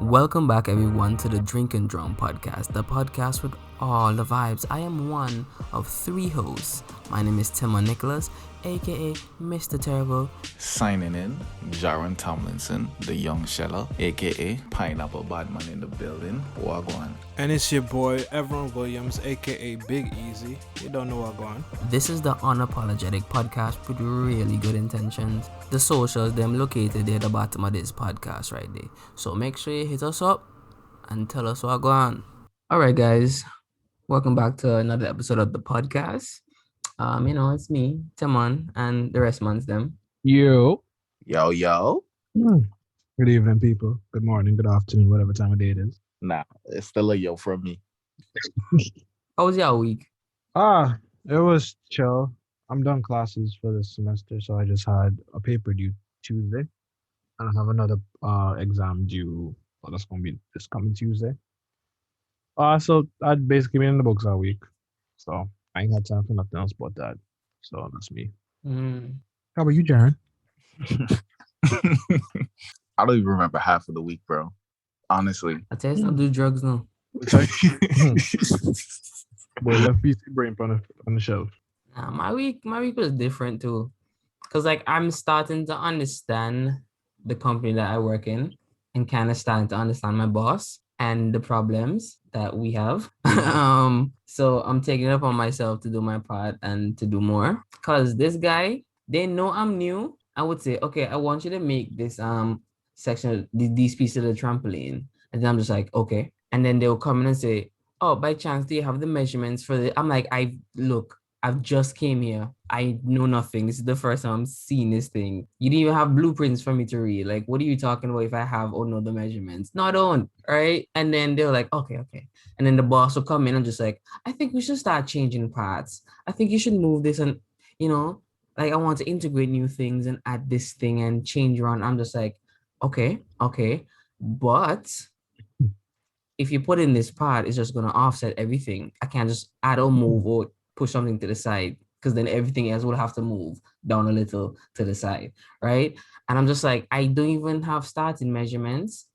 Welcome back, everyone, to the Drink and Drum podcast, the podcast with all the vibes. I am one of three hosts. My name is Timon Nicholas, aka Mr. Terrible. Signing in, Jaron Tomlinson, the young sheller, aka Pineapple Badman in the building. Wagwan. And it's your boy, Everon Williams, aka Big Easy. You don't know what going. This is the unapologetic podcast with really good intentions. The socials, them located there at the bottom of this podcast right there. So make sure you hit us up and tell us what going on. All right, guys. Welcome back to another episode of the podcast. It's me, Timon, and the rest man's them. Yo. Yo. Good evening, people. Good morning, good afternoon, whatever time of day it is. Nah, it's still a yo from me. How was your week? It was chill. I'm done classes for this semester, so I just had a paper due Tuesday. And I have another exam due. Well, that's going to be this coming Tuesday. So I'd basically been in the books all week. So I ain't had time for nothing else but that. So that's me. How about you, Jaron? I don't even remember half of the week, bro. Honestly. I tell you, I do drugs now. Boy, left PC brain on the shelf. Nah, my week was different too. Cause I'm starting to understand the company that I work in and kind of starting to understand my boss and the problems that we have. So I'm taking it upon myself to do my part and to do more. Cause this guy, they know I'm new. I would say, okay, I want you to make this section, these pieces of the trampoline. And then I'm just like, okay. And then they'll come in and say, oh, by chance, do you have the measurements for the... I'm like, I've just came here. I know nothing. This is the first time I'm seeing this thing. You didn't even have blueprints for me to read. Like, what are you talking about if I have or know the measurements? No, I don't. Right? And then they're like, okay. And then the boss will come in and just like, I think we should start changing parts. I think you should move this and, I want to integrate new things and add this thing and change around. I'm just like, okay. But if you put in this part, it's just going to offset everything. I can't just add or move or push something to the side because then everything else will have to move down a little to the side, right? And I'm just like, I don't even have starting measurements.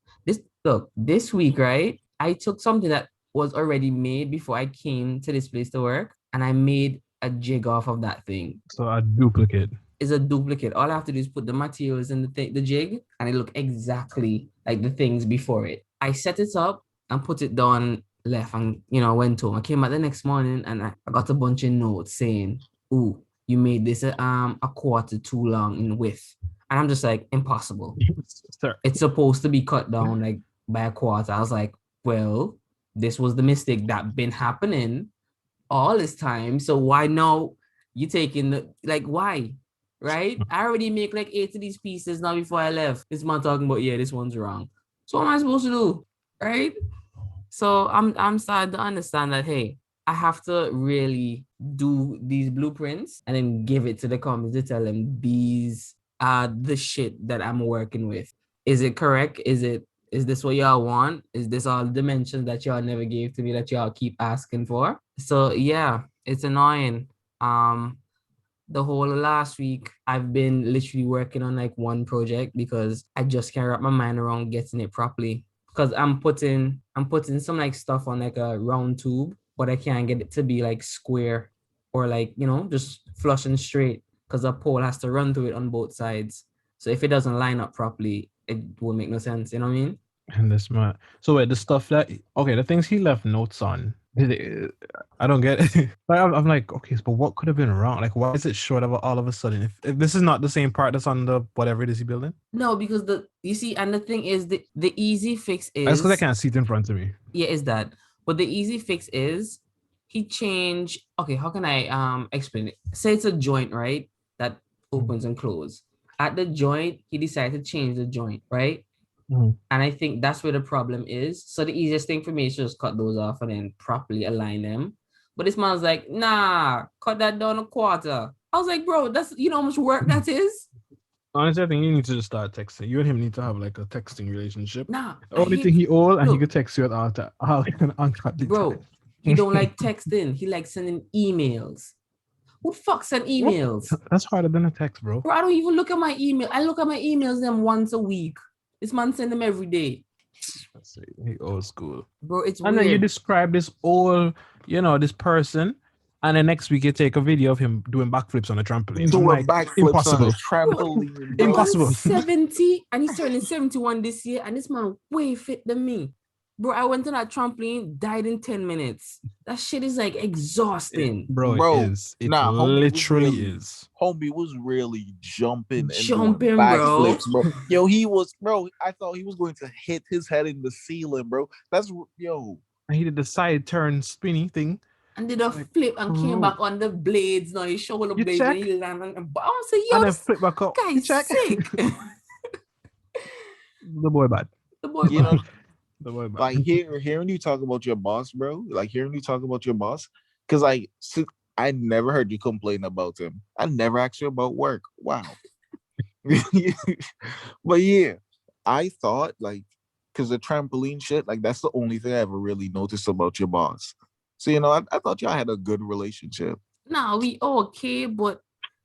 This week, right? I took something that was already made before I came to this place to work and I made a jig off of that thing. So a duplicate. Is a duplicate. All I have to do is put the materials in the jig and it look exactly like the things before it. I set it up and put it down left and, went home. I came back the next morning and I got a bunch of notes saying, ooh, you made this a quarter too long in width. And I'm just like, impossible. Sir. It's supposed to be cut down like by a quarter. I was like, well, this was the mistake that been happening all this time. So why now you taking why? Right? I already make like 8 of these pieces now before I left. This man talking about, yeah, this one's wrong. So what am I supposed to do? Right? So I'm starting to understand that, hey, I have to really do these blueprints and then give it to the company to tell them these are the shit that I'm working with. Is it correct? Is this what y'all want? Is this all the dimensions that y'all never gave to me that y'all keep asking for? So yeah, it's annoying. The whole last week, I've been literally working on like one project because I just can't wrap my mind around getting it properly. Because I'm putting some like stuff on like a round tube, but I can't get it to be like square or like, just flush and straight because a pole has to run through it on both sides. So if it doesn't line up properly, it will make no sense. You know what I mean? And this man. So wait, the stuff the things he left notes on. I don't get it. I'm like, okay, but what could have been wrong? Like, why is it short of all of a sudden? If this is not the same part that's on the whatever it is he building? No, because you see, and the thing is, the easy fix is... That's because I can't see it in front of me. Yeah, is that. But the easy fix is he changed... Okay, how can I explain it? Say it's a joint, right? That opens and closes. At the joint, he decided to change the joint, right? Mm-hmm. And I think that's where the problem is. So the easiest thing for me is just cut those off and then properly align them. But this man's like, nah, cut that down a quarter. I was like, bro, that's how much work that is? Honestly, I think you need to just start texting. You and him need to have like a texting relationship. Nah. The only thing he old and he could text you at all time. Bro, he don't like texting. He likes sending emails. Who the fuck send emails? What? That's harder than a text, bro. I don't even look at my email. I look at my emails them once a week. This man send them every day. Let's see, he old school. Bro, it's And then you weird. describe this old, this person, and then next week you take a video of him doing backflips on a trampoline. I'm Doing like, backflips on a impossible. trampoline, The bro. man's Impossible. 70 and he's turning 71 this year, and this man way fit than me. Bro, I went on that trampoline, died in 10 minutes. That shit is like exhausting. Bro, Bro, it is. It nah, homie was literally really- is. Homie was really jumping and Jumping, doing bro. backflips, bro. Yo, he was, bro. I thought he was going to hit his head in the ceiling, bro. That's yo. And he did the side turn spinny thing. And did a Like, flip and came bro. back on the blades. Now he shoulder You blades check? and he landed. And I was like, yo, And then this flip back up. You guy's check? sick. The boy bad. The boy, You know, The boy bad. like hearing you talk about your boss, bro. Like hearing you talk about your boss, because like I never heard you complain about him. I never asked you about work. Wow. But yeah, I thought like because the trampoline shit, like that's the only thing I ever really noticed about your boss. So I thought y'all had a good relationship. nah, we okay, but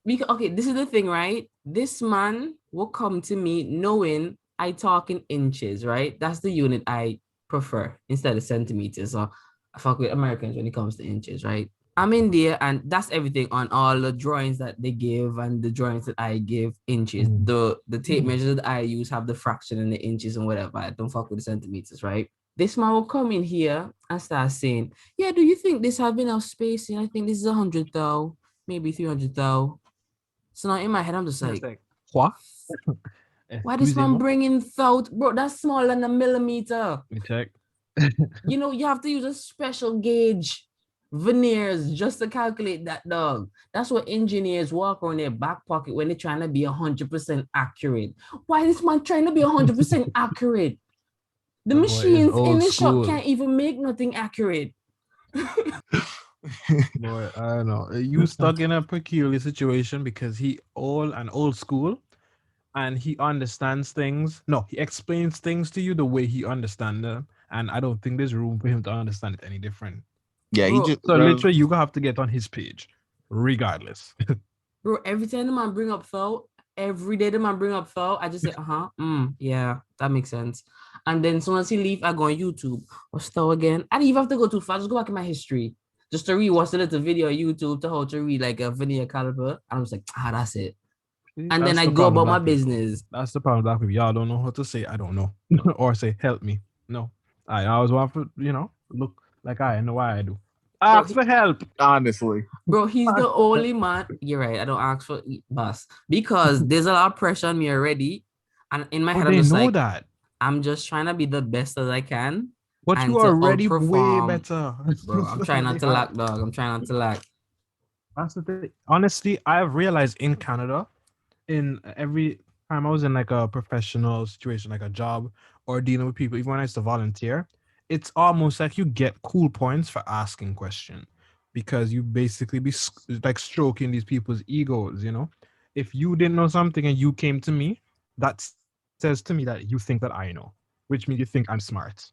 okay, this is the thing, right? This man will come to me knowing I talk in inches, right? That's the unit I prefer instead of centimeters. So I fuck with Americans when it comes to inches, right? I'm in there and that's everything on all the drawings that they give and the drawings that I give inches. The tape measures that I use have the fraction and the inches and whatever. I don't fuck with the centimeters, right? This man will come in here and start saying, yeah, do you think this have enough spacing? I think this is 100 thou, maybe 300 thou. So now in my head, I'm just like, What? why this man bringing thou? Bro, that's smaller than a millimeter. Let me check. You have to use a special gauge veneers just to calculate that, dog. That's what engineers walk around their back pocket when they're trying to be 100% accurate. Why this man trying to be 100% accurate? The That boy is machines in old the shop school. can't even make nothing accurate. Boy, I don't know. You stuck in a peculiar situation because he old school, and he understands things. No, he explains things to you the way he understands them, and I don't think there's room for him to understand it any different. Yeah, Bro, he just So literally, you have to get on his page, regardless. Bro, every time the man bring up thou, every day the man bring up thou, I just say, yeah, that makes sense. And then as soon as he leave, I go on YouTube. What's thou again? I didn't even have to go too far. Just go back in my history. Just to rewatch a little video on YouTube to how to read like a veneer caliper. And I was like, that's it. And then I go about my business. That's the problem with black people. Y'all don't know how to say I don't know or say help me. No, I always want to look like I know why I do. Ask for help. honestly. Bro, he's the only man. You're right. I don't ask for boss because there's a lot of pressure on me already. And in my head, I'm They just know like, that. I'm just trying to be the best as I can. But and you to are already way outperform. better. Bro, I'm trying not to lack, dog. I'm trying not to lack. That's the thing. Honestly, I've realized in Canada, in every time I was in like a professional situation, like a job or dealing with people, even when I used to volunteer, it's almost like you get cool points for asking questions because you basically be like stroking these people's egos. If you didn't know something and you came to me, that says to me that you think that I know, which means you think I'm smart.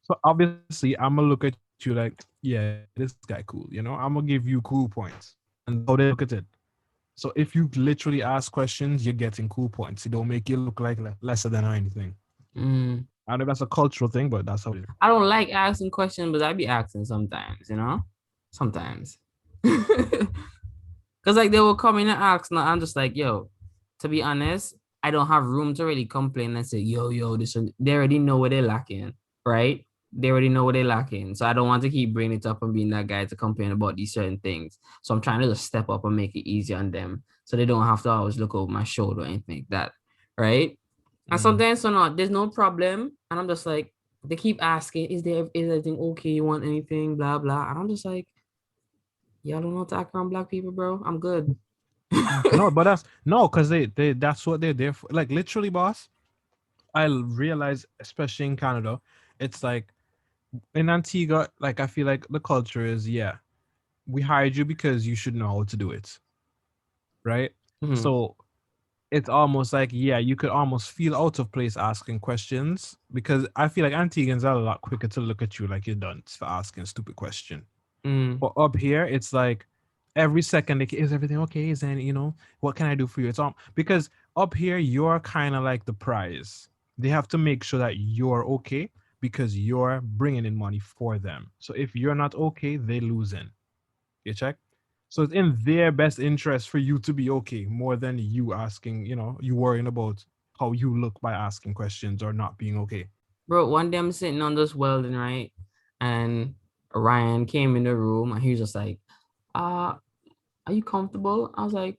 So obviously, I'm gonna look at you like, yeah, this guy cool. I'm gonna give you cool points, and how they look at it. So if you literally ask questions, you're getting cool points. It don't make you look like lesser than or anything. I don't know if that's a cultural thing, but that's how it is. I don't like asking questions, but I be asking sometimes, sometimes. Because like they will come in and ask, and I'm just like, yo, to be honest, I don't have room to really complain and say, yo, this one. They already know what they're lacking, right? They already know what they're lacking. So I don't want to keep bringing it up and being that guy to complain about these certain things. So I'm trying to just step up and make it easier on them so they don't have to always look over my shoulder or anything like that, right? And sometimes there's no problem. And I'm just like, they keep asking, is everything okay? You want anything? Blah, blah. And I'm just like, y'all don't know how to act around black people, bro. I'm good. No, but because that's what they're there for. Like literally, boss. I realize, especially in Canada, it's like in Antigua, like I feel like the culture is, yeah, we hired you because you should know how to do it. Right? Mhm. So it's almost like, yeah, you could almost feel out of place asking questions because I feel like Antiguans are a lot quicker to look at you like you're done for asking a stupid question. But up here, it's like every second, like, is everything okay? Is any, what can I do for you? It's all because up here, you're kind of like the prize. They have to make sure that you're okay because you're bringing in money for them. So if you're not okay, they losing. You check? So it's in their best interest for you to be okay more than you asking, you worrying about how you look by asking questions or not being okay. Bro, one day I'm sitting on this welding, right? And Ryan came in the room and he was just like, are you comfortable? I was like,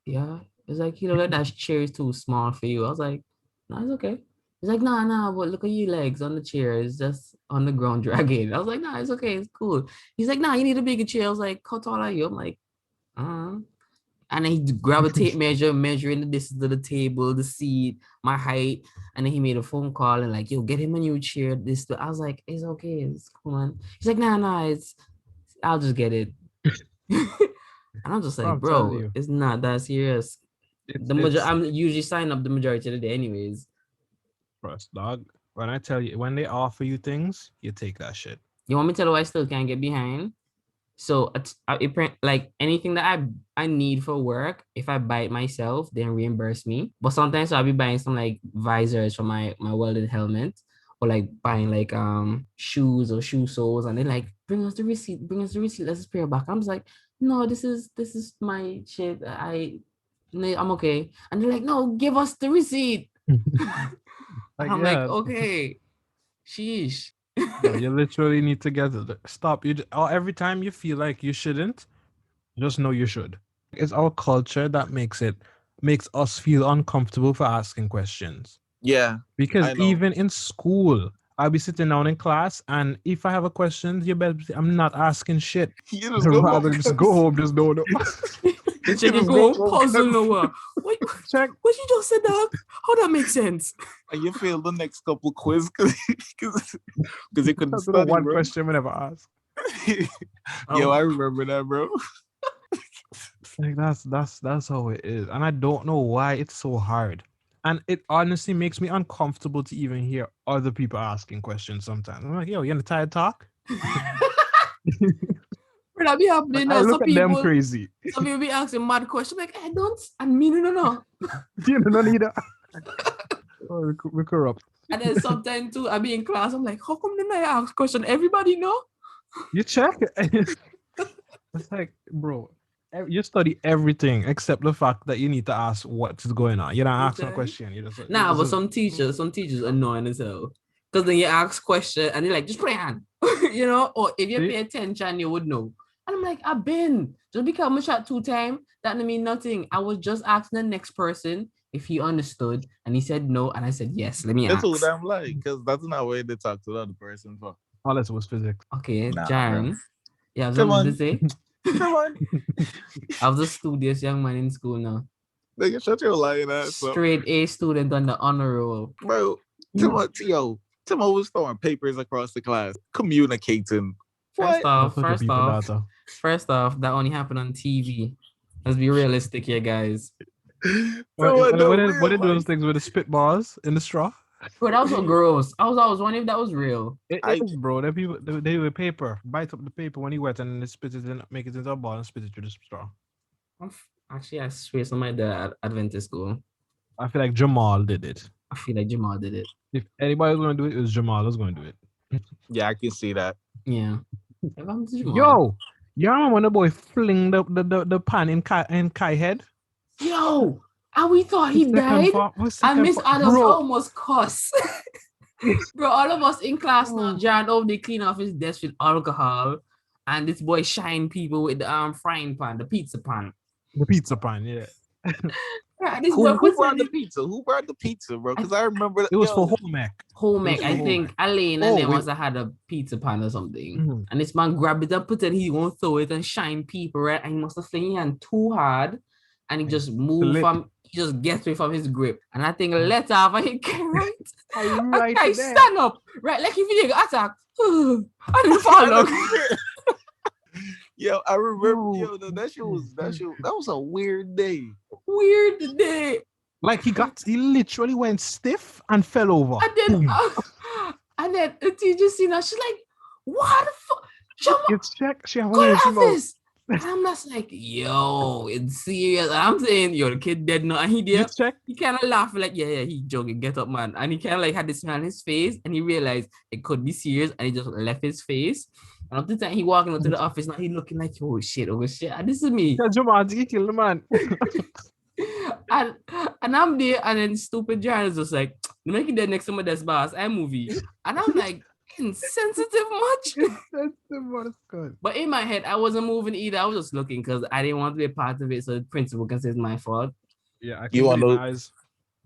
yeah. He's like, like that chair is too small for you. I was like, no, it's okay. He's like, nah, but look at your legs on the chair. It's just on the ground dragging. I was like, nah, it's okay, it's cool. He's like, nah, you need a bigger chair. I was like, how tall are you? I'm like, and then he grabbed a tape measure, measuring the distance of the table, the seat, my height. And then he made a phone call and like, yo, get him a new chair. I was like, it's okay, it's cool, man. He's like, nah, I'll just get it. And I'm just like, bro, it's not that serious. I'm usually signing up the majority of the day anyways. Trust, dog. When I tell you, when they offer you things, you take that shit. You want me to tell you I still can't get behind? So like anything that I need for work, if I buy it myself, then reimburse me. But sometimes I'll be buying some like visors for my welded helmet, or like buying like shoes or shoe soles, and they're like, bring us the receipt, let's just pay it back. I'm just like, no, this is my shit. I'm okay. And they're like, no, give us the receipt. I'm like, okay. Sheesh. No, you literally need to get it. Stop. Every time you feel like you shouldn't, just know you should. It's our culture that makes us feel uncomfortable for asking questions. Yeah. Because even in school, I'll be sitting down in class, and if I have a question, I'm not asking shit. You just go home, just don't know. Just go puzzle nowhere. Wait, check. What you just said, dog? How that make sense? And you failed the next couple quiz because you couldn't study, one bro. question we never asked. Yo, I remember that, bro. Like that's how it is, and I don't know why it's so hard. And it honestly makes me uncomfortable to even hear other people asking questions sometimes. I'm like, yo, you in the tired talk? That be happening now. Look at them crazy. Some people be asking mad questions like, I don't, and me no. You don't need that. We're corrupt. And then sometimes too, I be in class, I'm like, how come then I ask question? Everybody know? You check. It's like, bro, you study everything except the fact that you need to ask what's going on. You don't ask a question. You just but some teachers annoying as hell. Because then you ask question and they're like, just put your hand. Or if you pay attention, you would know. And I'm like, just because I'm shot 2 times, that don't mean nothing. I was just asking the next person if he understood, and he said no, and I said yes. Let me ask. That's what I'm like, because that's not way they talk to the other person for. Unless it was physics. Okay, Jaron. Yeah, I was going to say. Come on. I was a studious young man in school now. Nigga, shut your lying ass up. Straight A student on the honor roll. Bro, Timo was throwing papers across the class, communicating. First off, that only happened on TV. Let's be realistic here, guys. What did those things with the spitballs in the straw? Bro, that was so gross. I was wondering if that was real. It is, bro. That people they do with paper, bite up the paper when you wet, and then they spit it in, make it into a ball, and spit it through the straw. Actually, I swear somebody did at Adventist school. I feel like Jamal did it. If anybody was going to do it, it was Jamal was going to do it. Yeah, I can see that. Yeah. Yo, when the boy fling the pan in Kai head. Yo, and we thought he died. And Miss Adams almost cussed. Bro, all of us in class now, Jan over they clean off his desk with alcohol, and this boy shine people with the frying pan, the pizza pan. The pizza pan, yeah. Right, who brought the pizza? Who brought the pizza, bro? Because I remember it was for home ec. I think Elaine and then must have had a pizza pan or something. Mm-hmm. And this man grabbed it and put it, he won't throw it and shine people, right? And he must have flung his hand too hard, and he just moved he just gets away from his grip. And I think let off and he came right. I stand up, right? Like if you attack, I didn't fall down. Yo, I remember. That was a weird day. Like he literally went stiff and fell over. And then the teacher seen her. She's like, "What the fuck? It's check. She have this." And I'm just like, yo, it's serious. And I'm saying, yo, the kid dead now. And he You did. check? He kind of laughed like, yeah, he joking, get up, man. And he kind of like had this smile on his face, and he realized it could be serious, and he just left his face. And after the time he walking into the office, now he looking like, oh shit, and this is me. Yeah, Jumanji, he killed the man. and I'm there, and then stupid John is just like, you make it there next to my desk, boss, I movie. And I'm like, insensitive much. That's the most good. But in my head, I wasn't moving either. I was just looking because I didn't want to be a part of it, so the principal can say it's my fault. Yeah, I You can want see to the eyes.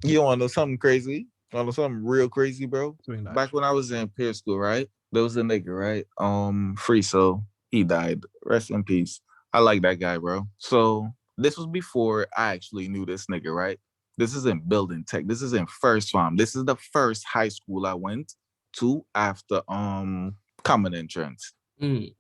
You want to know something crazy? Want to know something real crazy, bro? Doing that. Back when I was in peer school, right? There was a nigga, right? Free so he died. Rest in peace. I like that guy, bro. So this was before I actually knew this nigga, right? This is in building tech. This is in first farm. This is the first high school I went to after common entrance. Mm.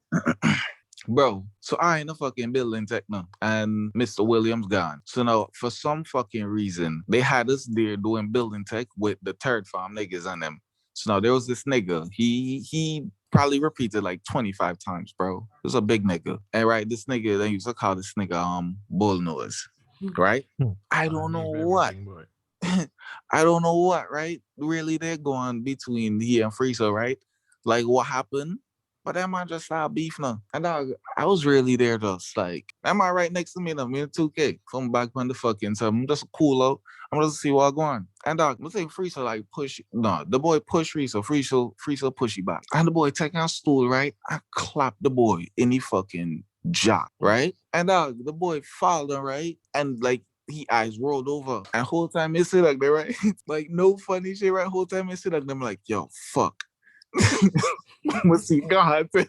Bro, so I ain't a fucking building tech now, and Mr. Williams gone. So now, for some fucking reason, they had us there doing building tech with the third farm niggas on them. So now there was this nigga. He probably repeated like 25 times, bro. It was a big nigga. And right, this nigga, they used to call this nigga bullnose, right? I don't know what. I don't know what, right? Really, they're going between he and Frieza, right? Like, what happened? But that man just started beef now. And I was really there just like, am I right next to me now? Me and 2K from back when the fucking, so I'm just cool out. I'm just see what's going on. And I think Frieza like the boy push Frieza push he back. And the boy taking a stool, right? I clap the boy in the fucking jaw, right? And the boy fall down, right? And like, he eyes rolled over. And whole time he sit like that, right? Like, no funny shit, right? Whole time he sit like them like, yo, fuck. Must God for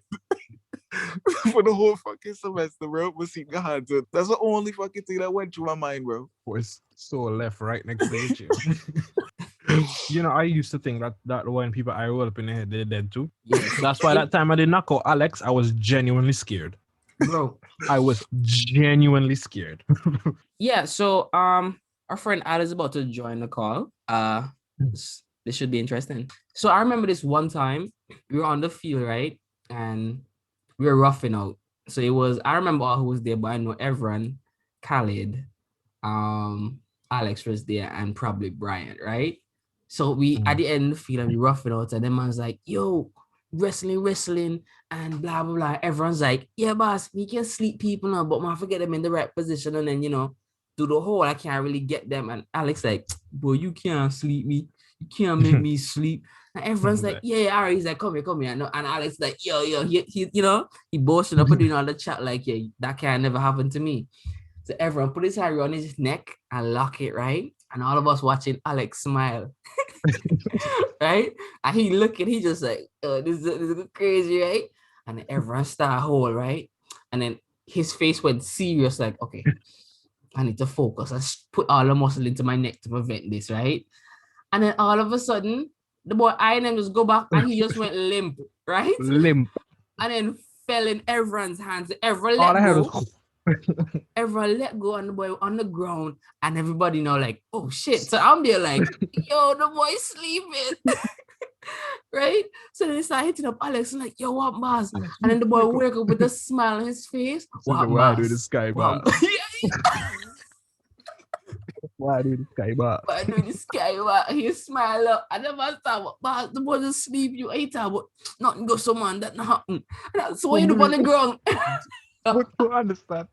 the whole fucking semester, bro. Must God. That's the only fucking thing that went through my mind, bro. Was so left right next to each other. You know, I used to think that when people I roll up in the head, they're dead too. Yeah. That's why that time I did not call Alex, I was genuinely scared. Bro. I was genuinely scared. Yeah, so our friend Ad is about to join the call. This should be interesting. So I remember this one time we were on the field, right? And we were roughing out. So it was, I remember all who was there, but I know everyone, Khalid, Alex was there, and probably Brian, right? So we at the end of the field and we roughing out, and then man's like, yo, wrestling, and blah blah blah. Everyone's like, yeah, boss, we can sleep people now, but man, forget them in the right position, and then do the whole I can't really get them. And Alex like, boy, you can't sleep me. You can't make me sleep. And everyone's like, yeah, all right. He's like, come here. And Alex like, yo, he boasting up and doing all the chat like, yeah, that can never happen to me. So everyone put his hand on his neck and lock it, right? And all of us watching Alex smile, right? And he just like, oh, this is crazy, right? And then everyone start hold, right? And then his face went serious, like, okay, I need to focus. I put all the muscle into my neck to prevent this, right? And then all of a sudden, the boy I and him just go back and he just went limp, right? Limp. And then fell in everyone's hands. Everyone let go and the boy on the ground, and everybody like, oh shit. So I'm there like, yo, the boy's sleeping. Right? So then they start hitting up Alex and like, yo, what boss? And then the boy wake up with a smile on his face. What boss? Do the sky bar. Why do the sky bar? Why do the sky bar? He smile up. I never thought, boss, the boy just sleep. You ain't about nothing go so man, that not happen. So what you do on the ground? I don't understand.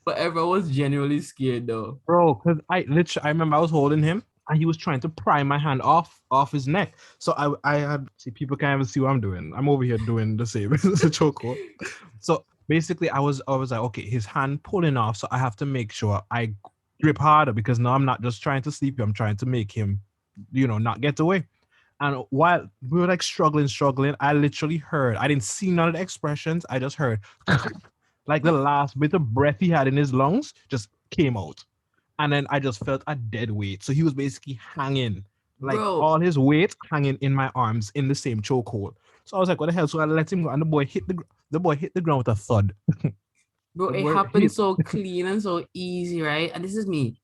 But everyone was genuinely scared though. Bro, because I remember I was holding him and he was trying to pry my hand off his neck. So I had, see, people can't even see what I'm doing. I'm over here doing the same. It's a chokehold. So basically I was like, okay, his hand pulling off. So I have to make sure I grip harder because now I'm not just trying to sleep him. I'm trying to make him, not get away. And while we were like struggling, I literally heard, I didn't see none of the expressions. I just heard like the last bit of breath he had in his lungs just came out. And then I just felt a dead weight. So he was basically hanging, like all his weight hanging in my arms in the same chokehold. So I was like, what the hell? So I let him go. And the boy hit the ground with a thud. Bro, it happened so clean and so easy, right? And this is me.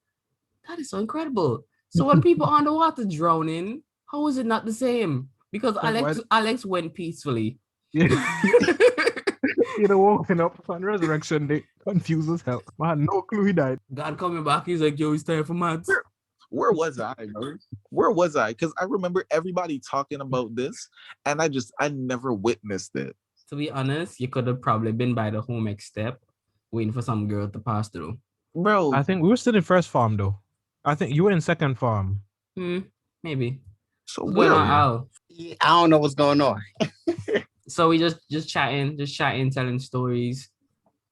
That is so incredible. So when people are underwater drowning, how is it not the same? Because Alex went peacefully. Yeah. You know, walking up on resurrection day, confused as hell. Man, no clue he died. God coming back, he's like, yo, it's time for maths. Where was I, bro? Where was I? Because I remember everybody talking about this, and I never witnessed it. To be honest, you could have probably been by the home ec step, waiting for some girl to pass through. Bro, I think we were still in first farm though. I think you were in second farm. Maybe. so What's going where? on, Al? I don't know what's going on. So we just chatting, telling stories.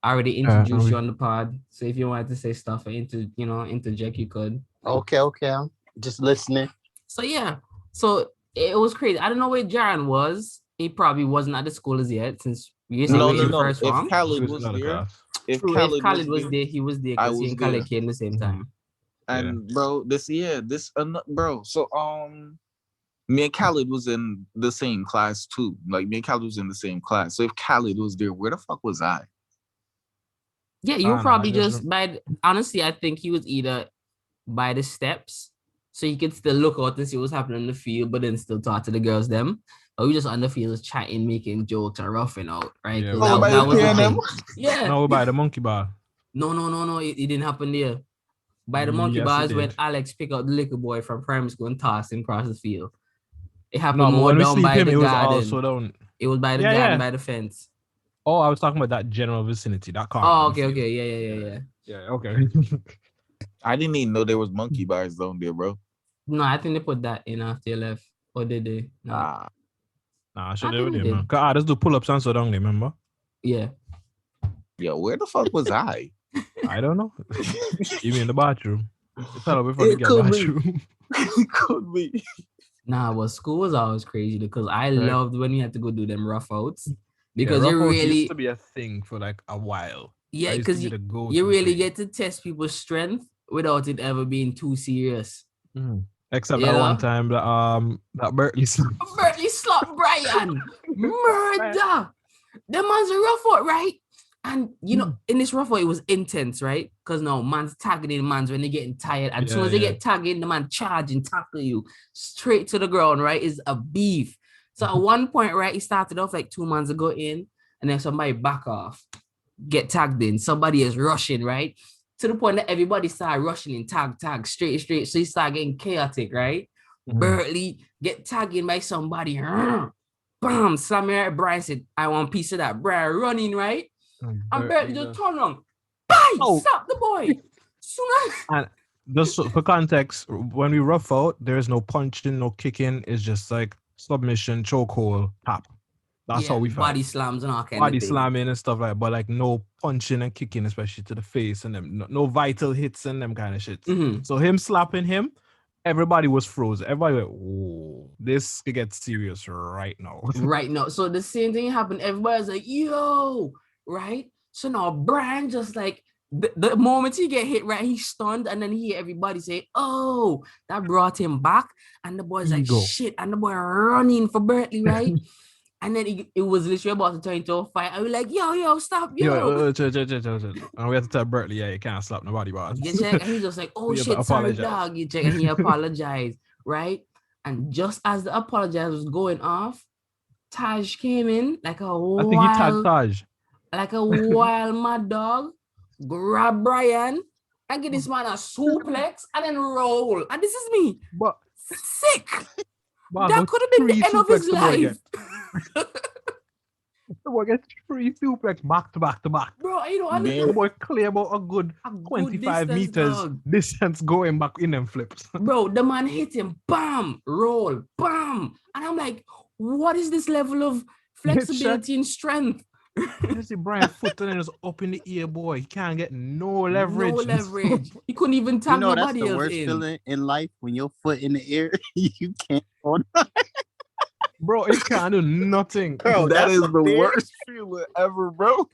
I already introduced you on the pod. So if you wanted to say stuff or interject, you could. Okay. I'm just listening. So yeah. So it was crazy. I don't know where Jaron was. He probably wasn't at the school as yet, since we No. in first farm. If Khaled He was was in another there, class. if True, Khaled, was there, he was there I because he was and Khaled there. came the same time. and bro, bro. So me and Khaled was in the same class too. Like me and Khaled was in the same class. So if Khaled was there, where the fuck was I? Yeah, you were probably honestly, I think he was either by the steps, so you could still look out and see what's happening in the field, but then still talk to the girls them. Or we just on the field chatting, making jokes and roughing out, right? Yeah, 'Cause Oh, by that the was the P&M? thing. Yeah. No, we're by the monkey bar. No, it didn't happen there. By the monkey Yes, bars it when did. Alex picked up the little boy from primary school and tossed him across the field. It happened No, but more when we down sleep by him, the it was garden. also down. It was by the Yeah, garden, yeah. by the fence. Oh, I was talking about that general vicinity, that car. Oh, okay, yeah. Yeah, okay. I didn't even know there was monkey bars down there, bro. No, I think they put that in after you left. Or did they? No. Ah, Nah, I I should think have we there, did. man. Cause just do pull-ups and so down there, remember? Yeah. yo, where the fuck was I? I don't know. You mean in the bathroom? Tell her before It they get could be. bathroom. It could be. Nah, but school was always crazy because I Right. loved when you had to go do them rough outs. Because yeah, you rough outs really, used to be a thing for like a while. yeah, That used to because be the go-to you really thing. get to test people's strength without it ever being too serious. Except You that know? one time that Berkeley song. Berkeley slapped Brian. Murder. The man's a rough out, right? And you know, in this rough out, it was intense, right? Because now man's tagging man's when they're getting tired. And as soon as they get tagging, the man charge and tackle you straight to the ground, right? Is a beef. So at one point, right, he started off like 2 months ago in, and then somebody back off, get tagged in. Somebody is rushing, right? To the point that everybody started rushing in, tag, straight. So he started getting chaotic, right? Berkeley get tagged in by somebody. Bam, slam me right. Brian said, I want a piece of that. Brian running, right? And Berkeley just turn on. Bang! Oh. Slap the boy. Soon as Just for context, when we rough out, there's no punching, no kicking. It's just like submission, chokehold, tap. That's how we fight. body slams and all kind Body of thing. slamming and stuff like that, but like no punching and kicking, especially to the face and them, no vital hits and them kind of shit. Mhm. So him slapping him, everybody was frozen. Everybody went, "Whoa, this could get serious right now." Right now. So the same thing happened. Everybody's like, yo, right? So now Brian just like the moment he get hit, right, he's stunned, and then he hear everybody say, oh, that brought him back. And the boy's Ego. like, shit, and the boy running for Berkeley, right? And then it was literally about to turn into a fight. I was like, yo, stop, yo. Chill. And we have to tell Berkeley, yeah, you can't slap nobody, boss. You check, and he's just like, oh You shit, better sorry, apologize. dog. You check, and he apologized, right? And just as the apologize was going off, Taj came in like a I think he tagged Taj. wild mad dog, grab Brian and get this man a suplex and then roll. And this is me. But Sick. boss, That what could have been the three end of his suplex the boy life. The boy gets 3 suplex back to back to back. Bro, you know, Man. The boy clear about a good 25 distance, meters dog. distance going back in them flips. Bro, the man hit him, bam, roll, bam. And I'm like, what is this level of flexibility and strength? You see Brian foot and then it's up in the ear, boy. He can't get no leverage. No leverage. He couldn't even You tag know that's nobody the else worst in. feeling in life when your foot in the air, you can't hold on. Bro, it can't do nothing. Bro, That that's is the the fear. worst feeling ever, bro.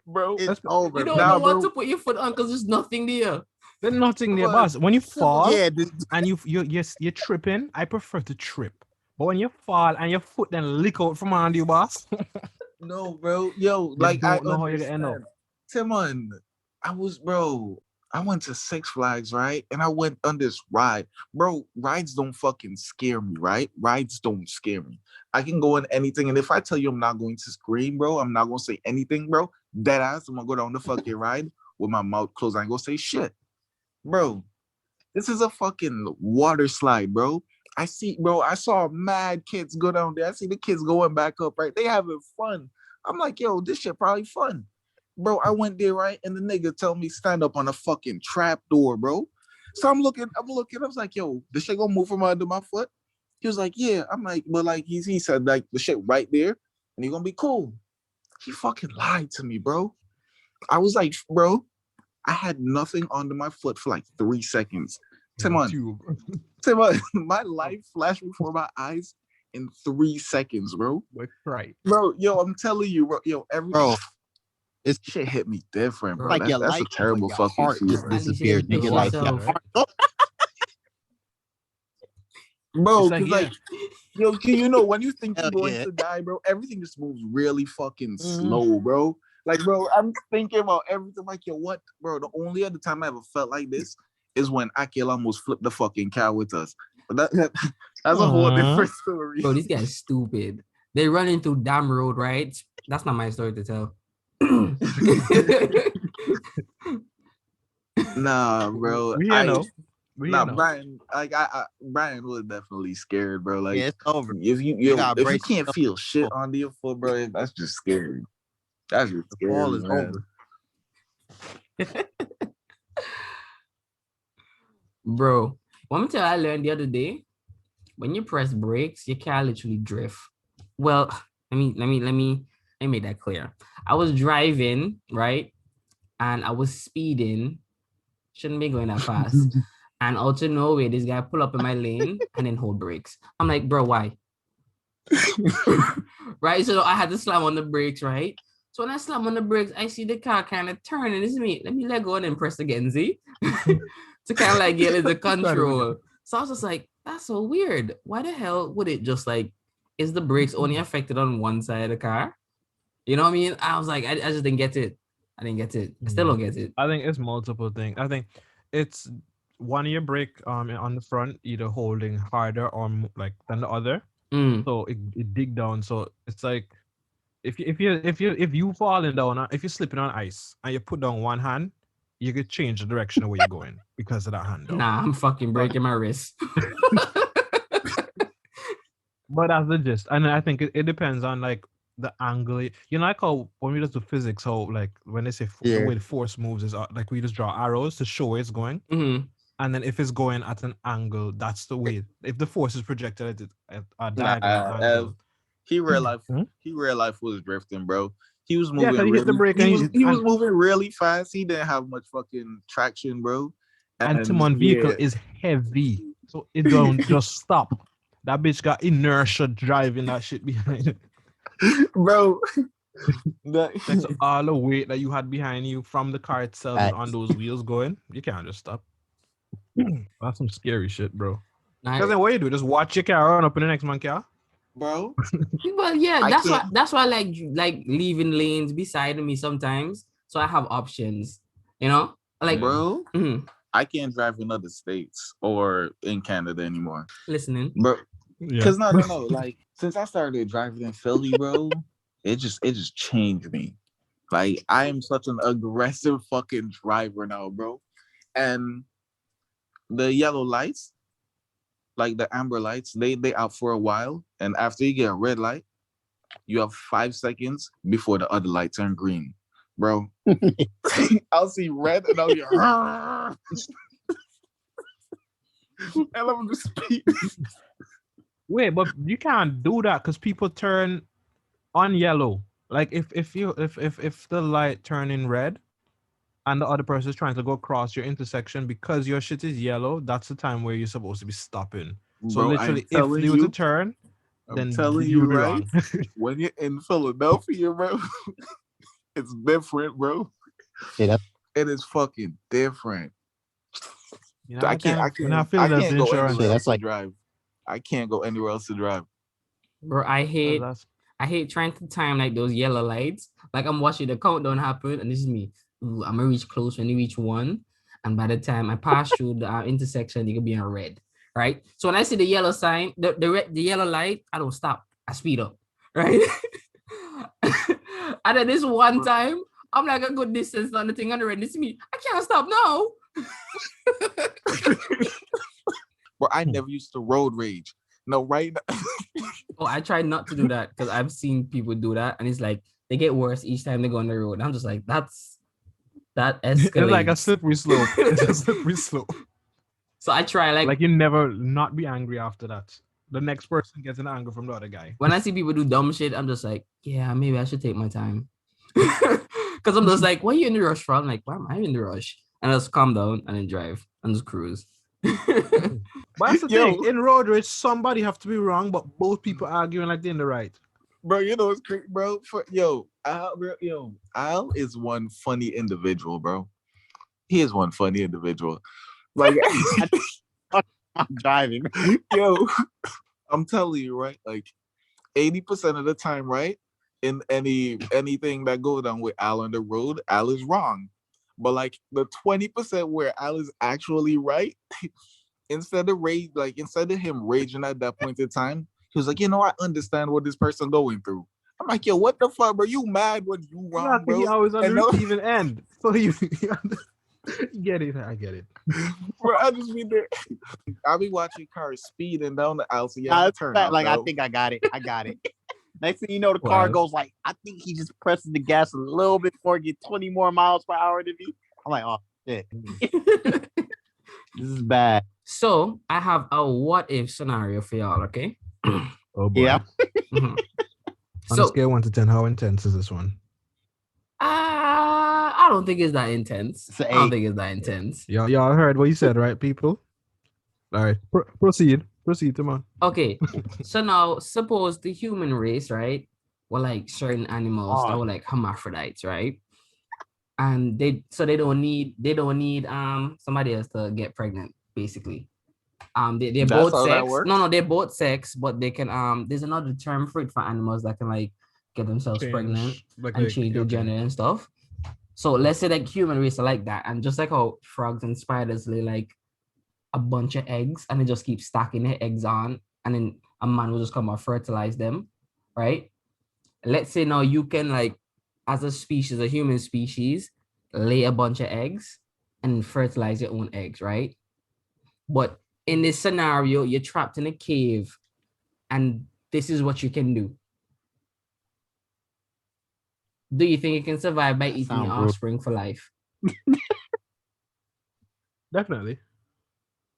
Bro, It's over. You don't Nah, know what bro. to put your foot on because there's nothing there. There's nothing there, But- boss. When you fall Yeah, and you're tripping, I prefer to trip. But when you fall and your foot then lick out from under you, boss. no, bro. Yo, like I don't know how you're gonna end up. understand. Timon, I was, bro. I went to Six Flags, right? And I went on this ride. Bro, rides don't fucking scare me, right? Rides don't scare me. I can go in anything. And if I tell you I'm not going to scream, bro, I'm not going to say anything, bro. Dead ass, I'm going to go down the fucking ride with my mouth closed. I ain't going to say shit. Bro, this is a fucking water slide, bro. I saw mad kids go down there. I see the kids going back up, right? They having fun. I'm like, yo, this shit probably fun. Bro, I went there, right? And the nigga tell me stand up on a fucking trap door, bro. So I'm looking, I was like, yo, this shit gonna move from under my foot? He was like, yeah. I'm like, but like he said, like the shit right there, and he gonna be cool. He fucking lied to me, bro. I was like, bro, I had nothing under my foot for like 3 seconds. Timon, my life flashed before my eyes in 3 seconds, bro. Right. Bro, yo, I'm telling you, bro, yo, Bro, this shit hit me different, bro. like your That's a light, terrible your fucking heart just feeling. disappeared, And you nigga. Like said your yourself. heart. Bro, It's like, cause like, yo, you know, when you think you're Hell going yeah. to die, bro, everything just moves really fucking slow, bro. Like, bro, I'm thinking about everything. Like, yo, what, bro? The only other time I ever felt like this is when Akil almost flipped the fucking cow with us. But that's a whole different story. Bro, these guys stupid. They run into damn road, right? That's not my story to tell. Nah, bro. We here now. We here now. Brian, like Brian was definitely scared, bro. Like, Yeah, it's over. if you gotta if you brace can't yourself. feel shit under your foot, bro, that's just scary. That's just scary, All is man. over. Bro, one thing I learned the other day, when you press brakes, you can't literally drift. Well, let me make that clear. I was driving, right? And I was speeding. Shouldn't be going that fast. And out of nowhere, this guy pull up in my lane and then hold brakes. I'm like, bro, why? Right? So I had to slam on the brakes, right? So when I slam on the brakes, I see the car kind of turn, and it's me. Let me let go and then press again, see? To kind of like get into control. So I was just like, that's so weird. Why the hell would it just like, is the brakes only affected on one side of the car? You know what I mean? I was like, I just didn't get it. I didn't get it. I still don't get it. I think it's multiple things. I think it's one of your brake on the front either holding harder or like than the other, so it dig down. So it's like if you falling down, if you're slipping on ice and you put down one hand, you could change the direction of where you're going because of that hand. Down. Nah, I'm fucking breaking my wrist. But that's the gist, and I think it depends on like the angle. You know, like how when we just do physics, how like when they say the way the force moves is like we just draw arrows to show where it's going. And then if it's going at an angle, that's the way. If the force is projected at a diagonal angle. He real life was drifting, bro. He was moving. Yeah, really, hit the brake he was moving really fast. He didn't have much fucking traction, bro. And Timon vehicle is heavy, so it don't just stop. That bitch got inertia driving that shit behind it, bro. That's all the weight that you had behind you from the car itself and on those wheels going. You can't just stop. That's some scary shit, bro. Because then what you do? Just watch your car run up in the next man car, bro. Well, yeah, that's why I like leaving lanes beside me sometimes, so I have options. You know, like bro. I can't drive in other states or in Canada anymore. Listening, bro. Because no. Like since I started driving in Philly, bro, it just changed me. Like I am such an aggressive fucking driver now, bro. And the yellow lights, like the amber lights, they out for a while, and after you get a red light, you have 5 seconds before the other light turn green, bro. I'll see red and I'll get and I'm just speed. Wait, but you can't do that because people turn on yellow. Like if the light turn in red and the other person is trying to go across your intersection, because your shit is yellow, that's the time where you're supposed to be stopping. So bro, literally, if you were to turn, then you would be wrong. When you're in Philadelphia, bro, it's different, bro. Yeah, it is fucking different. You know, I can't go anywhere else to drive. I can't go anywhere else to drive. Bro, I hate trying to time like those yellow lights. Like I'm watching the countdown happen, and this is me. Ooh, I'm gonna reach close when you reach 1, And by the time I pass through the intersection, it could be in red, right? So when I see the yellow sign, the yellow light, I don't stop. I speed up, right? And then this one time, I'm like a good distance on the thing on the red. It's me. I can't stop now. Bro, I never used to road rage. No, right now. Oh, I try not to do that because I've seen people do that, and it's like they get worse each time they go on the road. I'm just like, that It's like a escalates. slippery slope. It's a slippery slope. So I try Like you never not be angry after that. The next person gets an anger from the other guy. when I see people do dumb shit, I'm just like, yeah, maybe I should take my time. Because I'm just like, why are you in the rush for? I'm like, why am I in the rush? And I just calm down and then drive and just cruise. But that's the Yo. thing. In road rage, somebody have to be wrong, but both people arguing like they're in the right. Bro, you know it's crazy, bro. Al is one funny individual, bro. He is one funny individual. Like, I'm driving. yo, I'm telling you, right? Like, 80% of the time, right? In anything that goes down with Al on the road, Al is wrong. But like the 20% where Al is actually right, instead of him raging at that point in time, he was like, I understand what this person going through. I'm like, yo, what the fuck, bro? You mad when you wrong, He bro? always on And the no- receiving end. So you get it. I get it. Bro, I just be there. I'll be watching cars speeding down the aisle. So Nah, yeah, it's turn fact, out, like I though. think I got it. Next thing you know, the car Wow. goes like, I think he just presses the gas a little bit before it get 20 more miles per hour than me. I'm like, oh shit, this is bad. So I have a what if scenario for y'all, okay? Oh boy. Yeah. Mhm. On a So scale of 1 to 10, how intense is this one? I don't think it's that intense. It's an I don't 8. think it's that intense. Y'all heard what you said, right, people? All right, proceed, Timon. Okay, so now suppose the human race, right? Were like certain animals that Oh. were like hermaphrodites, right? And they don't need somebody else to get pregnant, basically. They're That's both how that sex. works? No, they're both sex, but they can there's another term for it for animals that can like get themselves pregnant and change their gender and stuff. So let's say like human race are like that, and just like how frogs and spiders lay like a bunch of eggs and they just keep stacking their eggs on, and then a man will just come and fertilize them, right? Let's say now you can like, as a species, a human species, lay a bunch of eggs and fertilize your own eggs, right? But in this scenario, you're trapped in a cave, and this is what you can do. Do you think you can survive by eating sound your brutal. offspring for life? Definitely.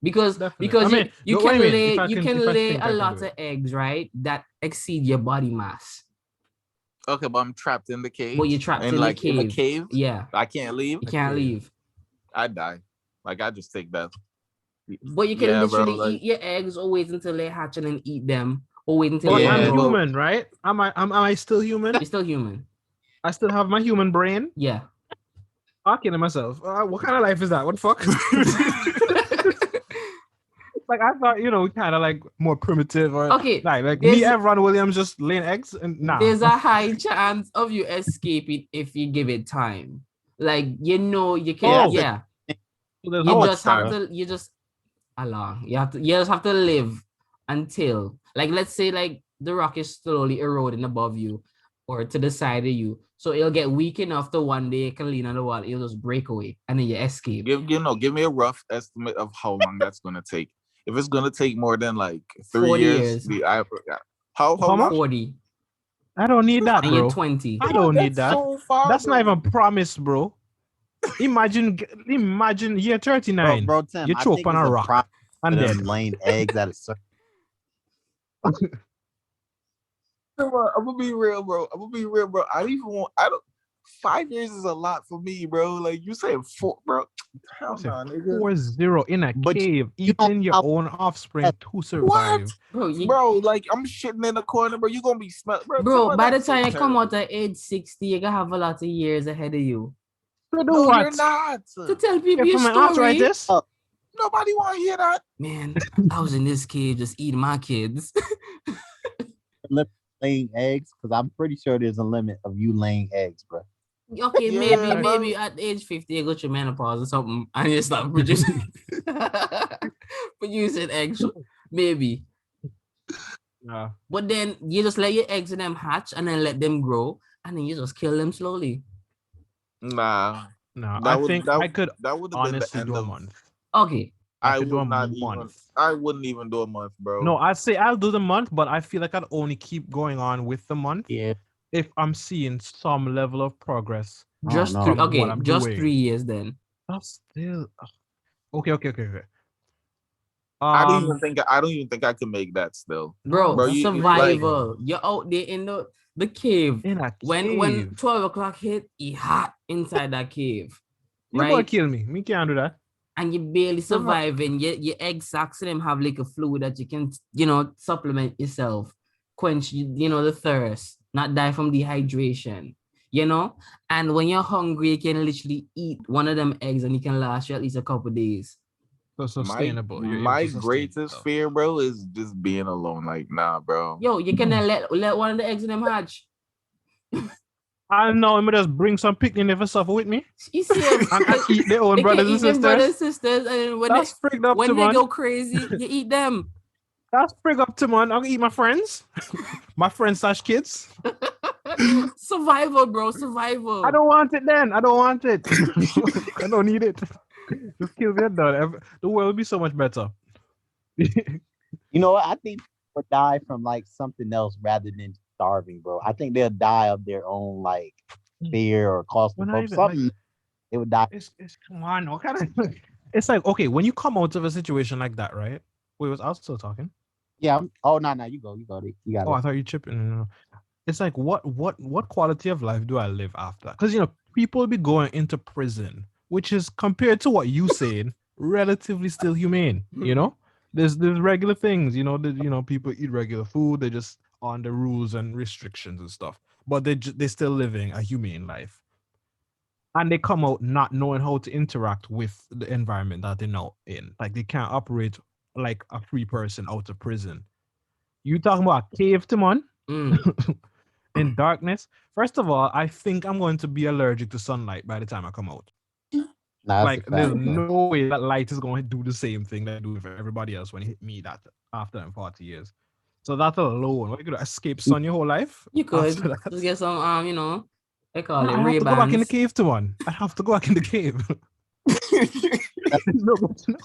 Because Definitely. I mean, you what do can you mean? lay If I you can- can if I lay think I a can lot do of it. eggs, right? That exceed your body mass. Okay, but I'm trapped in the cave. But you're trapped and in like the cave. in a cave. Yeah, I can't leave. you can't cave. leave. I die. Like I just take that. But you can Yeah, bro, literally like- eat your eggs or wait until they hatch and then eat them. Or wait until But they Yeah, I'm grow. but- human, right? Am I still human? You're still human. I still have my human brain. Yeah. I'm killing myself. What kind of life is that? What the fuck? Like I thought, kind of like more primitive or Okay, like there's- me, Everon Williams, just laying eggs and nah. There's a high chance of you escaping if you give it time. Like you can Oh. yeah. There's You how much just have time? to you just have to live until, like, let's say like the rock is slowly eroding above you or to the side of you, so it'll get weak enough to one day it can lean on the wall, it'll just break away and then you escape. Give me a rough estimate of how long that's gonna take. If it's gonna take more than like 3 40 years, years. how How much? much? 40 I don't need that, and bro. you're 20. I don't need That's that. so far, That's bro. not even promise, bro. Imagine year 39. Bro, Tim, You I choke think on it's a rock problem and for dead. them laying eggs at a certain. Bro, I'm gonna be real, bro. I don't even want. 5 years is a lot for me, bro. Like you said, 4, bro. Hell Say no, nigga. 4-0 in a But cave, you don't eating your have- own offspring to survive. Bro, like I'm shitting in the corner, bro. You gonna be smell, bro. Bro, by the that's so time you come terrible. out at age 60, you're gonna have a lot of years ahead of you To do No, what? you're not. to tell people Yeah, your for my story. arthritis? Nobody want to hear that. Man, I was in this cave just eating my kids. laying eggs, because I'm pretty sure there's a limit of you laying eggs, bro. Okay, Yeah, maybe man. at age 50 you go through menopause or something and you start producing producing eggs. Maybe. Yeah. But then you just let your eggs in them hatch and then let them grow and then you just kill them slowly. Nah, No, I that would think that I could that would have been the honestly end do a of. month. Okay. I I could do a would not even. month. I wouldn't even do a month, bro. No, I'd say I'll do the month, but I feel like I'd only keep going on with the month Yeah. if I'm seeing some level of progress I don't Just know. three. from what Okay, I'm just doing. 3 years then. That's still okay. I don't even Um, think. I don't even think I can make that still, Bro, bro. that's You still, like, bro, survival. You're out there in the cave. in a When cave. 12 o'clock hit, you hot inside that cave, You boy right? kill me. Me can't do that. And you barely I'm not- surviving. Your egg sacs in them have like a fluid that you can, supplement yourself, quench, the thirst, not die from dehydration, you know? And when you're hungry, you can literally eat one of them eggs and it can last you at least a couple days. So my sustainable. You're able my to sustain greatest yourself. fear, bro, is just being alone. Like, nah, bro. Yo, you can let one of the eggs in them hatch. I know. I'm just bring some picnic never suffer with me You see them, and eat their own they can brothers and eat them brothers sisters. sisters, and That's frigged up to when they man. go crazy, you eat them. That's frig up to man. I'll eat my friends, my friends slash kids. Survival, bro, survival. I don't want it then. I don't want it. I don't need it. Just kill me and done. The world will be so much better. You know what? I think people die from like something else rather than starving, bro. I think they'll die of their own like fear or Well, not claustrophobia. even, Something they would die. it's come on. What kind of it's like okay, when you come out of a situation like that, right? Wait, was I still talking? Yeah. Oh no, you go. You got Oh, it. I thought you chipping. No. It's like what quality of life do I live after? Because people be going into prison, which is compared to what you saying, relatively still humane. There's regular things. People eat regular food. They just on the rules and restrictions and stuff, but they still living a humane life, and they come out not knowing how to interact with the environment that they're now in. Like they can't operate like a free person out of prison. You talking about a cave, Timon? Mm. In darkness. First of all, I think I'm going to be allergic to sunlight by the time I come out. Nah, that's Like, a there's fact. no way that light is going to do the same thing that I do for everybody else when it hit me that after them 40 years. So that alone, what you gonna escape sun your whole life? You could After that, just get some, they call no, it I have to go back in the Ray-Bans. cave to one. I have to go back in the cave. There's no good to know.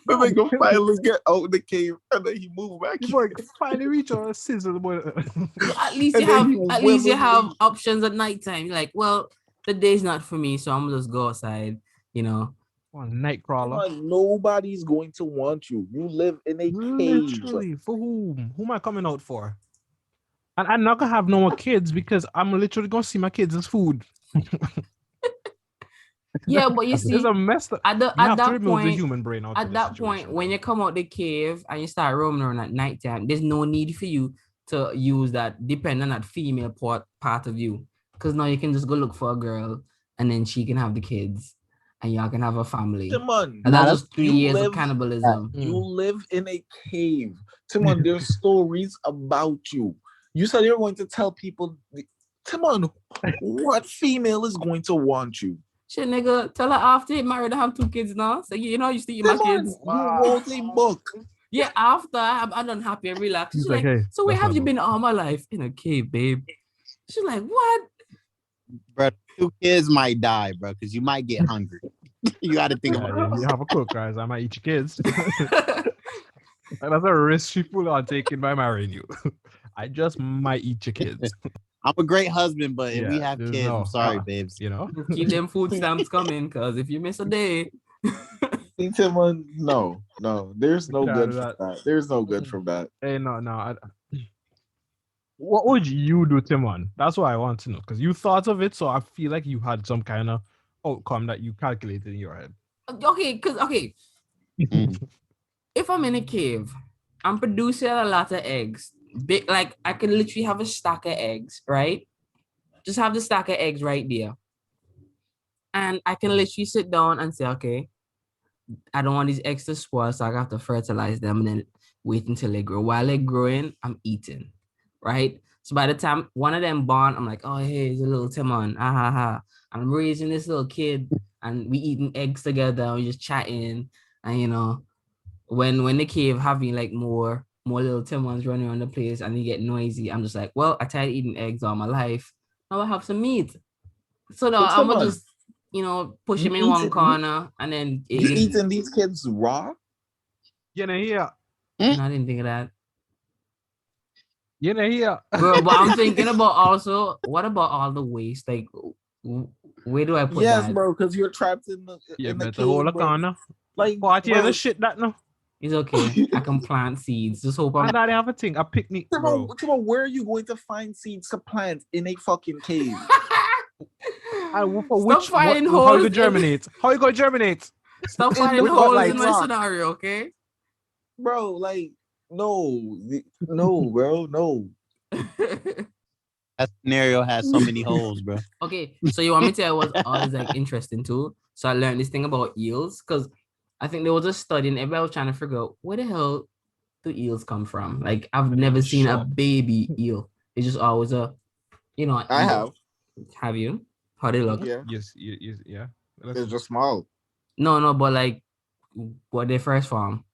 The nigga finally get out the cave and then he moved back. You boy finally reach a scissor, boy. At least And you then have he at least you have willingly- options at nighttime. You're like, well, the day's not for me, so I'm gonna just go outside, Night crawler. Man, nobody's going to want you. You live in a cave. Literally, for whom? Who am I coming out for? And I'm not gonna have no more kids because I'm literally gonna see my kids as food. Yeah, but you see, It's a mess up. at You have to that remove the point, human brain out of at the that situation, point, when bro. you come out the cave and you start roaming around at nighttime, there's no need for you to use that depend on that female part of you. Because now you can just go look for a girl and then she can have the kids and y'all can have a family. Timon, And Nah, that's just 3 you years of live- cannibalism. you live in a cave. Timon, there's stories about you. You said you're going to tell people, Timon, what female is going to want you? Shit, nigga, tell her after you married, I have 2 kids now. So I used to eat my Timon, kids. you wrote a book. Yeah, after I'm done happy and relaxed. He's She's like, like, hey, so where that's have my you book. been all my life? In a cave, babe. She's like, what? Bro, 2 kids might die, bro, because you might get hungry. You got to think about Yeah, you have a cook, guys. I might eat your kids. And that's a risk people are taking by marrying you. I just might eat your kids. I'm a great husband, but if we Yeah, have there's kids, no- I'm sorry, babes. Keep them food stamps coming, because if you miss a day, See, Timon, no, there's no Yeah, good that- from that. There's no good from that. Hey, no. What would you do, Timon? That's what I want to know. Because you thought of it, so I feel like you had some kind of outcome that you calculated in your head. okay, if I'm in a cave, I'm producing a lot of eggs. Big, like I can literally have a stack of eggs, right? Just have the stack of eggs right there. And I can literally sit down and say, okay, I don't want these eggs to spoil, so I have to fertilize them and then wait until they grow. While they're growing, I'm eating. right? So by the time one of them born, I'm like, oh, hey, it's a little Timon. Ah, ha, ha. I'm raising this little kid and we eating eggs together and we just chatting. And, you know, when the cave having like more little Timons running around the place and they get noisy, I'm just like, well, I tried eating eggs all my life. Now I have some meat. So now But I'm come gonna on, just, you know, push you him in one eating corner and then you eating these kids raw? You know here. I didn't think of that. You know here. Bro, but I'm thinking about also, what about all the waste? Like, where do I put Yes, that? bro, because you're trapped in You the better hold a cave, bro. corner. Like, What you bro, the shit that no? It's okay. I can plant seeds. Just hope I'm And that they have a thing, a picnic, bro. where are you going to find seeds to plant in a fucking cave? And for Stop which finding how holes you in- germinate? How you go germinate? Stop In finding the holes fucking in my rock. scenario, okay? Bro, like, no, bro, no. That scenario has so many holes, bro. Okay, so you want me to tell you what's always like interesting too? So I learned this thing about eels because I think there was a study and everybody was trying to figure out where the hell do eels come from? Like I've never seen a baby eel. It's just always a, you know, I eel. have. Have you? How they look? Yeah, Yes, yeah. it's just small. No, but like what they first form.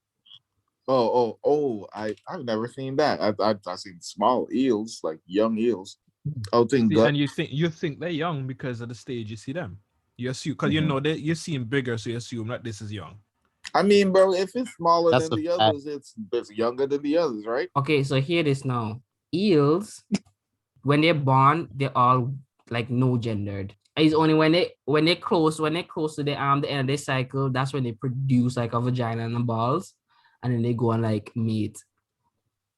I've never seen that. I've seen small eels, like young eels. Oh, thing See, gut. and you think they're young because of the stage you see them. You assume because you know you see them bigger, so you assume that this is young. I mean, bro, if it's smaller That's than a the fact. others, it's younger than the others, right? Okay, so hear this now. Eels, when they're born, they're all like no gendered. It's only when they're close to the end of their cycle, that's when they produce like a vagina and the balls, and then they go and like mate.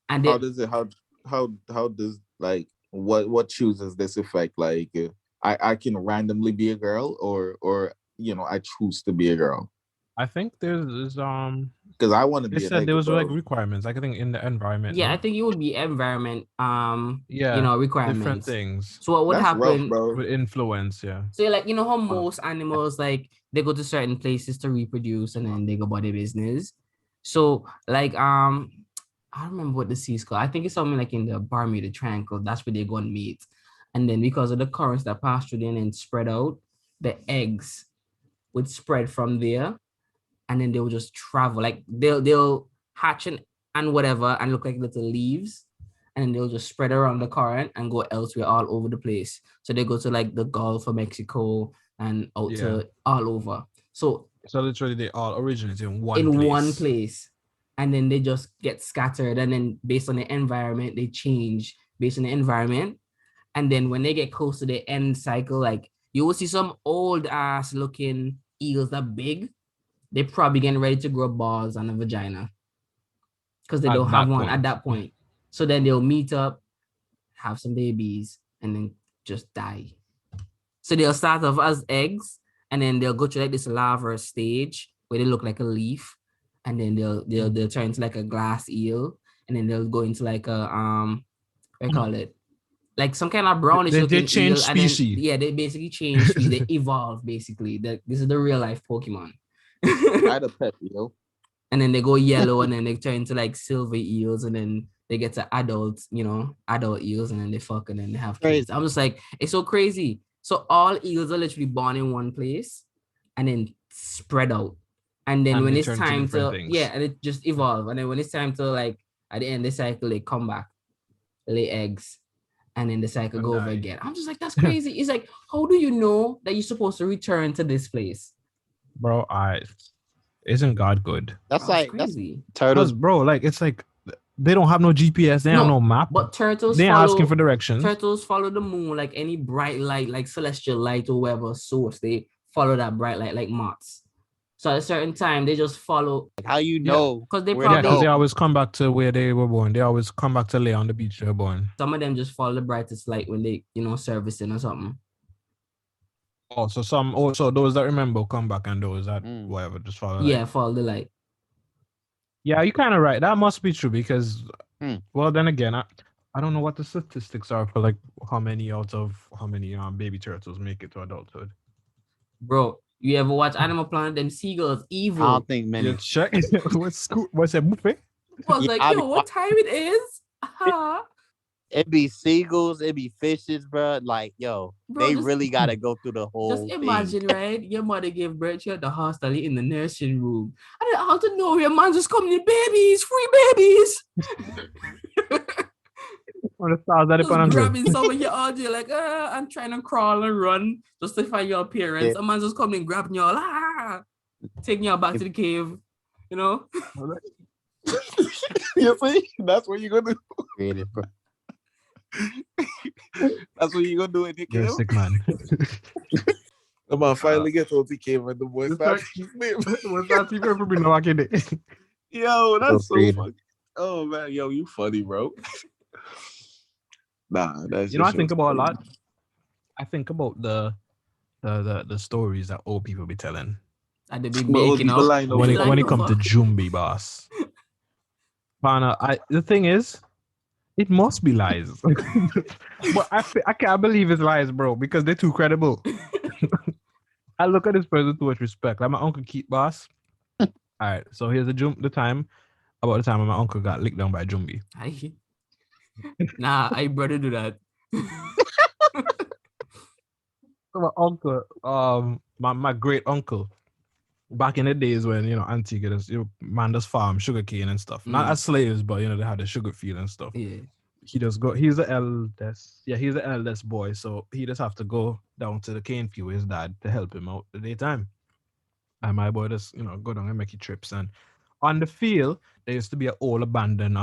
And How they, does it how does like what chooses this effect? Like I can randomly be a girl or you know I choose to be a girl I think there's because I want to they be a said nigga, there was like bro. requirements. Like I think in the environment. yeah, no? I think it would be environment, Yeah, you know, different requirements. things So what would That's rough, happen? bro. with influence. Yeah. So like you know how most animals like they go to certain places to reproduce and then they go about their business. So like I don't remember what the sea is called. I think it's something like in the Bermuda Triangle. That's where they go and meet. And then because of the currents that pass through there and spread out, the eggs would spread from there, and then they will just travel. Like they'll hatch and whatever and look like little leaves, and then they'll just spread around the current and go elsewhere all over the place. So they go to like the Gulf of Mexico and out to all over. So literally they all originate in one in place. one place, and then they just get scattered, and then based on the environment they change based on the environment. And then when they get close to the end cycle, like you will see some old ass looking eels that big, they're probably getting ready to grow balls and a vagina because they At don't have that one point. at that point. So then they'll meet up, have some babies, and then just die. So they'll start off as eggs, and then they'll go through like this larva stage where they look like a leaf, and then they'll turn into like a glass eel, and then they'll go into like a what do you call it? Like some kind of brownish They looking change eel, and then species. yeah, they basically change species. They evolve basically. This is the real life Pokemon. I had a pet, you know. And then they go yellow, and then they turn into like silver eels, and then they get to adults, you know, adult eels, and then they fuck, and then they have kids. Crazy. I'm just like, it's so crazy. So all eels are literally born in one place, and then spread out. And then And when they it's turn to time different to, things. yeah, and it just evolve. And then when it's time to like at the end of the cycle, they come back, lay eggs, and then the cycle And go over die. again. I'm just like, that's crazy. It's like, how do you know that you're supposed to return to this place? Bro, isn't God good? That's Bro, it's like that's crazy. turtles. Bro, like it's like they don't have no GPS, they have no map. But turtles They ain't follow asking for directions. Turtles follow the moon like any bright light, like celestial light or whatever source. They follow that bright light like moths. So at a certain time, they just follow How you know? because they where Yeah, to because probably they go? always come back to where they were born. They always come back to lay on the beach they were born. some of them just follow the brightest light when they, you know, servicing or something. Oh, so some also those that remember come back and those that Mm. whatever just follow. Yeah, follow the light. Yeah, you're kind of right. That must be true because, Hmm. well, then again, I don't know what the statistics are for like how many out of how many baby turtles make it to adulthood. Bro, you ever watch Animal Planet? Them seagulls, I evil. don't think many. You check. What's that buffet? I was Yeah, like, I'll yo, be what time it is? Uh-huh. It be seagulls, it be fishes, bro. Like, yo, Bro, they just- really gotta go through the whole Just imagine, thing. right? Your mother gave birth to you at the hospital in the nursing room. And then out of nowhere, your man just coming in, babies, free babies. On the stars that Just upon and grabbing some of your audio, like, I'm trying to crawl and run just to find your parents. Yeah. A man just coming in, grabbing you all, taking you back to the cave, you know? You see? That's what you're gonna do. Creative, bro. That's what you're gonna do in your You're a cave. sick man. The man finally gets out the cave and the boy It's starts like- sleeping. What's that even for being walking there? Yo, that's so creative. funny. Oh man, yo, you funny, bro. Nah, that's You know, I just think shows about a funny. lot. I think about the stories that old people be telling And they be But old making people up. line up when for it Like, comes to fuck. Jumbi, boss. Pana, the thing is, it must be lies. But I can't believe it's lies, bro, because they're too credible. I look at this person too much respect. Like my uncle Keith, boss. All right, so here's the time about the time when my uncle got licked down by Jumbi. Nah, I brother do that. So my uncle, my great uncle, back in the days when Antigua, man does farm sugarcane and stuff. Not Mm. as slaves, but they had the sugar field and stuff. Yeah. He's the eldest. Yeah, he's the eldest boy, so he just have to go down to the cane field with his dad to help him out the daytime. And my boy just go down and make trips. And on the field, there used to be an old abandoned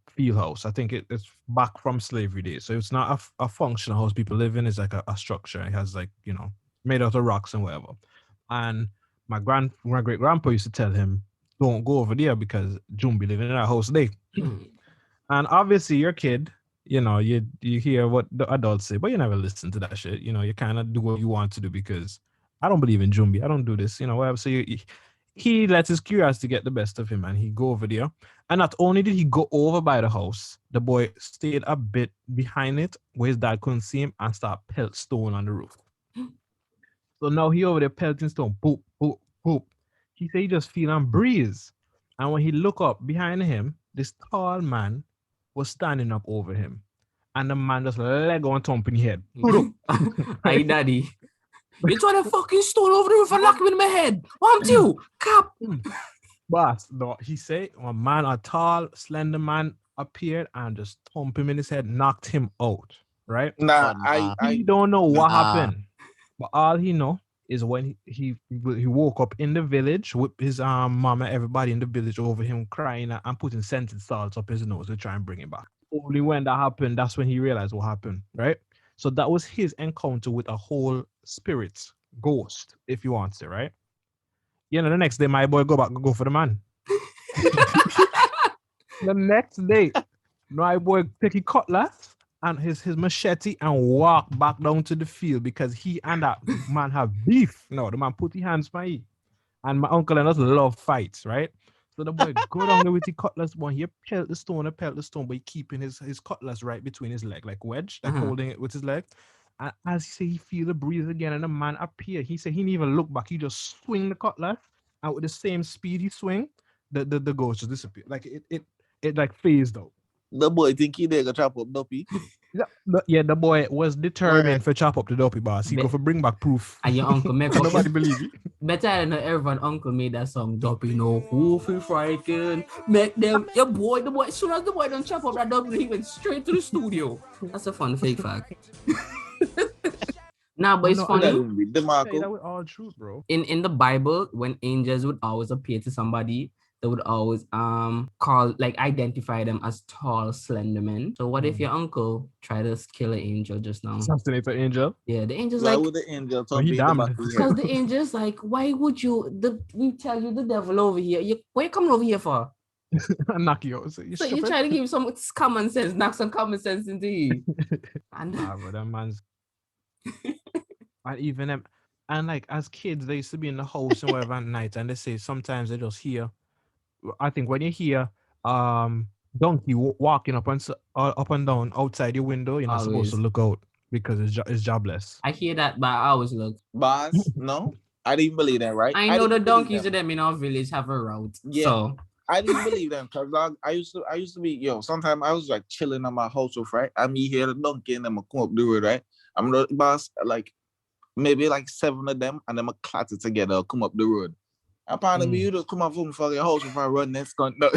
field house. I think it's back from slavery days, so it's not a functional house people live in. It's like a structure. It has made out of rocks and whatever. And my great grandpa used to tell him, don't go over there because Jumbi living in that house there. And obviously, your kid, you hear what the adults say, but you never listen to that shit. You kind of do what you want to do because I don't believe in Jumbi. I don't do this, whatever. So he lets his curiosity get the best of him, and he go over there. And not only did he go over by the house, the boy stayed a bit behind it where his dad couldn't see him and start pelt stone on the roof. So now he over there pelting stone, boop, boop, boop. He said he just feeling breeze. And when he look up behind him, this tall man was standing up over him. And the man just leg on thump in his head. Hey, daddy. You throw the fucking stone over the roof and knock him in my head. What you? Cap. Boss, no, he said a tall, slender man appeared and just thumped him in his head, knocked him out. Right? Nah, Nah. He don't know what Nah. happened. But all he know is when he woke up in the village with his mama, everybody in the village over him crying and putting scented salts up his nose to try and bring him back. Only when that happened, that's when he realized what happened, right? So that was his encounter with a whole spirit, ghost, if you want to, right? The next day, my boy go for the man. The next day, my boy take his cutlass and his machete and walk back down to the field because he and that man have beef. No, the man put his hands by he. And my uncle and us love fights, right? So the boy go down there with his cutlass, boy. He pelt the stone, but he keeping his cutlass right between his leg, like wedge, like holding it with his leg. And as he say, he feel the breeze again, and the man appear. He said he didn't even look back. He just swing the cutlass, and with the same speed he swing, the ghost just disappear. Like it like phased out. the boy think he there go chop up Duppy. The boy was determined for chop up the dopey boss. He Be- go for bring back proof. And your uncle make up. Nobody believe it. Better than everyone uncle made that song, Duppy, who feel frightened. Make them, the boy, as soon as the boy don't chop up that Duppy, he went straight to the studio. That's a fun fake fact. Nah, but it's No, funny. Say that DeMarco. with all truth, bro. In the Bible, when angels would always appear to somebody, they would always identify them as tall, slender men. So what if your uncle tried to kill an angel just now? Assassinate an angel. Yeah, the angel's Why like, would the angel Oh, talk he in the damned. back of his because head? the angel's like, why would we tell you the devil over here? What you coming over here for? Knock you out. So So you try to give him some common sense, knock some common sense into you. And But that man's and even them and like as kids they used to be in the house and whatever at night and they say sometimes they just hear. I think when you hear donkey walking up and down outside your window, you're not supposed to Always. look out because it's jobless. I hear that, but I always look. Boss, no, I didn't believe that, right? I know the didn't believe donkeys them. of them in our village have a route. Yeah. So I didn't believe them because I used to be sometimes I was like chilling on my house roof, right? I me hear the donkey and them come up the road, right? I'm the boss, like maybe like 7 of them, and them a clatter together, come up the road. Apparently, you just come up from fucking house if I run next cunt. No.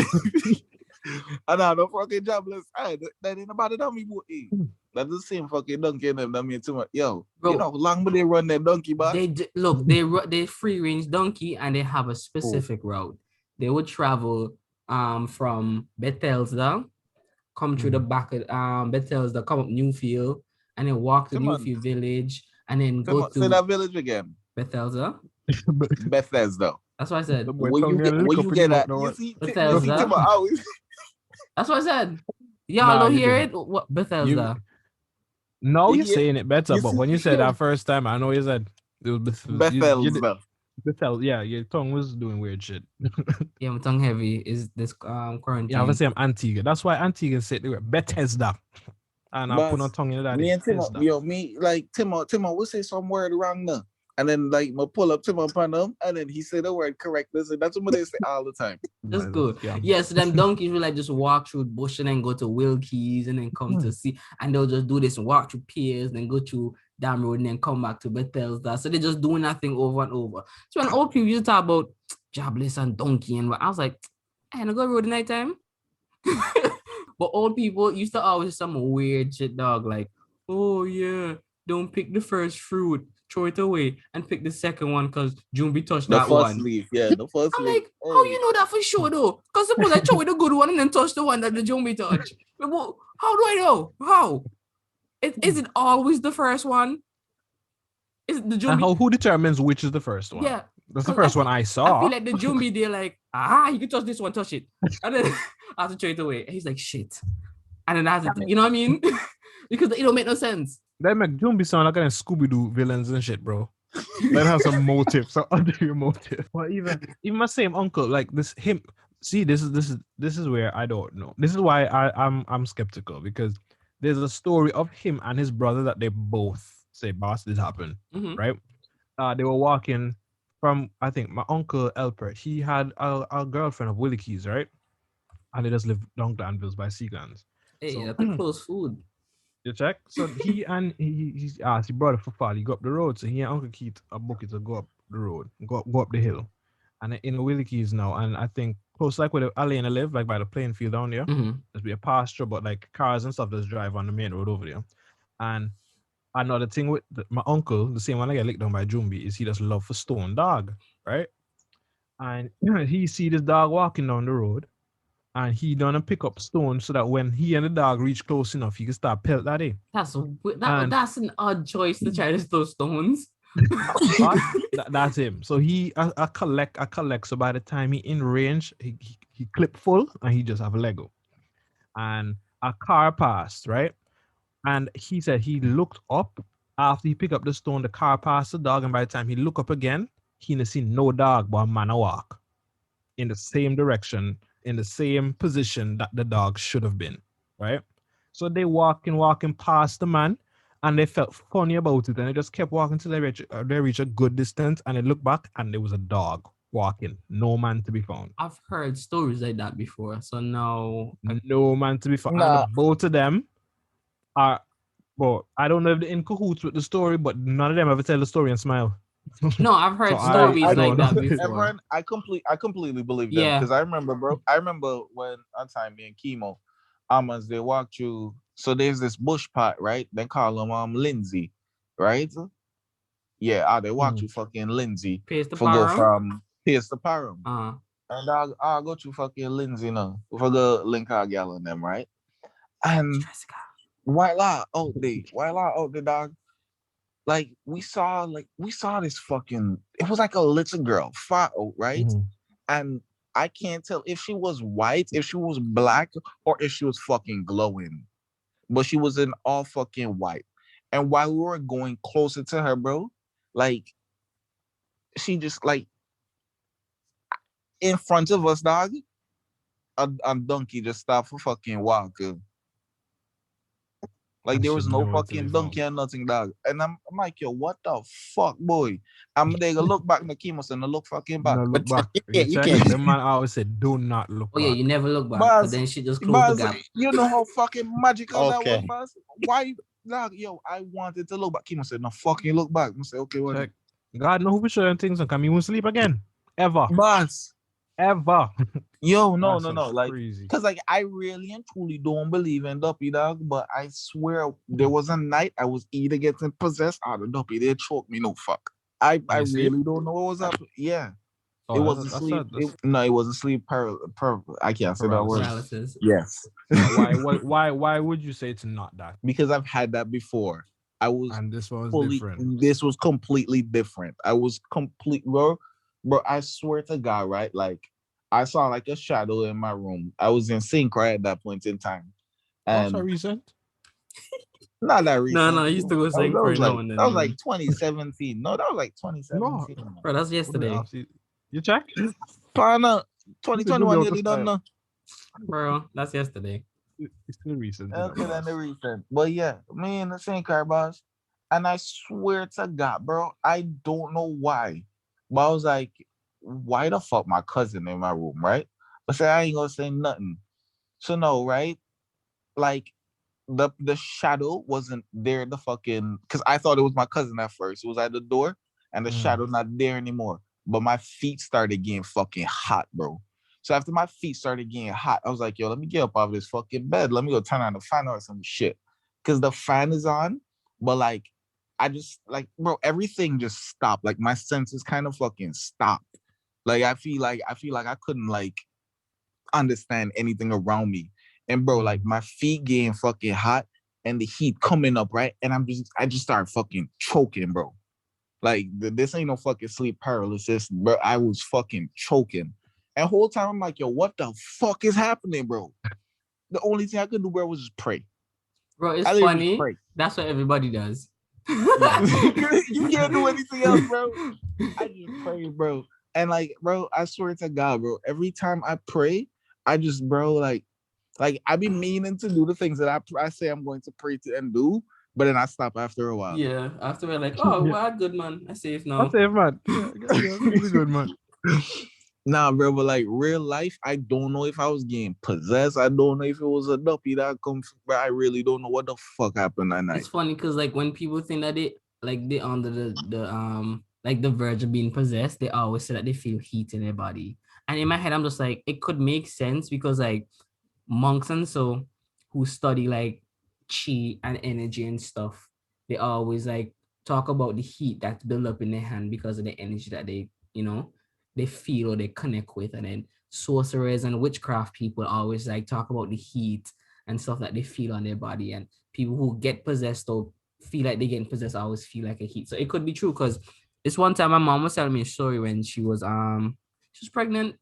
And I don't fucking jobless. That ain't about it on me, boy. That's the same fucking donkey and them that mean too much. Yo, Bro, you know, long but they run that donkey, boss. They free range donkey and they have a specific route. They would travel from Bethesda, come through the back of Bethesda, come up Newfield, and then walk to Come on. Newfield village, and then go to Say that village again. Bethesda. Bethesda. That's what I said. Where you get that? You see, Bethesda. Tim always. That's what I said. Y'all don't hear it? What Bethesda? No, you're Yeah. saying it better, You but see- when you said that first time, I know you said it was Bethesda. Bethel. Yeah, your tongue was doing weird shit. Yeah, my tongue heavy is this quarantine. Yeah, I was saying Antigua. That's why Antigua said they were Bethesda. And I But put no tongue in that. Me and Timo, Timo, we say some word wrong now. And then like my pull up Timo upon him, and then he said the word correct. Listen, that's what they say all the time. That's good. Yes, them donkeys will like just walk through the bush and then go to Wilkie's and then come to see, and they'll just do this and walk through Piers, then go to Dam Road and then come back to Bethesda. So they're just doing that thing over and over. So when old people used to talk about jobless and donkey and what, I was like, I ain't go road at night time. But old people used to always some weird shit, dog. Like, oh yeah, don't pick the first fruit, throw it away, and pick the second one because Jumbi touched The that first one. leaf, yeah, the first I'm leaf. like, how you know that for sure though? Because suppose I throw away the good one and then touch the one that the Jumbi touched. How do I know? How? Is it always the first one? Is it the And Jumbi? who determines which is the first one? Yeah. That's the 'Cause first one I I saw. feel like the Jumbi, they're like, you can touch this one, touch it. And then I have to throw it away. And he's like, shit. And then I have to, you know what I mean? Because it don't make no sense. That make Jumbi sound like kind of Scooby-Doo villains and shit, bro. That have some motive, some ulterior motive. But even my same uncle, like this him. See, this is where I don't know. This is why I'm skeptical, because there's a story of him and his brother that they both say, boss, this happened, right? They were walking from, I think, my uncle Elpert. He had a girlfriend of Willie Keys, right? And they just lived down Glanvilles by Seagans. Hey, So- that's a close food. You check? So he and he asked his brother for fall. He go up the road. So he and Uncle Keith a bucket to go up the road, go up the hill. And in Willie Keys now, and I think close like where Alena live, like by the playing field down there. There's be a pasture, but like cars and stuff just drive on the main road over there. And another thing with my uncle, the same one I get licked down by Jumbi, is he just love for stone dog, right? And he see this dog walking down the road, and he done pick up stone so that when he and the dog reach close enough, he can start pelt that day. That's an odd choice to try to throw stones. That's him. So he I collect. So by the time he in range, he clip full and he just have a Lego. And a car passed, right? And he said he looked up after he picked up the stone, the car passed the dog, and by the time he look up again, he didn't see no dog, but a man a walk in the same direction, in the same position that the dog should have been, right? So they walking past the man, and they felt funny about it, and they just kept walking till they reach a good distance, and they looked back, and there was a dog walking, no man to be found. I've heard stories like that before, so now No man to be found. Nah. And both of them are, well, I don't know if they're in cahoots with the story, but none of them ever tell the story and smile. no, I've heard So stories I like don't that know. before. Everyone, I completely believe them Yeah. because I remember, bro. I remember when one time me and Chemo, as they walked through. So there's this bush pot, right? They call him Lindsay, right? Yeah, they walk through fucking Lindsay Pierce the for go Parham? from Pierce to Parham. Uh, And I'll go to fucking Lindsay now for the link our gal on them, right? And while out the dog, like we saw this fucking, it was like a little girl, far out, right? And I can't tell if she was white, if she was black, or if she was fucking glowing. But she was in all fucking white. And while we were going closer to her, bro, like she just like in front of us, dog, a donkey just stopped for fucking walk. Like I there was should no know it to be fucking found. donkey and nothing, dog. And I'm like, yo, what the fuck, boy? I'm they gonna look back in the chemos and I look fucking back. No, look back. You can't. The man always said, "Do not look Oh yeah, back." you never look back, Boss, but then she just closed the boss, gap. you know how fucking magical that was, Okay. boss? Why, dog, yo, I wanted to look back. Chemo said, no fucking look back. I said, okay, what? Check. God know who be showing things and come you won't sleep again. Ever. Boss, Ever. yo, no, That's like, crazy. cause like I really and truly don't believe in Duppy, dog. But I swear there was a night I was either getting possessed out of Duppy. They choked me, no fuck. I you sleep? really don't know what was up. Yeah, Oh, it wasn't that's sleep. that's- No, it wasn't sleep. I can't say that word. Paralysis. Yes, why would you say it's not that? because I've had that before. I was And this one was fully. different. This was completely different. I was complete, bro. I swear to God, right? Like I saw like a shadow in my room. I was in sync right at that point in time, Also and recent. not that recent. No, I used to go sing for was now like and then. that was like 2017. No, that was like 2017. Bro, that's yesterday. You check? Partner, You'll be 2021 able to nearly done style. now. Bro, that's yesterday. It's still recent. you know. Okay, then the recent. But yeah, me in the same car, boss. And I swear to God, bro, I don't know why. But I was like, why the fuck my cousin in my room, right? But say I ain't gonna say nothing. So no, right? Like the shadow wasn't there the fucking because I thought it was my cousin at first. It was at the door and the shadow not there anymore. But my feet started getting fucking hot, bro. So after my feet started getting hot, I was like, yo, let me get up out of this fucking bed. Let me go turn on the fan or some shit. Cause the fan is on, but like I just like, bro, everything just stopped. Like my senses kind of fucking stopped. Like I feel like I couldn't like understand anything around me. And bro, like my feet getting fucking hot and the heat coming up, right? And I just started fucking choking, bro. Like this ain't no fucking sleep paralysis, bro. I was fucking choking. And the whole time I'm like, yo, what the fuck is happening, bro? The only thing I could do, bro, was just pray. Bro, it's I literally funny. pray. That's what everybody does. You can't do anything else, bro. I just pray, bro. And like, bro, I swear to God, bro, every time I pray, I just, bro, like I be meaning to do the things that I say I'm going to pray to and do, but then I stop after a while. Yeah, after we're like, oh, well, good man. I safe now. That's it, man. Yeah, really good, man. Nah, bro, but like real life, I don't know if I was getting possessed. I don't know if it was a duppy that come, but I really don't know what the fuck happened that night. It's funny because like when people think that they under the like the verge of being possessed, they always say that they feel heat in their body. And in my head, I'm just like, it could make sense because like monks and so who study like chi and energy and stuff, they always like talk about the heat that's built up in their hand because of the energy that they feel or they connect with. And then sorcerers and witchcraft people always like talk about the heat and stuff that they feel on their body. And people who get possessed or feel like they're getting possessed always feel like a heat. So it could be true because this one time my mom was telling me a story when she was pregnant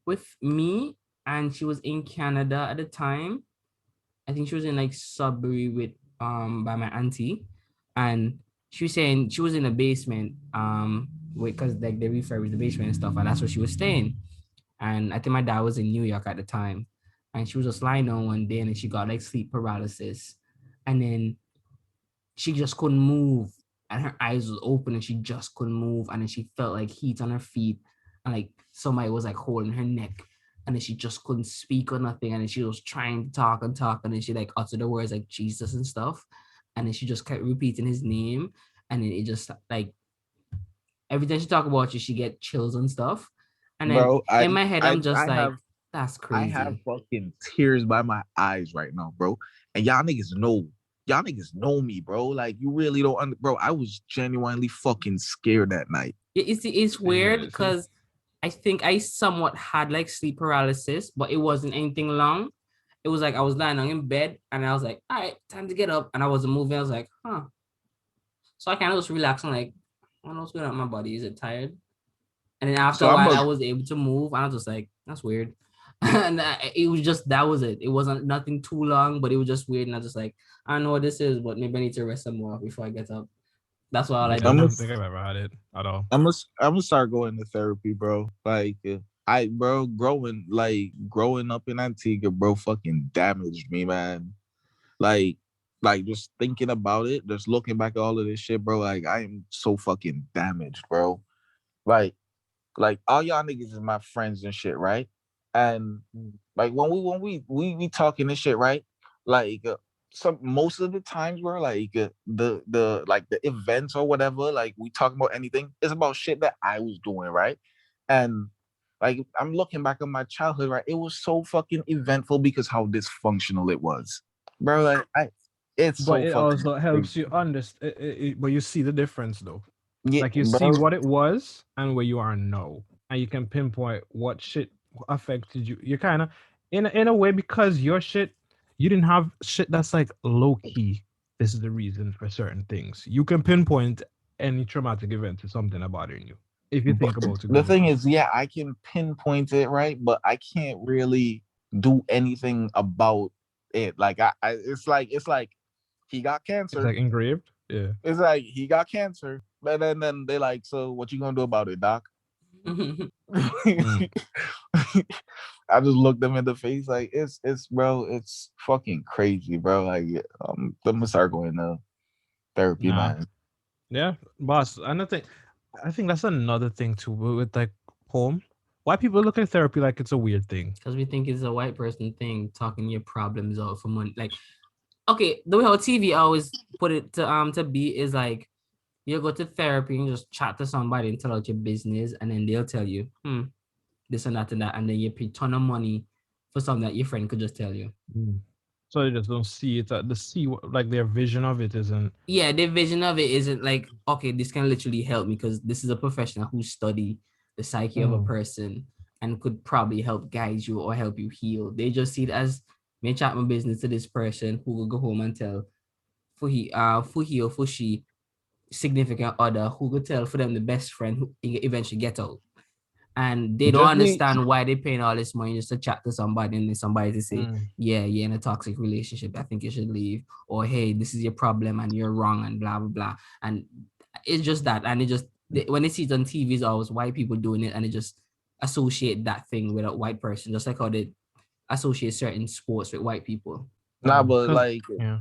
with me and she was in Canada at the time. I think she was in like Sudbury with by my auntie, and she was saying she was in the basement because like they refurbished the basement and stuff, and that's where she was staying. And I think my dad was in New York at the time, and she was just lying down one day and she got like sleep paralysis, and then she just couldn't move, and her eyes was open and she just couldn't move, and then she felt like heat on her feet, and like somebody was like holding her neck. And then she just couldn't speak or nothing. And then she was trying to talk. And then she like uttered the words like Jesus and stuff. And then she just kept repeating his name. And then it just like, every time she talk about you, she get chills and stuff. And then bro, in my head, I'm just like, that's crazy. I have fucking tears by my eyes right now, bro. And y'all niggas know me, bro. Like you really don't bro, I was genuinely fucking scared that night. It's weird because I think I somewhat had like sleep paralysis, but it wasn't anything long. It was like I was lying in bed and I was like, all right, time to get up. And I wasn't moving. I was like, huh. So I kind of just relaxed and like, I don't know what's going on in my body. Is it tired? And then after a while, I was able to move. And I was just like, that's weird. And it was just, that was it. It wasn't nothing too long, but it was just weird. And I was just like, I don't know what this is, but maybe I need to rest some more before I get up. That's all I do. I don't think I've ever had it at all. I'm gonna start going to therapy, bro. Like growing up in Antigua, bro, fucking damaged me, man. Like Like just thinking about it, just looking back at all of this shit, bro. Like I am so fucking damaged, bro. Like, like all y'all niggas is my friends and shit, right? And like when we talking this shit, right? Like some most of the times where like the like the events or whatever, like we talk about anything, it's about shit that I was doing, right? And like I'm looking back on my childhood, right? It was so fucking eventful because how dysfunctional it was, bro. Like it's But so it fucking also helps you crazy. understand. But you see the difference though. Yeah, Like you see bro. what it was and where you are now, and you can pinpoint what shit affected you. You kind of, in a way, because your shit, you didn't have shit that's like low key. This is the reason for certain things. You can pinpoint any traumatic event to something that bothering you if you But think about it the good thing enough. is, yeah, I can pinpoint it, right? But I can't really do anything about it. Like it's like he got It's cancer. like engraved. Yeah. It's like he got cancer. But then they like, so what you gonna do about it, doc? Mm. I just looked them in the face like it's bro, it's fucking crazy, bro. Like I'm gonna start going to therapy, Nah. man. Yeah, boss. I think that's another thing too with like home. Why people look at therapy like it's a weird thing. Because we think it's a white person thing, talking your problems out for money. Like, okay, the way how TV always put it to be is like you go to therapy and just chat to somebody and tell out your business, and then they'll tell you, this and that, and then you pay a ton of money for something that your friend could just tell you. Mm. So they just don't see it. Like their vision of it isn't. Yeah, their vision of it isn't like, okay, this can literally help me because this is a professional who study the psyche of a Mm. person and could probably help guide you or help you heal. They just see it as me chat my business to this person who will go home and tell for he or for she significant other who could tell for them the best friend who eventually get out. And they don't Just me. understand why they're paying all this money just to chat to somebody and then somebody to say, Mm. yeah, you're in a toxic relationship. I think you should leave. Or, hey, this is your problem and you're wrong and blah, blah, blah. And it's just that. And it just, when they see it on TV, it's always white people doing it and they just associate that thing with a white person, just like how they associate certain sports with white people. Nah, but 'Cause- like yeah.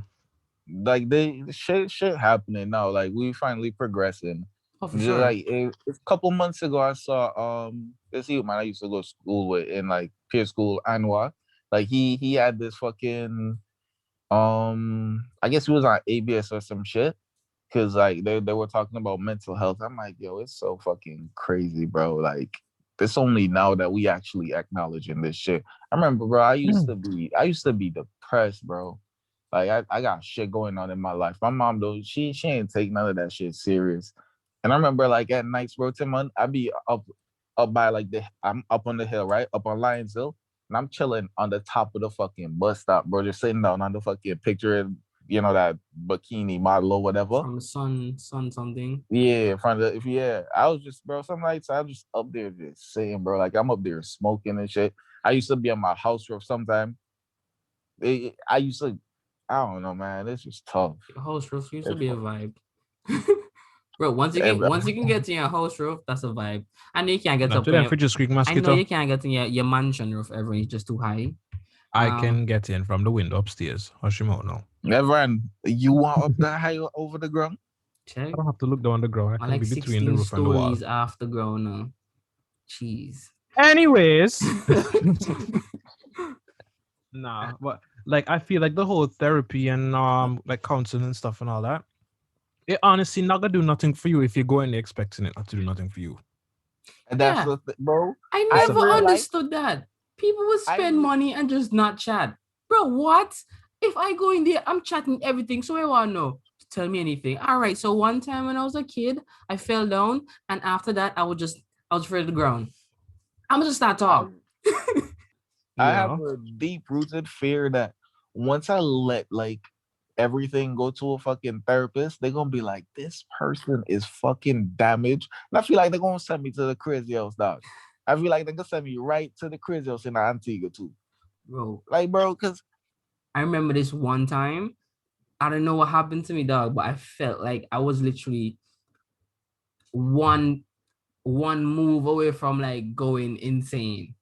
they shit happening now. Like we finally progressing. Oh, for Just sure. like a couple months ago, I saw this youth man I used to go to school with in like peer school, Anwar. Like he had this fucking I guess he was on ABS or some shit. Cause like they were talking about mental health. I'm like, yo, it's so fucking crazy, bro. Like it's only now that we actually acknowledging this shit. I remember, bro, I used to be depressed, bro. Like I got shit going on in my life. My mom though, she ain't take none of that shit serious. And I remember like at nights, bro, Timon, I be up by like I'm up on the hill, right? Up on Lions Hill. And I'm chilling on the top of the fucking bus stop, bro. Just sitting down on the fucking picture, that bikini model or whatever. From sun something. Yeah, in front of I was just, bro, some nights I was just up there just saying, bro, like I'm up there smoking and shit. I used to be on my house roof sometime. I used to, I don't know, man. It's just tough. Host roof used to It's, be a vibe. Bro, once yeah, bro. you can get to your house roof, that's a vibe. I know you can't get Not up to on them your Fidget Creek I know mosquito. you can't get in your mansion roof ever, it's just too high. I can get in from the window upstairs. Hashimoto now. Never. You want up that high over the ground? Check. I don't have to look down the ground. I I can like be between the 16 roof and the wall. stories off the ground now. Jeez. Anyways, nah, but like I feel like the whole therapy and like counseling and stuff and all that, it honestly not gonna do nothing for you if you go in there expecting it not to do nothing for you. And that's Yeah. the thing, bro. I I never realized- understood that. People would spend money and just not chat. Bro, what? If I go in there, I'm chatting everything. So I want to know. Tell me anything. All right. So one time when I was a kid, I fell down. And after that, I was afraid of the ground. I'm just start talking. I You have know? a deep rooted fear that once I let like everything go to a fucking therapist, they're gonna be like, this person is fucking damaged. And I feel like they're gonna send me to the crazy house, dog. I feel like they're gonna send me right to the crazy house in Antigua too. Bro, Like, bro, because I remember this one time. I don't know what happened to me, dog, but I felt like I was literally one move away from like going insane.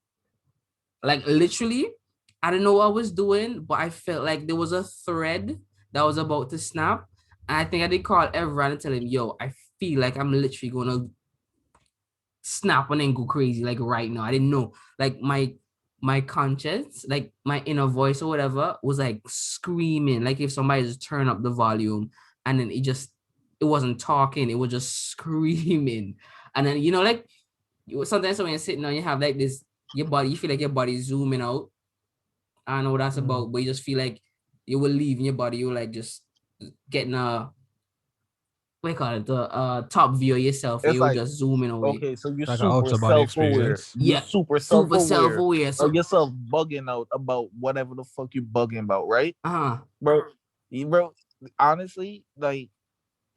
Like literally, I don't know what I was doing, but I felt like there was a thread that was about to snap. And I think I did call everyone and tell him, yo, I feel like I'm literally gonna snap and then go crazy like right now. I didn't know. Like my conscience, like my inner voice or whatever, was like screaming. Like if somebody just turned up the volume and then it wasn't talking, it was just screaming. And then like sometimes when you're sitting on, you have like this, you feel like your body is zooming out. I don't know what that's about, but you just feel like you will leave in your body. You like just getting a what do you call it, the top view of yourself, and It's you're like, just zooming away. okay, so you're Like an super outer body self-aware. experience. You're Yeah, super super self-aware. self-aware. So So yourself bugging out about whatever the fuck you bugging about, right? uh-huh. Bro, honestly, like,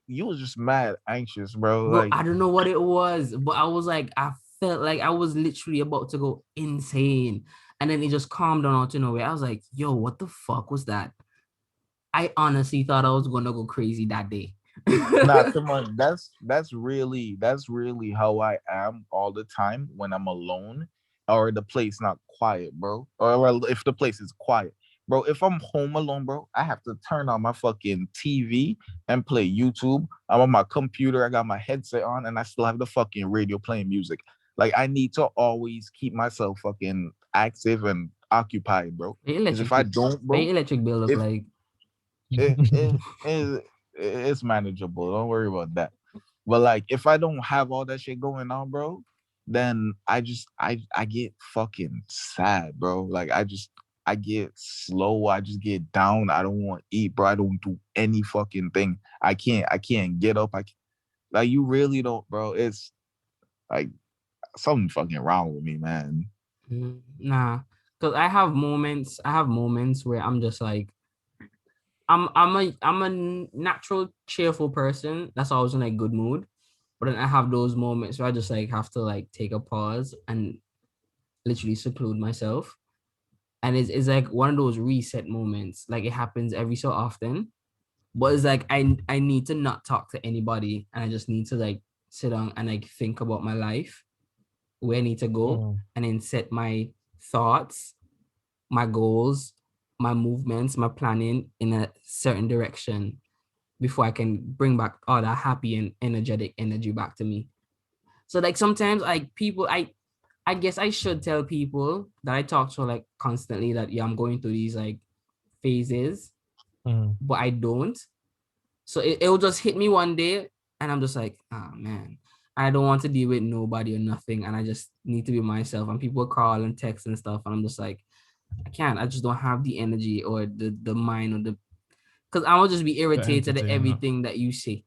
you was just mad anxious, bro. Bro, Like, I don't know what it was, but I was like, I felt like I was literally about to go insane. And then it just calmed down out of nowhere. I was like, yo, what the fuck was that? I honestly thought I was gonna go crazy that day. nah, come on. That's really how I am all the time when I'm alone or the place not quiet, bro. Or well, if the place is quiet. Bro, if I'm home alone, bro, I have to turn on my fucking TV and play YouTube. I'm on my computer, I got my headset on, and I still have the fucking radio playing music. Like, I need to always keep myself fucking active and occupied, bro. Your Because if I don't, what your bro, electric bill look if like? it's manageable. Don't worry about that. But like, if I don't have all that shit going on, bro, then I get fucking sad, bro. Like, I get slow. I just get down. I don't want to eat, bro. I don't do any fucking thing. I can't get up. Like, you really don't, bro. It's like something fucking wrong with me, man. Nah, because I have moments. Where I'm just like, I'm a natural cheerful person. That's always in a good mood. But then I have those moments where I just like have to like take a pause and literally seclude myself. And it's like one of those reset moments. Like it happens every so often. But it's like I need to not talk to anybody, and I just need to like sit down and like think about my life, where I need to go, and then set my thoughts, my goals, my movements, my planning in a certain direction before I can bring back all that happy and energetic energy back to me. So like sometimes like people, I guess I should tell people that I talk to like constantly that yeah, I'm going through these like phases, but I don't. So it'll just hit me one day and I'm just like, oh man, I don't want to deal with nobody or nothing. And I just need to be myself. And people call and text and stuff. And I'm just like, I can't. I just don't have the energy or the mind or the, because I will just be irritated at everything that you say.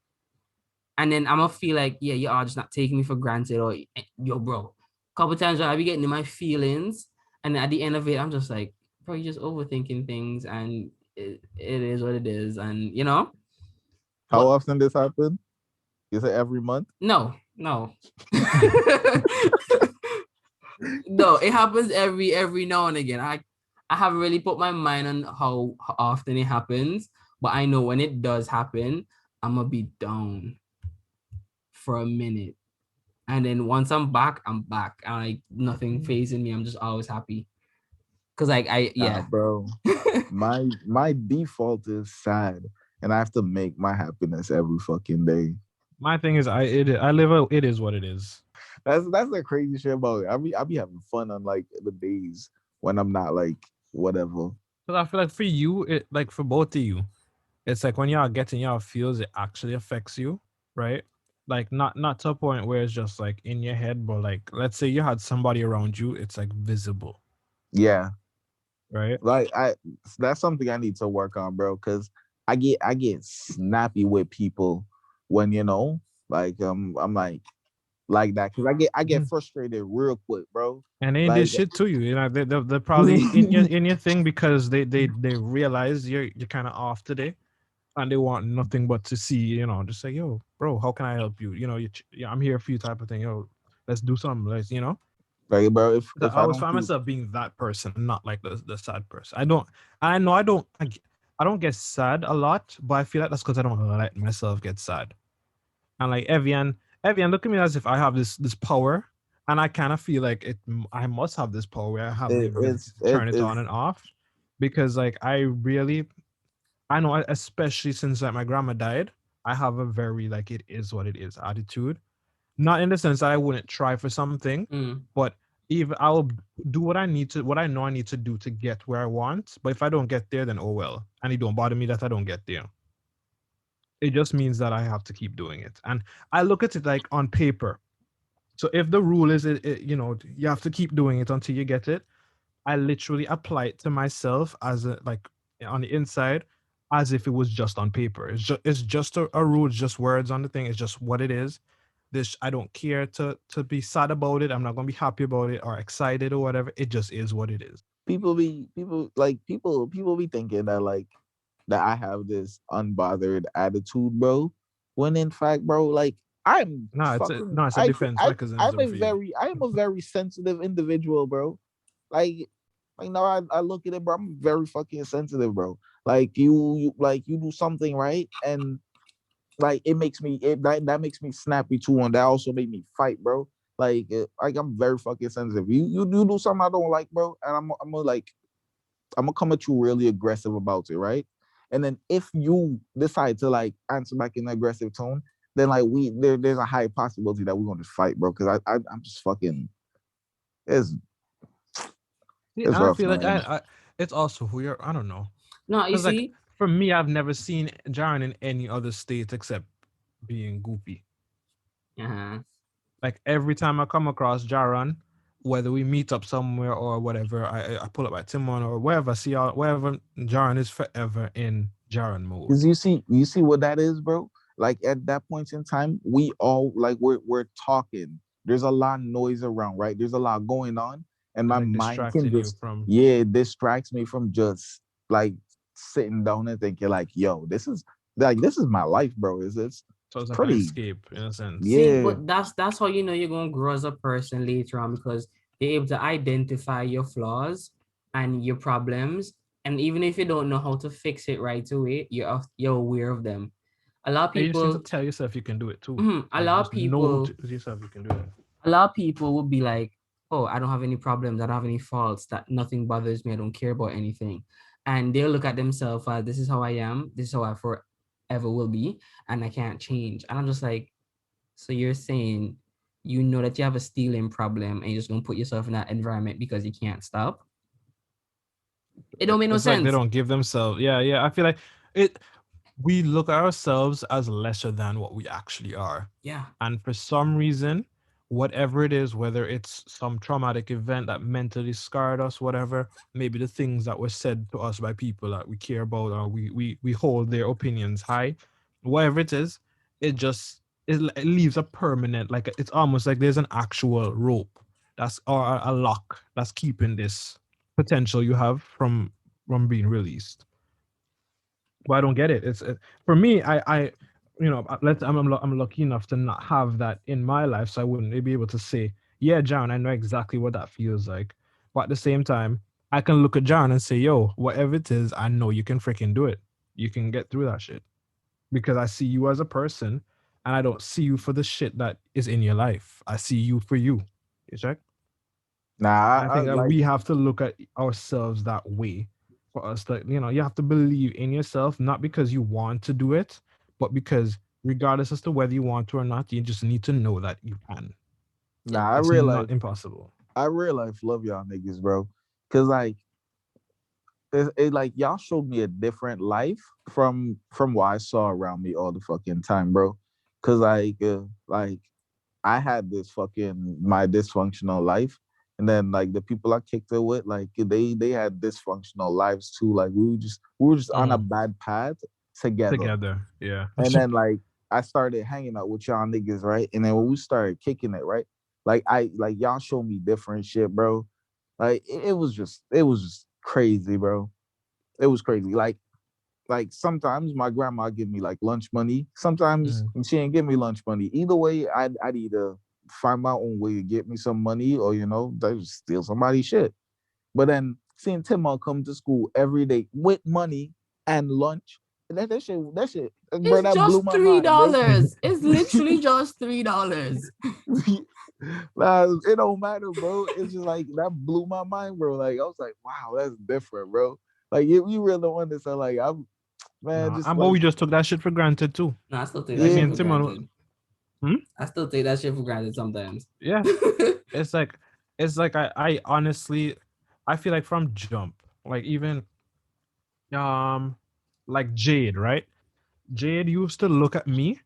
And then I'm gonna feel like, yeah, you are just not taking me for granted, or yo, bro. A couple times I be getting in my feelings, and at the end of it, I'm just like, bro, you're just overthinking things, and it is what it is, and you know. How often this happen? Is it every month? No. No, it happens every now and again. I haven't really put my mind on how often it happens, but I know when it does happen, I'm gonna be down for a minute. And then once I'm back, I'm back. And like nothing phasing me. I'm just always happy. Cause like Nah, bro. my default is sad, and I have to make my happiness every fucking day. My thing is, I live. It is what it is. That's the crazy shit about it. I be having fun on like the days when I'm not like whatever. Because I feel like for you, it like for both of you, it's like when y'all getting y'all feels, it actually affects you, right? Like not to a point where it's just like in your head, but like let's say you had somebody around you, it's like visible, Yeah, right? like that's something I need to work on, bro. Cause I get snappy with people when like I'm like that, because I get frustrated real quick, bro. And they did Like, shit to you, they're probably in your thing because they realize you're kind of off today, and they want nothing but to see, just say, yo, bro, how can I help you? Yeah, I'm here for you type of thing. Yo, let's do something. Let's. like, bro, if I I always don't find feel, myself being that person, not like the sad person. I don't get sad a lot, but I feel like that's because I don't let myself get sad. And like Evian, look at me as if I have this power, and I kind of feel like I must have this power where I have the ability to turn it on and off, because like I really I know, especially since like my grandma died, I have a very like it is what it is attitude. Not in the sense that I wouldn't try for something, Mm. but even I'll do what I need to, what I know I need to do to get where I want. But if I don't get there, then oh well, and it don't bother me that I don't get there. It just means that I have to keep doing it, and I look at it like on paper. So if the rule is, you know, you have to keep doing it until you get it, I literally apply it to myself as a like on the inside, as if it was just on paper. It's just a rule, it's just words on the thing. It's just what it is. This I don't care to be sad about it. I'm not gonna be happy about it or excited or whatever. It just is what it is. People be thinking that like that I have this unbothered attitude, bro. When in fact, bro, like I'm No, fucking it's a defense I'm mechanism for you. I am a very sensitive individual, bro. Like now I look at it, bro. I'm very fucking sensitive, bro. Like you do something right, and like that makes me snappy too, and that also made me fight, bro. Like I'm very fucking sensitive. You do something I don't like, bro, and I'm gonna like I'm gonna come at you really aggressive about it, right? And then if you decide to like answer back in an aggressive tone, then like there's a high possibility that we're gonna fight, bro. Because I'm just fucking it's Yeah, it's I rough, feel like man. it's also who you're. I don't know. No, you Because like see, for me, I've never seen Jaren in any other state except being goopy. uh-huh. Like every time I come across Jaron, whether we meet up somewhere or whatever, I pull up at Timon or wherever, see all wherever Jaron is forever in Jaron mode. Because you see what that is, bro. Like at that point in time, we all like we're talking. There's a lot of noise around, right? There's a lot going on, and It's my like mind can distracting you just from. yeah, it distracts me from just like sitting down and thinking like, yo, this is my life, bro. It's So it's like an pretty escape in a sense. See, yeah. but that's how you know you're gonna grow as a person later on because you're able to identify your flaws and your problems. And even if you don't know how to fix it right away, you're aware of them. A lot of And you just need to people, tell yourself you can do it too. a Like lot of just know people, to yourself you can do it. a lot of people would be like, "Oh, I don't have any problems. I don't have any faults. That nothing bothers me. I don't care about anything." And they'll look at themselves as, "This is how I am. This is how I forever will be, and I can't change." And I'm just like, so you're saying you know that you have a stealing problem and you're just gonna put yourself in that environment because you can't stop? It don't make no It's like they sense. don't give themselves. Yeah, yeah. I feel like it. We look at ourselves as lesser than what we actually are. Yeah. And for some reason, whatever it is, whether it's some traumatic event that mentally scarred us, whatever, maybe the things that were said to us by people that we care about or we hold their opinions high, whatever it is, it just it leaves a permanent, like it's almost like there's an actual rope that's or a lock that's keeping this potential you have from being released. Well, I don't get it. For me. You know, I'm lucky enough to not have that in my life, so I wouldn't be able to say, yeah, John, I know exactly what that feels like. But at the same time, I can look at John and say, yo, whatever it is, I know you can freaking do it. You can get through that shit because I see you as a person, and I don't see you for the shit that is in your life. I see you for you. You check? Nah, And I I think that like we have to look at ourselves that way for us that, you know, you have to believe in yourself, not because you want to do it, but because regardless as to whether you want to or not, you just need to know that you can. nah. It's not impossible. I real life love y'all niggas, bro. Cause like it like y'all showed me a different life from what I saw around me all the fucking time, bro. Cause like I had this fucking my dysfunctional life, and then like the people I kicked it with, like they had dysfunctional lives too. Like we were just on a Mhm. bad path together, Together. Yeah. and then like I started hanging out with y'all niggas, right? And then when we started kicking it, right? Like I like y'all showed me different shit, bro. Like it was just crazy, bro. It was crazy. Like sometimes my grandma give me like lunch money. Sometimes Mm. she ain't give me lunch money. Either way, I'd either find my own way to get me some money, or they just steal somebody's shit. But then seeing Timon come to school every day with money and lunch, that shit, bro, It's that blew just my three mind, bro. dollars. It's literally just $3. Nah, it don't matter, bro. It's just like that blew my mind, bro. Like I was like, wow, that's different, bro. Like you really don't understand. Like Man, Nah, just but like, we just took that shit for granted too. No, I still take Like that me yeah, shit and for Timon, granted. Hmm? I still take that shit for granted sometimes. yeah. It's like I honestly, I feel like from jump, like even um, like Jade, right? Jade used to look at me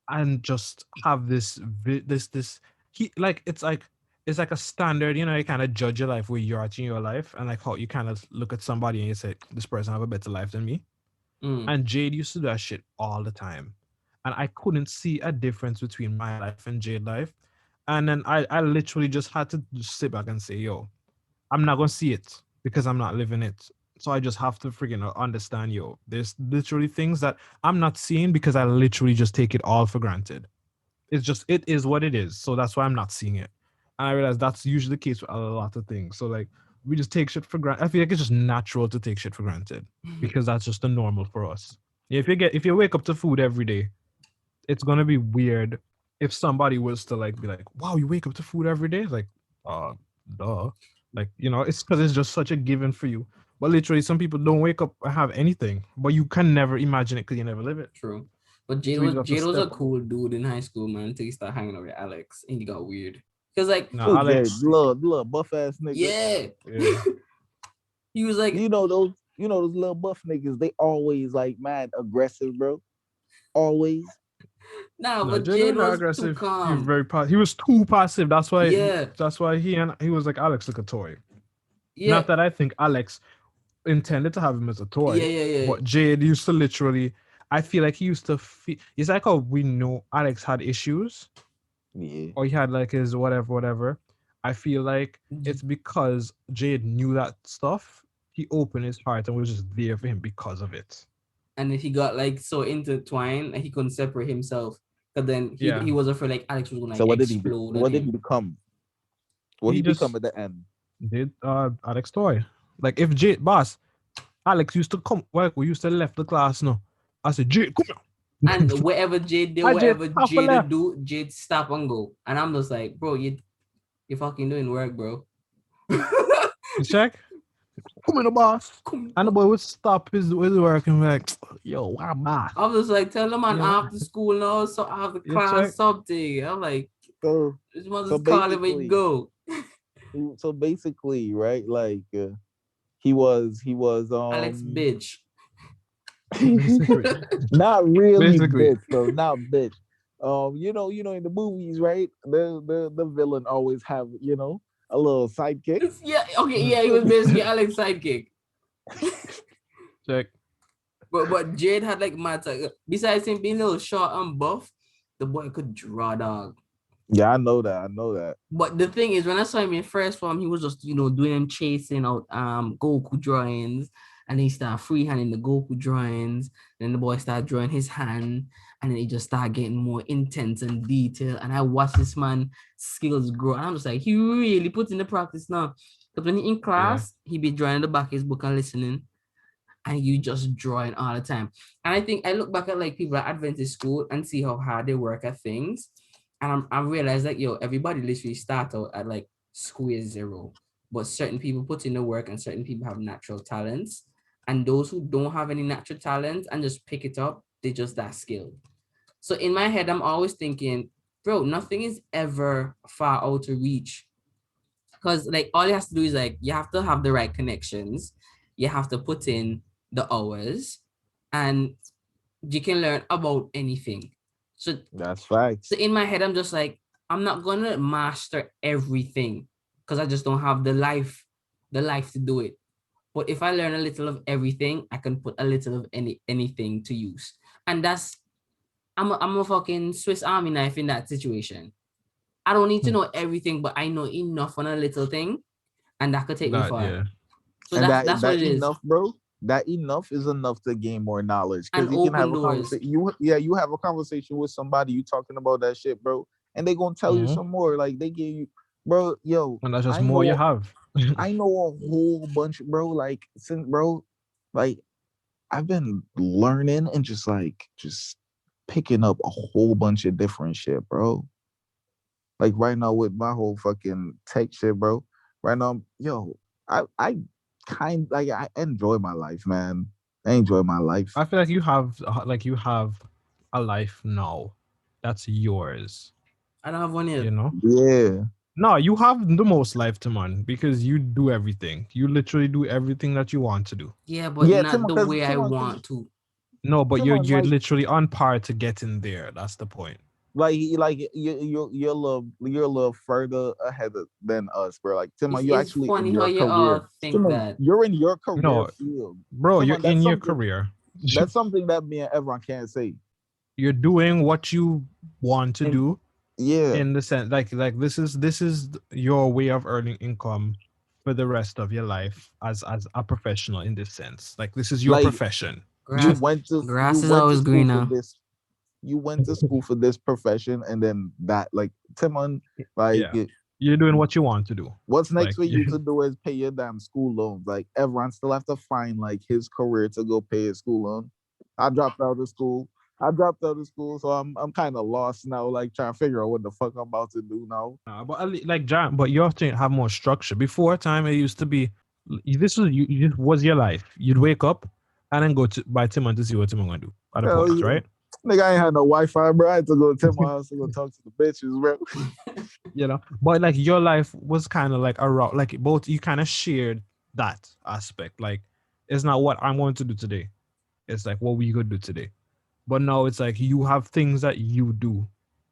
and just have this he like it's like a standard, you kind of judge your life where you're at in your life, and like how you kind of look at somebody and you say this person have a better life than me. Mm. And Jade used to do that shit all the time, and I couldn't see a difference between my life and Jade life. And then I literally just had to just sit back and say, yo, I'm not gonna see it because I'm not living it. So I just have to freaking understand, yo, there's literally things that I'm not seeing because I literally just take it all for granted. It is what it is. So that's why I'm not seeing it. And I realize that's usually the case with a lot of things. So like we just take shit for granted. I feel like it's just natural to take shit for granted because that's just the normal for us. If you wake up to food every day, it's gonna be weird if somebody was to like be like, wow, you wake up to food every day. It's like, uh, duh. Like, it's because it's just such a given for you. But literally, some people don't wake up and have anything, but you can never imagine it because you never live it. True. But So you just have to Jade was a step. cool dude in high school, man, until he started hanging out with Alex and he got weird. Cause like, No, oh, Jay, Alex. little buff ass nigga. yeah, Yeah. he was like, Those little buff niggas, they always like mad aggressive, bro. Always. nah, No, but Jay Jade was not was too aggressive. He was calm. very he was too passive. That's why. Yeah. That's why he was like Alex like a toy. Yeah, Not that I think Alex intended to have him as a toy. yeah. But Jade used to literally. I feel like he used to feel. It's like how we know Alex had issues, Yeah. or he had like his whatever. I feel like it's because Jade knew that stuff. He opened his heart and was just there for him because of it. And then he got like so intertwined and he couldn't separate himself. But then he, Yeah. he was afraid like Alex was gonna So what did he explode do? on What did he him. become? What He he just- become at the end? Did Alex toy. Like if Jade boss, Alex used to come. Well, we used to left the class. No, I said Jade, come here. And whatever Jade did, Hi, Jade, whatever half a Jade left. do, Jade stop and go. And I'm just like, bro, you fucking doing work, bro. You check. Come in, the boss. And the boy would stop his work and be like, yo, why boss? I was just like, tell them I'm Yeah. after school now, so after You class check. something. I'm like, So this mother's So calling me basically- go. so basically, right? Like he was Alex bitch. Basically. not really Basically. bitch, though, not bitch. In the movies, right? The villain always have, a little sidekick. Yeah, okay, yeah, he was basically Alex sidekick. Check. But Jade had like mad besides him being a little short and buff, the boy could draw, dog. Yeah, I know that. But the thing is, when I saw him in first form, he was just doing them chasing out Goku drawings, and then he started freehanding the Goku drawings. Then the boy started drawing his hand, and then he just started getting more intense and detailed. And I watched this man skills grow, and I'm just like, he really put in the practice now. Because when he in class, he be drawing the back of his book and listening, and you just drawing all the time. And I think I look back at like people at Adventist school and see how hard they work at things. And I realized that, everybody literally start out at like square zero, but certain people put in the work and certain people have natural talents. And those who don't have any natural talent and just pick it up, they just that skilled. So in my head, I'm always thinking, bro, nothing is ever far out of reach. Because like all you have to do is like, you have to have the right connections. You have to put in the hours and you can learn about anything. So That's facts. in my head, I'm just like, I'm not gonna master everything because I just don't have the life to do it. But if I learn a little of everything, I can put a little of anything to use. And I'm a fucking Swiss Army knife in that situation. I don't need to know everything, but I know enough on a little thing, and that could take me far. Yeah. So And that's what it is. enough, bro. That enough is enough to gain more knowledge. Because And you can have open a doors. conversation. You have a conversation with somebody, you talking about that shit, bro. And they gonna tell you Mhm. some more. Like they give you, bro, yo. And that's just I more you know- have. I know a whole bunch, bro. Like like I've been learning and just picking up a whole bunch of different shit, bro. Like right now with my whole fucking tech shit, bro. Right now, I enjoy my life, man. I enjoy my life. I feel like you have a life now that's yours. I don't have one yet. You know? Yeah. No, you have the most life to man because you do everything. You literally do everything that you want to do. Yeah, but Yeah, not the because way I want to. No, but you're Timon, like, literally on par to get in there. That's the point. you're a little further ahead than us, bro. Like Timon, you're It's actually in funny how your you career. all think Timon, that. you're in your career No, field. bro, you're Timon, in your career. that's something that me and everyone can't say. You're doing what you want to And do Yeah. in the sense like this is your way of earning income for the rest of your life as a professional in this sense. Like this is your Like profession. you grass, went to grass is always school for greener. this. You went to school for this profession, and then that, like Timon, like Yeah. You're doing what you want to do. what's next Like for you to do is pay your damn school loans. Like everyone still have to find like his career to go pay his school loan. I dropped out of school. So I'm kind of lost now, like trying to figure out what the fuck I'm about to do now. but like John, but you have to have more structure. Before time, it used to be this was you was your life. You'd wake up and then go to buy Timon to see what Timon gonna do at the Hell post, yeah. right? Nigga, I ain't had no Wi-Fi, bro. I had to go to my house to go talk to the bitches, bro. You know, but like your life was kind of like around, like both you kind of shared that aspect. Like it's not what I'm going to do today. It's like what we could do today. But now it's like you have things that you do,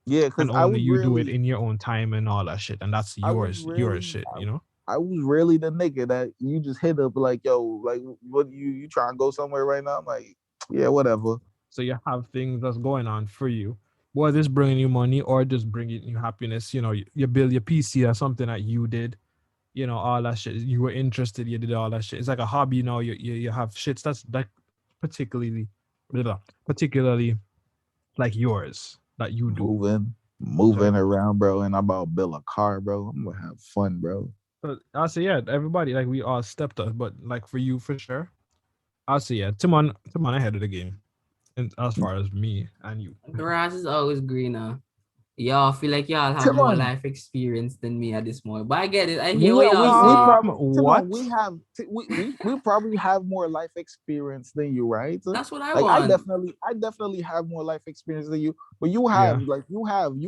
Yeah, because and only you do it in your own time and all that shit, and that's your shit. You know. I was really the nigga that you just hit up like, yo, like what you trying to go somewhere right now? I'm like, yeah, whatever. So you have things that's going on for you, whether it's bringing you money or just bringing you happiness. You know, you build your PC or something that you did. You know, all that shit. You were interested. You did all that shit. It's like a hobby. You know, you have shits that's like particularly, particularly like yours that you do. Moving around, bro, and I'm about to build a car, bro. I'm gonna have fun, bro. So I'll say yeah, everybody like we all stepped up, but like for you for sure, I'll say yeah, Timon ahead of the game, and as far as me and you. Grass is always greener. Y'all feel like y'all have Come more on. life experience than me at this moment. But I get it. I Yeah, hear what y'all say. What? We probably have more life experience than you, right? That's what I Like want. I definitely have more life experience than you, but you have you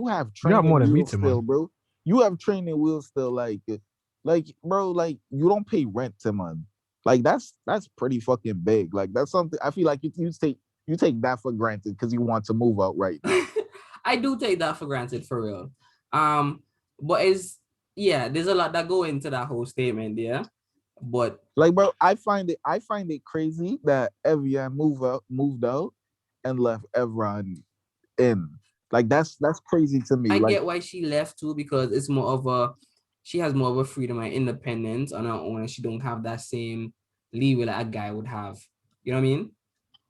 have training more than me, wheels still, Timon. bro. You have training wheels still, like bro, like you don't pay rent, Timon. Like that's pretty fucking big. Like that's something I feel like you take that for granted because you want to move out right now. I do take that for granted for real. But there's a lot that go into that whole statement, yeah. But like, bro, I find it crazy that Evian moved out and left everyone in. Like that's crazy to me. I Like, get why she left too, because it's more of she has more of a freedom and independence on her own, and she don't have that same leeway that a guy would have. You know what I mean?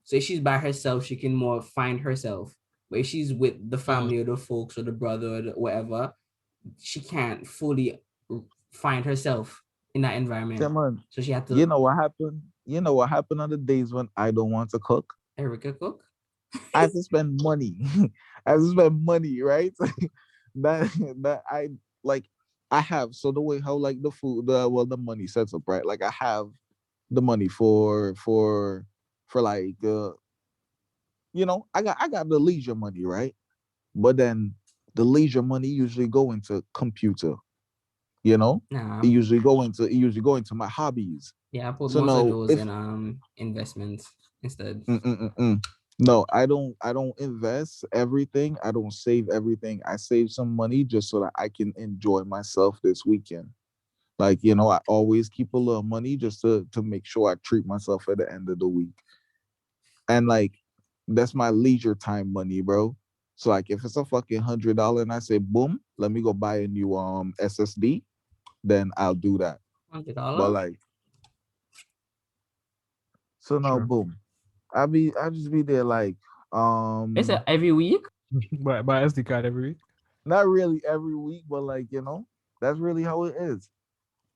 So if she's by herself, she can more find herself. But if she's with the family or the folks or the brother or whatever, she can't fully find herself in that environment. come on. So she had to. You know what happened? You know what happened on the days when I don't want to cook? Erica cook. I have to spend money. I have to spend money, right? that I like. I have so the way how like the money sets up, right? Like I have the money for like I got the leisure money, right? But then the leisure money usually go into computer. Nah. It usually go into my hobbies. Yeah, I put So most of no, those in investments instead. No, I don't invest everything. I don't save everything. I save some money just so that I can enjoy myself this weekend. Like, I always keep a little money just to make sure I treat myself at the end of the week. And like that's my leisure time money, bro. So like if it's a fucking $100 and I say boom, let me go buy a new SSD, then I'll do that. $100? But like so now boom. I'll just be there like Is it every week? Buy SD card every week? Not really every week, but like, that's really how it is.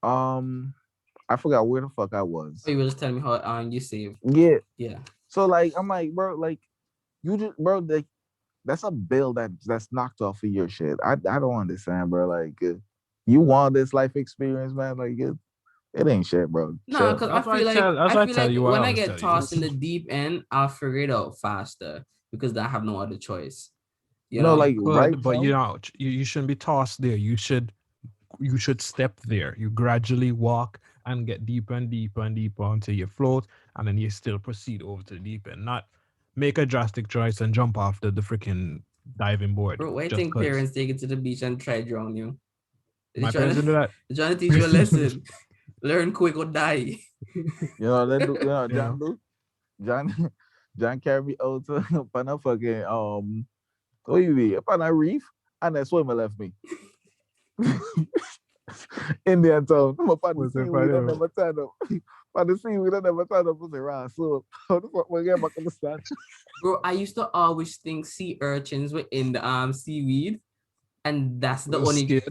I forgot where the fuck I was. Oh, you were just telling me how you save. Yeah. Yeah. So like I'm like, bro, like you just bro, like that's a bill that's knocked off of your shit. I don't understand, bro. Like you want this life experience, man. Like It ain't shit, bro. No, Chill. because That's why I tell you what when I I always get tell you. tossed in the deep end, I'll figure it out faster because I have no other choice. You No, know? like right But now, you know, you shouldn't be tossed there. You should step there. You gradually walk and get deeper and deeper and deeper until you float, and then you still proceed over to the deep end. Not make a drastic choice and jump off the freaking diving board Bro, why you just think because. parents take you to the beach and try drown you? They're My trying parents to, didn't do that. they're trying to teach you a lesson. Learn quick or die. they do, You John know? do. John John carry me out to upon a fucking what you be upon a reef and a swimmer left me. Indian town. I'm upon the Was it seaweed, I funny? never turn up. Upon the seaweed, I never turn up with the raw. So how the fuck we get back on the stand? Bro, I used to always think sea urchins were in the seaweed. And that's the Was only scared.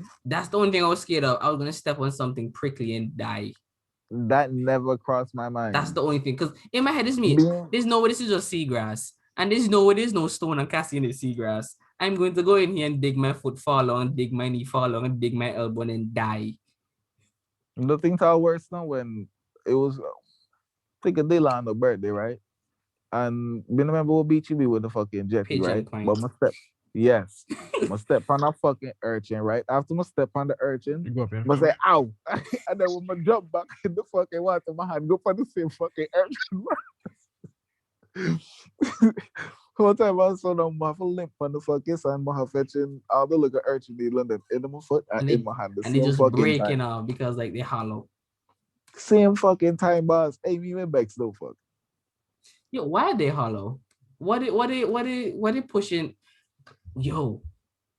thing I was scared of. I was gonna step on something prickly and die. That never crossed my mind. That's the only thing. Because in my head is me. Being- There's no way this is just seagrass. And there's no stone and casting it seagrass. I'm going to go in here and dig my foot fall on, and dig my knee fall on, and dig my elbow and then die. The things are worse now when it was think of Dylan the birthday, right? And me remember what beach you be with the fucking jetty, Pigeon right? Point. But my step, yes, my step on a fucking urchin, right? After my step on the urchin, You go up here. I say, ow. And then when I jump back in the fucking water, my hand go for the same fucking urchin. One time I saw them have a limp on the fucking sand, I have fetching all the little urchin needle and then in my foot and And in they- my hand. The And they same just fucking breaking time. off because like they hollow. Same fucking time, boss. Hey, me and Bex no fuck. Yo, why are they hollow? What they pushing? Yo,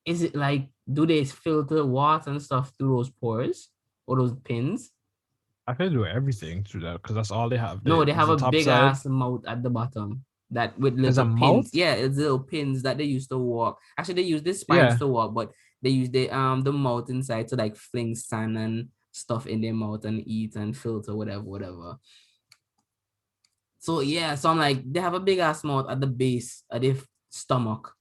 is it like do they filter water and stuff through those pores or those pins? I can do everything through that because that's all they have. No, they have the a top big side. ass mouth at the bottom that with There's little a pins. mouth? Yeah, it's little pins that they used to walk. Actually, they use the spines Yeah. to walk, but they use the mouth inside to like fling sand and stuff in their mouth and eat and filter whatever. So yeah, so I'm like, they have a big ass mouth at the base of their stomach,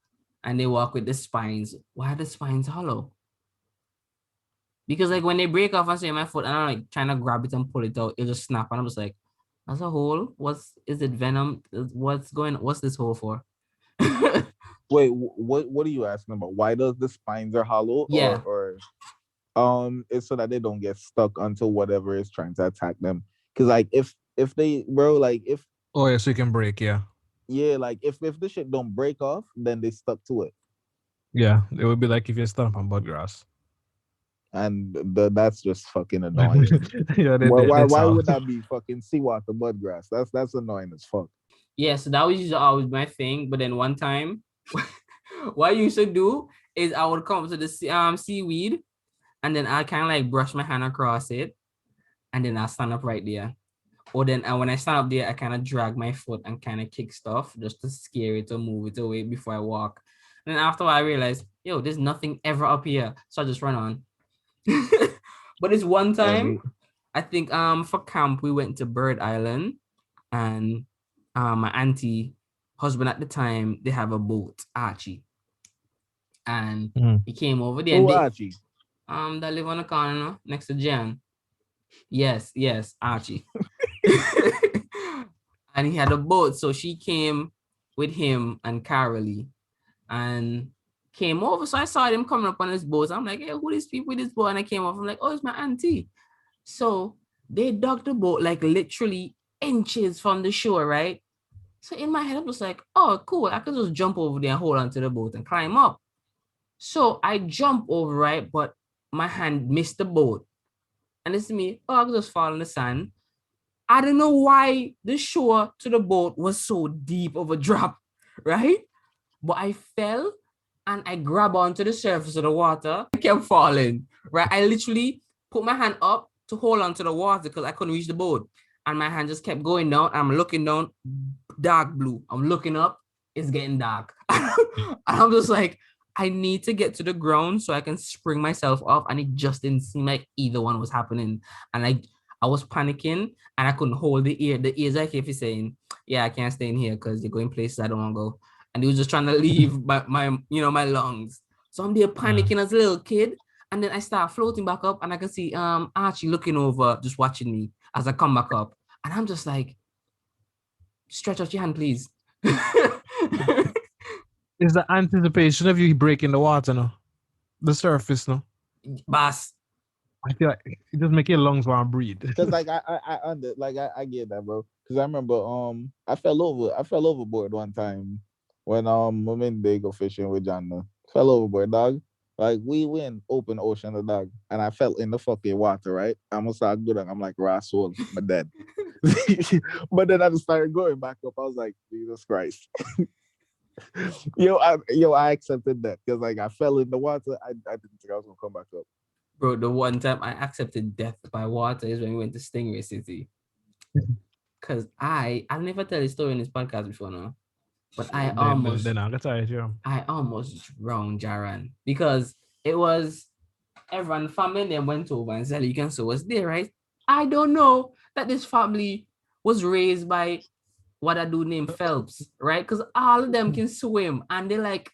and they walk with the spines. Why are the spines hollow? Because like when they break off and say my foot, and I'm like trying to grab it and pull it out, it just snap, and I'm just like, that's a hole. Is it venom? What's this hole for? Wait, what are you asking about? Why does the spines are hollow? Yeah. Or it's so that they don't get stuck onto whatever is trying to attack them. Cause like if they, bro, like if Oh yeah, so you can break. Yeah, like if the shit don't break off, then they stuck to it. yeah. It would be like if you stomp on bud grass. And that's just fucking annoying. Yeah, Why would that be fucking seawater mud grass? That's annoying as fuck. Yeah, so that was usually always my thing. But then one time, what I used to do is I would come to the seaweed, and then I kind of like brush my hand across it, and then I stand up right there. Or then when I stand up there, I kind of drag my foot and kind of kick stuff just to scare it or move it away before I walk. And then after a while, I realized, yo, there's nothing ever up here, so I just run on. But it's one time, I think for camp we went to Bird Island, and my auntie husband at the time, they have a boat, Archie, and he came over there. Who Archie? That live on the corner next to Jan. Yes, Archie. And he had a boat, so she came with him and Carolee, and came over. So I saw them coming up on his boat. I'm like, hey, who these people with this boat? And I came up. I'm like, oh, it's my auntie. So they dug the boat like literally inches from the shore, right? So in my head, I was like, oh, cool. I could just jump over there and hold onto the boat and climb up. So I jump over, right? But my hand missed the boat. And it's me, oh, I could just fall in the sand. I don't know why the shore to the boat was so deep of a drop, right? But I fell and I grabbed onto the surface of the water. I kept falling, right? I literally put my hand up to hold onto the water because I couldn't reach the boat. And my hand just kept going down. I'm looking down, dark blue. I'm looking up, it's getting dark. And I'm just like, I need to get to the ground so I can spring myself off. And it just didn't seem like either one was happening. And I was panicking and I couldn't hold the ear. The ears I kept saying, yeah, I can't stay in here because you're going places I don't want to go. And he was just trying to leave my lungs. So I'm there panicking as a little kid. And then I start floating back up, and I can see Archie looking over, just watching me as I come back up. And I'm just like, stretch out your hand, please. Is the anticipation of you breaking the water, no? The surface, no? Boss. I feel like it just make your lungs want to breathe. Cause like I get that, bro. Cause I remember I fell overboard one time when I'm in they go fishing with John. Fell overboard, dog. Like we in open ocean, the dog, and I fell in the fucking water, right? I must start good. I'm like rascal, but dead. But then I just started going back up. I was like, Jesus Christ. I accepted that because like I fell in the water. I didn't think I was gonna come back up. Bro, the one time I accepted death by water is when we went to Stingray City. Cause I'll never tell this story in this podcast before now. But I almost drowned Jaran because it was everyone family and then went over and Zelikanso was there, right? I don't know that this family was raised by what I do named Phelps, right? Because all of them can swim and they're like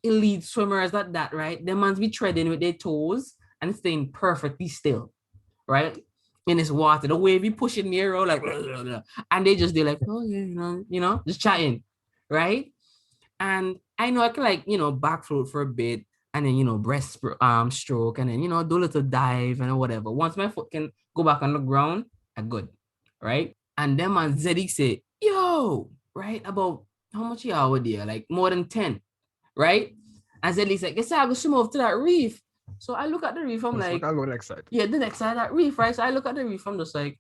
elite swimmers at that, right? They must be treading with their toes and staying perfectly still, right? In this water, the wavy pushing me around like, blah, blah, blah. And they just they're like, oh yeah, just chatting, right? And I know I can like back float for a bit and then breast stroke and then do a little dive and whatever. Once my foot can go back on the ground, I'm good, right? And then man Zeddy say, yo, right, about how much you are there? Like more than 10, right? And Zeddy said, guess I go swim over to that reef. So I look at the reef, I'm like, I'll go next side. Yeah, the next side of that reef, right? So I look at the reef, I'm just like,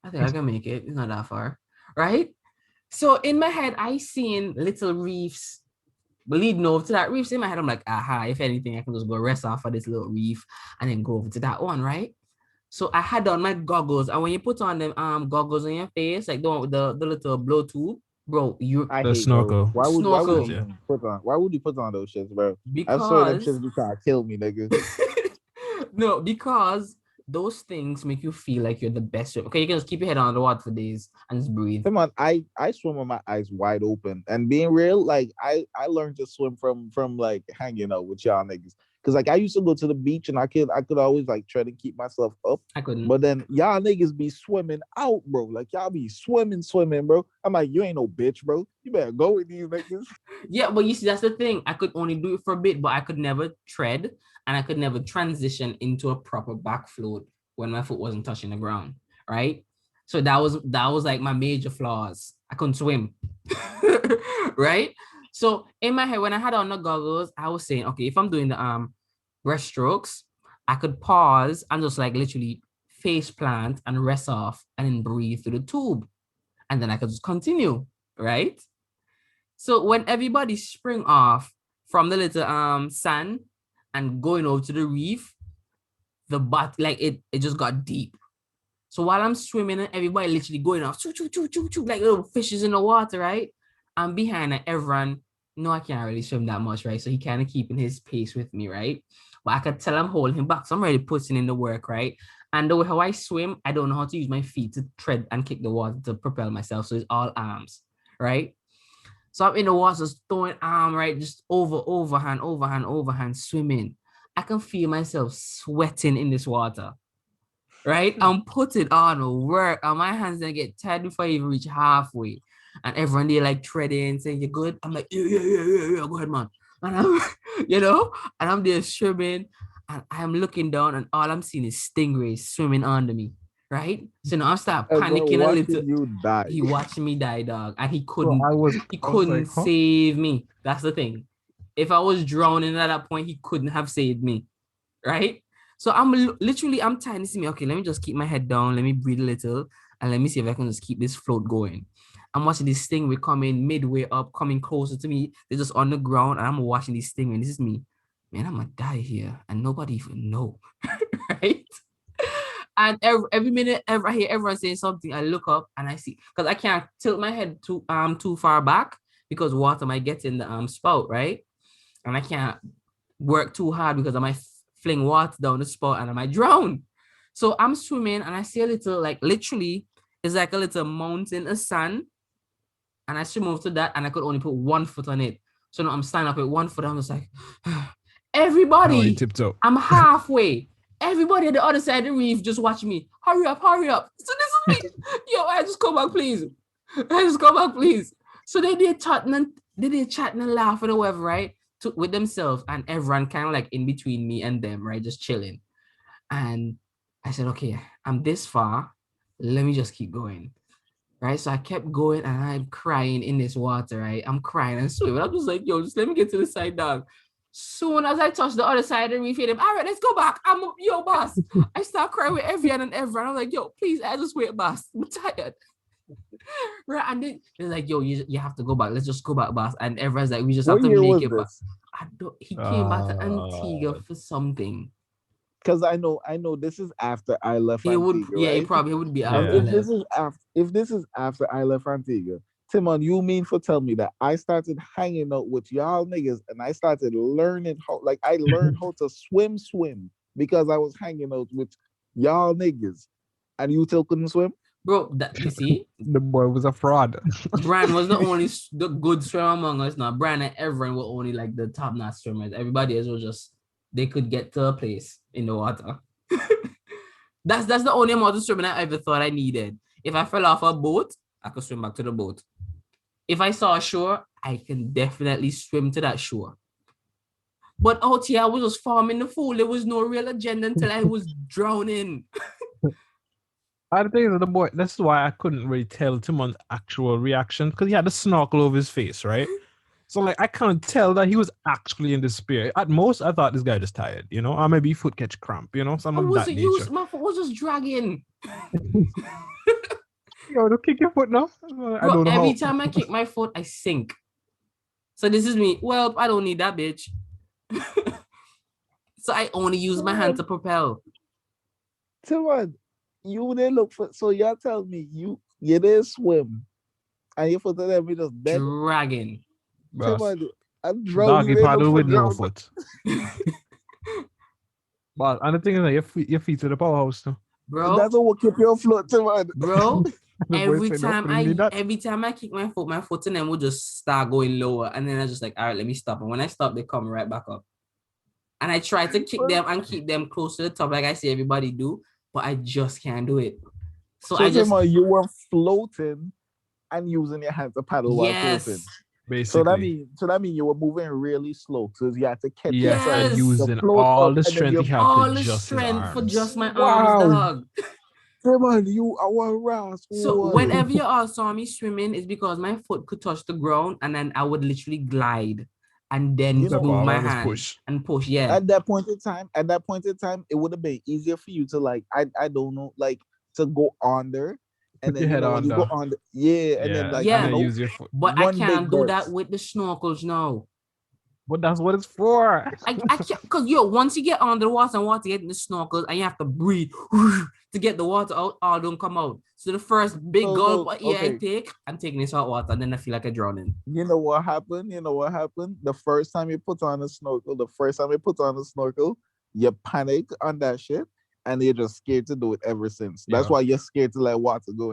I think I can make it. It's not that far, right? So in my head, I seen little reefs leading over to that reef. So in my head, I'm like, aha, if anything, I can just go rest off of this little reef and then go over to that one, right? So I had on my goggles, and when you put on them goggles on your face, like the one with the little blow tube, bro, the snorkel. Why would you put on those shits, bro? Because I saw them shits be trying to kill me, nigga. No, because those things make you feel like you're the best. Okay, you can just keep your head on the water for days and just breathe. Come on, I swim with my eyes wide open. And being real, like I learned to swim from like hanging out with y'all niggas. Cause like I used to go to the beach and I could always like try to keep myself up. I couldn't. But then y'all niggas be swimming out, bro. Like y'all be swimming, bro. I'm like, you ain't no bitch, bro. You better go with these niggas. Yeah, but you see, that's the thing. I could only do it for a bit, but I could never tread and I could never transition into a proper back float when my foot wasn't touching the ground, right? So that was like my major flaws. I couldn't swim, right? So in my head, when I had on the goggles, I was saying, okay, if I'm doing the breaststrokes, I could pause and just like literally face plant and rest off and then breathe through the tube. And then I could just continue, right? So when everybody spring off from the little sand and going over to the reef, the butt, like it just got deep. So while I'm swimming and everybody literally going off, choo, choo, choo, choo, choo, like little fishes in the water, right? I'm behind and everyone, I can't really swim that much, right? So he kind of keeping his pace with me, right? But I could tell I'm holding him back. So I'm already putting in the work, right? And the way how I swim, I don't know how to use my feet to tread and kick the water to propel myself. So it's all arms, right? So I'm in the water, just throwing arm, right? Just overhand, swimming. I can feel myself sweating in this water, right? I'm putting on work and my hands gonna get tired before I even reach halfway. And everyone they like treading, saying, "You good?" I'm like, yeah, go ahead, man. And I'm, and I'm there swimming, and I'm looking down, and all I'm seeing is stingrays swimming under me, right? So now I start panicking a little. You die. He watched me die, dog, and he couldn't save me. That's the thing. If I was drowning at that point, he couldn't have saved me, right? So I'm trying to see me. Okay, let me just keep my head down. Let me breathe a little, and let me see if I can just keep this float going. I'm watching this stingray coming midway up, coming closer to me. They're just on the ground, and I'm watching this stingray. This is me. Man, I'm gonna die here, and nobody even know, right? And every minute, I hear everyone saying something. I look up and I see, because I can't tilt my head too far back because water might get in the spout, right? And I can't work too hard because I might fling water down the spout and I might drown. So I'm swimming and I see a little, like literally, it's like a little mountain of sand. And I swim over to that and I could only put one foot on it. So now I'm standing up with one foot. I'm just like, Everybody, tiptoe. I'm halfway. Everybody at the other side of the reef just watching me. Hurry up, hurry up. So this is me. Yo, I just come back, please. I just come back, please. So they did chatting and laughing or whatever, right? With themselves, and everyone kind of like in between me and them, right? Just chilling. And I said, okay, I'm this far. Let me just keep going. Right. So I kept going and I'm crying in this water, right? I'm crying and swimming. I'm just like, yo, just let me get to the side, dog. Soon as I touch the other side of the reef, all right, let's go back. Yo, boss. I start crying with everyone and everyone. I'm like, yo, please, I just wait, boss. I'm tired. Right. And they're like, yo, you have to go back. Let's just go back, boss. And everyone's like, we just have What to year make was it back. this? He came back to Antigua for something. Because I know this is after I left Antigua, right? It probably would be And after. if this is after I left Antigua, Timon, you mean for tell me that I started hanging out with y'all niggas and I started learning how to swim because I was hanging out with y'all niggas and you still couldn't swim? Bro, you see? The boy was a fraud. Bran was the only the good swimmer among us. Now, Bran and everyone were only like the top-notch swimmers. Everybody else was just, they could get to a place in the water. That's the only amount of swimming I ever thought I needed. If I fell off a boat, I could swim back to the boat. If I saw a shore, I can definitely swim to that shore. But out here, I was just farming the fool. There was no real agenda until I was drowning. The thing is, the boy, that's why I couldn't really tell Timon's actual reaction because he had the snorkel over his face, right? So, like, I can't tell that he was actually in despair. At most, I thought this guy just tired, or maybe foot catch cramp, something of that nature. My foot was just dragging. Yo, don't kick your foot now. I don't know every time I kick my foot, I sink. So this is me. Well, I don't need that bitch. So I only use my hand to propel. Timon, you didn't look for, so y'all tell me you didn't swim and your foot and me just dead. Dragging. Timon, I'm drowning. Doggy paddle with no foot. But and the thing is that your feet to the powerhouse too. Bro, that's what keep your float, Timon. Bro, every time I kick my foot and then will just start going lower. And then I just like, all right, let me stop. And when I stop, they come right back up. And I try to kick them and keep them close to the top, like I see everybody do, but I just can't do it. So I just Timon, you were floating and using your hands to paddle while floating. Basically. So that means you were moving really slow, so you had to catch yourself using all the strength you have all to the just strength for just my Wow. arms, dog. Timon, you are one rascal. So whenever you all saw me swimming, it's because my foot could touch the ground, and then I would literally glide and then move my hand and push. Yeah. At that point in time, it would have been easier for you to like, I don't know, like to go under. And then when you go on, and then like use your foot. But I can't do that with the snorkels now. But that's what it's for. I can't, because once you get under the water and water get in the snorkels and you have to breathe to get the water out, all don't come out. So the first big gulp I take, I'm taking this hot water and then I feel like I'm drowning. You know what happened? The first time you put on a snorkel, you panic on that shit. And you're just scared to do it ever since. That's why you're scared to let water go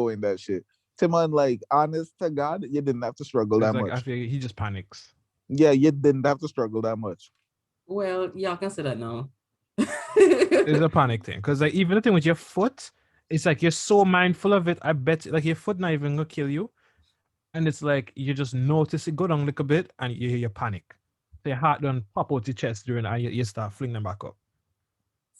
in that shit. Timon, like, honest to God, you didn't have to struggle that much. I feel he just panics. Yeah, you didn't have to struggle that much. Well, yeah, I can say that now. It's a panic thing. Because like even the thing with your foot, it's like you're so mindful of it. I bet like your foot not even gonna kill you. And it's like you just notice it go down like a bit and you panic. So your heart don't pop out your chest during and you start flinging them back up.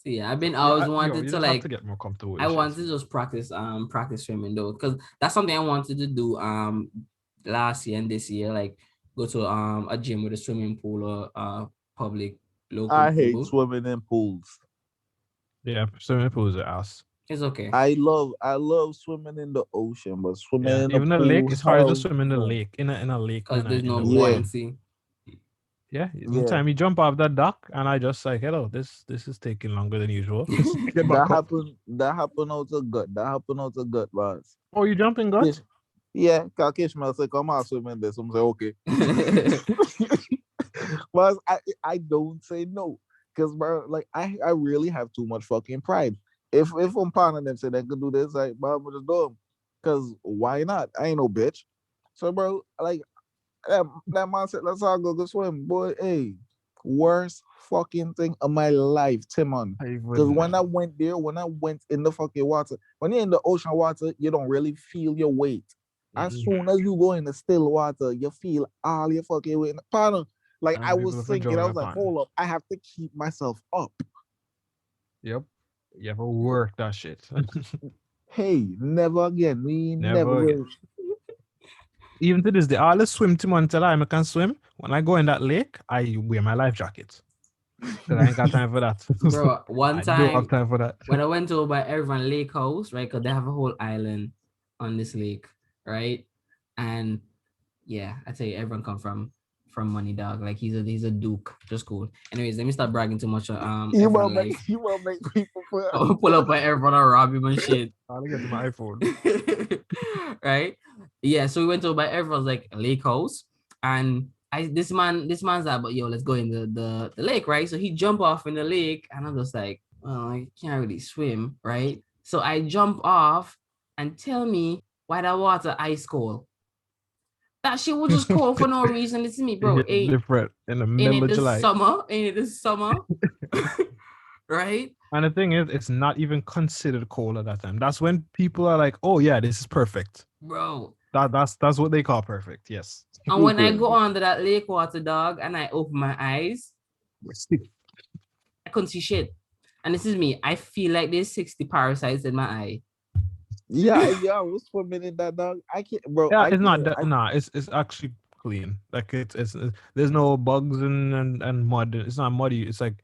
See, I've always wanted to like to get more comfortable. I wanted to just practice swimming though, because that's something I wanted to do last year and this year, like go to a gym with a swimming pool or public local. I hate swimming in pools. Yeah, swimming pools are ass. It's okay. I love swimming in the ocean, but swimming in even a lake, it's hard to swim in the lake in a lake because there's no buoyancy. Yeah, every time you jump off that dock, and I just like, hello, this is taking longer than usual. That happened out of gut, boss. Oh, you jumping gut? Yeah, Kakishma said, come on, swimming this. I'm saying, okay. But I don't say no. Because, bro, like, I really have too much fucking pride. If I'm pounding them say they could do this, like, bro, I'm just do them. Because why not? I ain't no bitch. So, bro, like, that man said, let's all go swim. Boy, hey, worst fucking thing of my life, Timon. Because when I went there, when I went in the fucking water, when you're in the ocean water, you don't really feel your weight. As soon as you go in the still water, you feel all your fucking weight. Pardon. Like And I people was for thinking, joy I was like, upon. hold up, I have to keep myself up. Yep. You have to work that shit. Hey, never again. We never Never again. will. Even to this day, I always swim to until I can swim. When I go in that lake, I wear my life jacket. Because I ain't got time for that. Bro, one I don't have time time for that. when I went over by Everyone Lake House, right? Because they have a whole island on this lake, right? And yeah, I tell you, everyone come from Money Dog. Like he's a duke, just cool. Anyways, let me stop bragging too much. You Everyone will life. make people feel. I'll pull up by everyone and rob him and shit. I'll get to my iPhone. Right? Yeah, so we went over by everyone's like lake house, and this man's like, but yo, let's go in the lake, right? So he jump off in the lake, and I'm just like, well, I can't really swim, right? So I jump off, and tell me why that water ice cold. That shit was just cold for no reason. Listen to me, bro. It's different in the Ain't middle it of this July. summer? Ain't it this summer? Right? And the thing is, it's not even considered cold at that time. That's when people are like, "Oh yeah, this is perfect." Bro. That's what they call perfect. Yes. And when I go under that lake water, dog, and I open my eyes, I couldn't see shit. And this is me. I feel like there's 60 parasites in my eye. Yeah, I was swimming in that, dog. I can't, bro. Yeah, it's not that. Nah, it's actually clean. Like it's there's no bugs and mud. It's not muddy. It's like,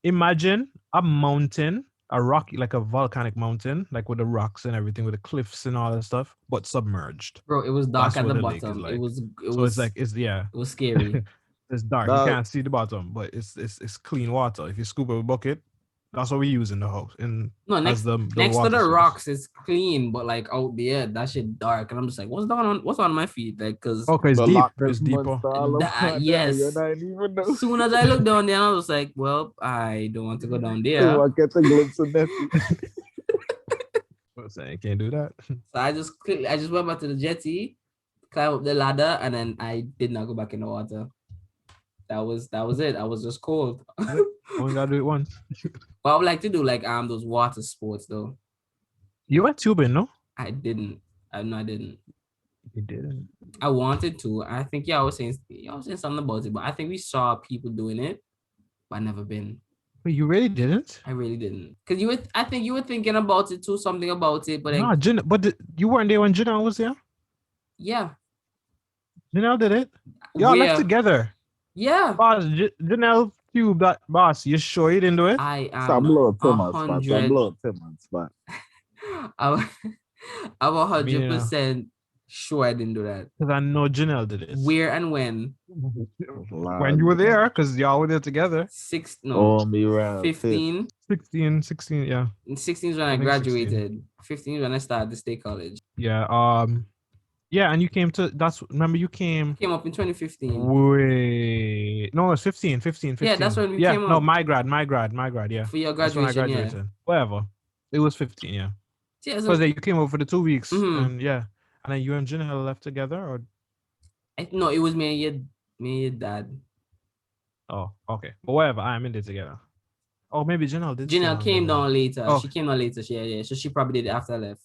imagine a mountain, a rocky, like a volcanic mountain, like with the rocks and everything, with the cliffs and all that stuff, but submerged. Bro, it was dark That's at the what the lake is bottom. like. It was So it's like it was scary. it's dark. Dog. You can't see the bottom, but it's clean water. If you scoop up a bucket, that's what we use in the house. No, next as the to water the source. rocks is clean, but like out there, that shit dark. And I'm just like, what's on my feet? Like, cause Okay, it's The deep. Loch It's Ness deeper. Monster all over there, yes. you don't even know. As soon as I looked down there, I was like, well, I don't want to go down You there. won't get a glimpse of Nessie. I'm saying you can't do that. So I just went back to the jetty, climbed up the ladder, and then I did not go back in the water. That was it. I was just cold. Only gotta do it once. But I would like to do like those water sports though. You went tubing, no? I didn't. No, I didn't. You didn't. I wanted to. I think I was saying something about it, but I think we saw people doing it, but I never been. Wait, you really didn't? I really didn't. Cause I think you were thinking about it too, something about it, but like, No, you weren't there when Janelle was there. yeah. Janelle did it. Y'all Where? left together. Yeah. Boss, Janelle tube that boss. You sure you didn't do it? I Stop am blowing Timmons, 100. Stop blowing Timmons, but I'm 100% sure I didn't do that. Because I know Janelle did it. Where and when? When you were there, because y'all were there together. 15, yeah. 16 is when I think graduated. 15 is when I started the state college. Yeah. Yeah, and you came to remember you came Came up in 2015. Wait. No, it's 15. Yeah, that's when we yeah, came no, up. my grad, yeah. For your That's when I graduation, yeah. graduated. Whatever. It was 15, yeah. Yeah, so Because you came over for the 2 weeks, Mhm. and yeah. And then you and Janelle left together, or? no, it was me and your dad. Oh, okay. But whatever, I'm in there together. Oh, maybe Janelle did. stay Janelle on came there. down later. Oh. She came down later. Yeah. So she probably did it after I left.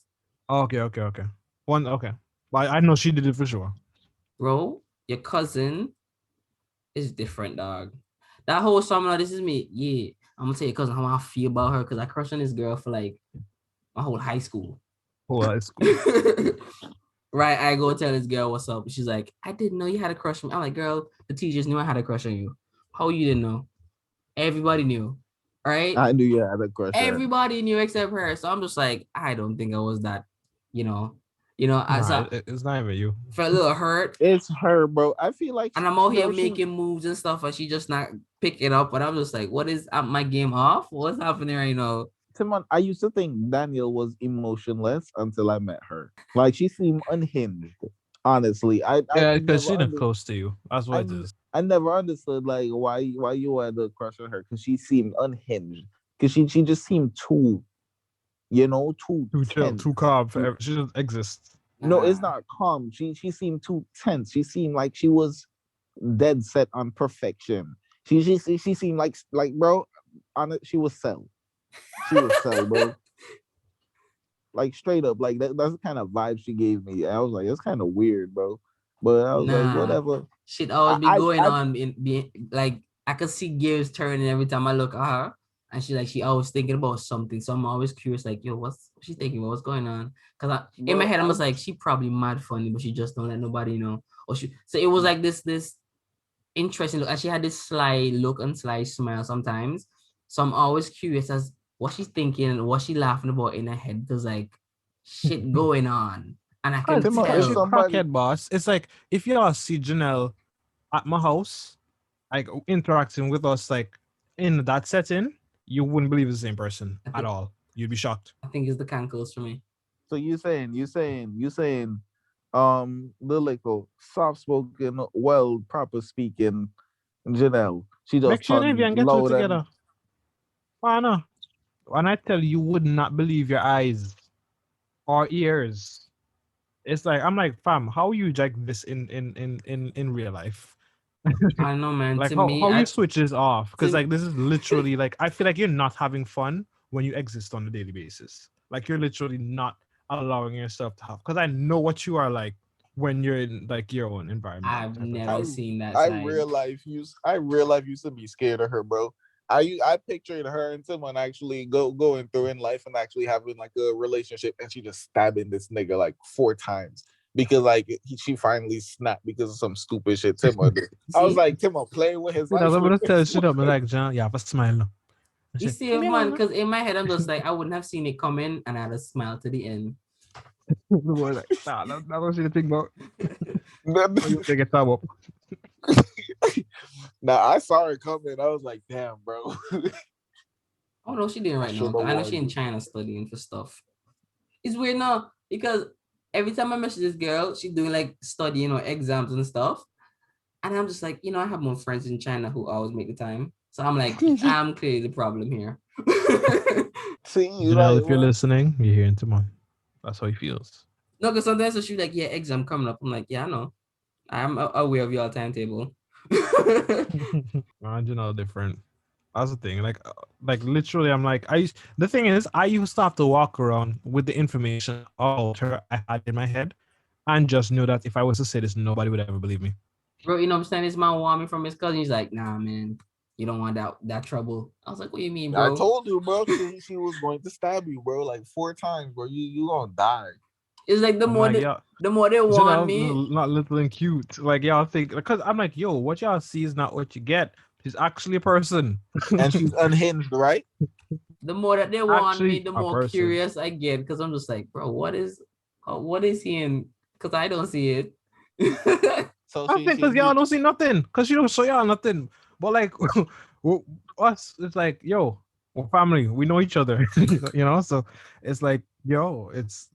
Oh, okay. Okay. Well, I know she did it for sure. Bro, your cousin is different, dog. That whole summer, this is me. Yeah, I'm gonna tell your cousin how I feel about her because I crushed on this girl for like my whole high school. Oh, it's cool. Right, I go tell this girl what's up. She's like, I didn't know you had a crush on me. I'm like, girl, the teachers knew I had a crush on you. How you didn't know? Everybody knew, right? I knew you had a crush. Everybody knew except her. So I'm just like, I don't think I was that, Nah, it's not even you. felt a little hurt. It's her, bro. I feel like, And I'm out here she- making moves and stuff, and she just not picking up. But I'm just like, what is my game off? What's happening right now? Timon, I used to think Daniel was emotionless until I met her. Like she seemed unhinged. Honestly, Yeah, because she's never not close to you. That's what it is. I never understood like why you had a crush on her, because she seemed unhinged. Because she just seemed too Too chill, tense. too calm. She just exists. No, it's not calm. She seemed too tense. She seemed like she was dead set on perfection. She seemed like bro, on it, she was sell. She was sell, bro. Like straight up, like that's the kind of vibe she gave me. I was like, it's kind of weird, bro. But I was like, Nah, whatever. shit always be I, going I on in be like I could see gears turning every time I look at her. And she always thinking about something. So I'm always curious, like, yo, what's she thinking about? What's going on? Because in my bro, head, I'm just like, she probably mad funny, but she just don't let nobody know. Or she so it was like this interesting look. And she had this sly look and sly smile sometimes. So I'm always curious as what she's thinking and what she laughing about in her head. There's like shit going on. And I can Guys, Timon, if because you tell. somebody, crackhead boss. It's like if y'all see Janelle at my house, like interacting with us, like in that setting, you wouldn't believe it's the same person I at think all. You'd be shocked. I think it's the cankles for me. so you saying, the little soft spoken, well, proper speaking Janelle. She Make just sure Navy turned and get two loud and together. Why not? When I tell you, you would not believe your eyes or ears. It's like I'm like, fam, how you like this in real life? I don't know, man. Like To me, how you switch this off? Because to like this is literally like I feel like you're not having fun when you exist on a daily basis. Like you're literally not allowing yourself to have. Because I know what you are like when you're in like your own environment I've type of I never thing. seen that I side. real life used to be scared of her, bro. I pictured her and Timon actually going through in life and actually having like a relationship, and she just stabbing this nigga like 4 times because like she finally snapped because of some stupid shit Timon did. I was See, like, Timon playing with his You know, life I'm with gonna this. tell shit up and like, John, you have a smile now. I you say, see, "Leave me man, alone, because in my head, I'm just like, I wouldn't have seen it coming, and I'd have smiled to the end. The boy like, nah, that's not what you think about. How you take it up? Now I saw her coming. I was like, damn, bro. Oh no, she didn't I right should now. have 'Cause I know she warned in you. China studying for stuff. It's weird now because every time I message this girl, she doing like studying or exams and stuff. And I'm just like, I have more friends in China who always make the time. So I'm like, I'm clearly the problem here. See, you Janelle, like, if you're well, listening, you're hearing tomorrow. That's how he feels. No, because sometimes she's like, yeah, exam coming up. I'm like, yeah, I know. I'm aware of your timetable. Janelle different. That's the thing. Like literally, I'm like, the thing is, I used to have to walk around with the information about her I had in my head, and just knew that if I was to say this, nobody would ever believe me. Bro, you know what I'm saying? This man want me from his cousin. He's like, nah, man, you don't want that trouble. I was like, what do you mean, I bro? told you, bro. She was going to stab you, bro, like 4 times, bro. You gonna die. It's like the I'm more like, they, yeah, the more they want me. Janelle, not little and cute. Like y'all think, because I'm like, yo, what y'all see is not what you get. She's actually a person. And she's unhinged, right? The more that they want me, Actually the a more person. curious I get because I'm just like, bro, what is he in? Because I don't see it. So I think because y'all don't see nothing, because she don't show y'all nothing. But like us, it's like, yo, we're family. We know each other, you know. So it's like, yo, it's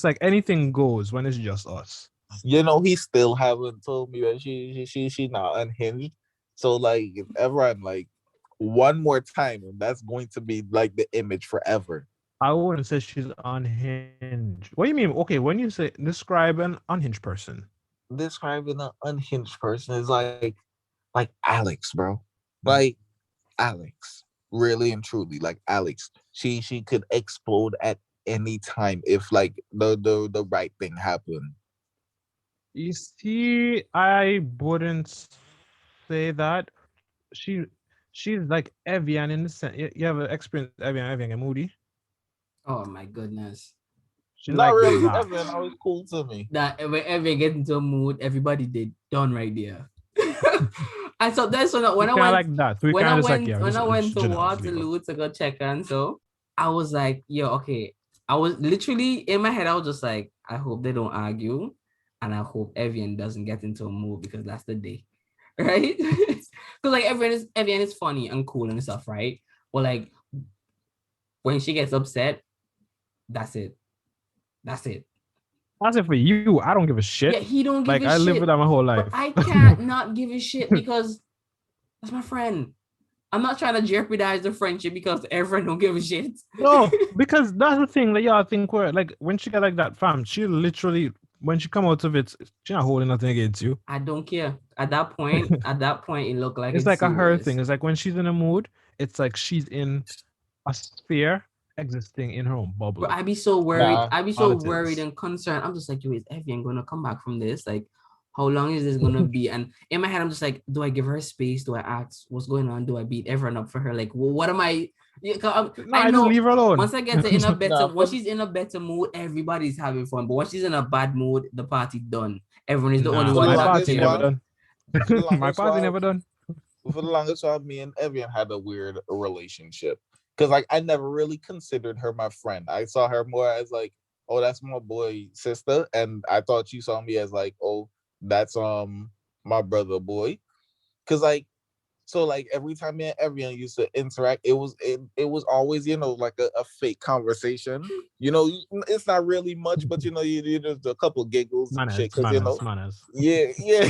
like anything goes when it's just us. he still haven't told me that she not unhinged. So like, if ever I'm like one more time, and that's going to be like the image forever. I wouldn't say she's unhinged. What do you mean? Okay, when you say describe an unhinged person, Describing an unhinged person is like Alex, bro. Like Alex, really and truly, like Alex. She could explode at any time if like the right thing happened. you see, I wouldn't say that. She she's like Evian in the sense. You have an experience Evian and Moody. Oh my goodness. She Not like really, that. Evan. Always cool to me. That whenever you get into a mood, everybody did done right there. And so that's when We I kind of went like that. So we when I kind of just like, went yeah, when I went to Janelle, just leave her. Waterloo to go check on, so I was like, yo, okay. I was literally in my head, I was just like, I hope they don't argue, and I hope Evian doesn't get into a mood because that's the day, right? Because like Evian is funny and cool and stuff, right? But like when she gets upset, that's it. That's it. That's it for you. I don't give a shit. Yeah, he don't give Like a I shit. live with that my whole life. But I can't not give a shit because that's my friend. I'm not trying to jeopardize the friendship because everyone don't give a shit. No, because that's the thing that y'all think we're like when she got like that, fam, she literally when she come out of it, she not holding nothing against you. I don't care. At that point, it looked like It's like a her serious. thing. It's like when she's in a mood, it's like she's in a sphere existing in her own bubble. Bro, I'd be so worried. Nah, I'd be all so it worried is. and concerned. I'm just like, yo, is Evian gonna come back from this? Like, how long is this gonna be? And in my head, I'm just like, do I give her space? Do I ask what's going on? Do I beat everyone up for her? Like, what am I? Yeah, 'cause No, I I just know leave her alone. once I get to in a better, Nah, when she's in a better mood, everybody's having fun. But when she's in a bad mood, the party done. Everyone is the only Nah, For one the my who's longest party acting. never while, done. for the My longest party while, never done. for the longest while, me and Evian had a weird relationship. Cause like I never really considered her my friend. I saw her more as like, oh, that's my boy sister. And I thought you saw me as like, oh, that's my brother boy. Cause like so like every time me and Evian used to interact, it was always, like a fake conversation. It's not really much, but you just a couple giggles and shit. Cause Manners. yeah, yeah.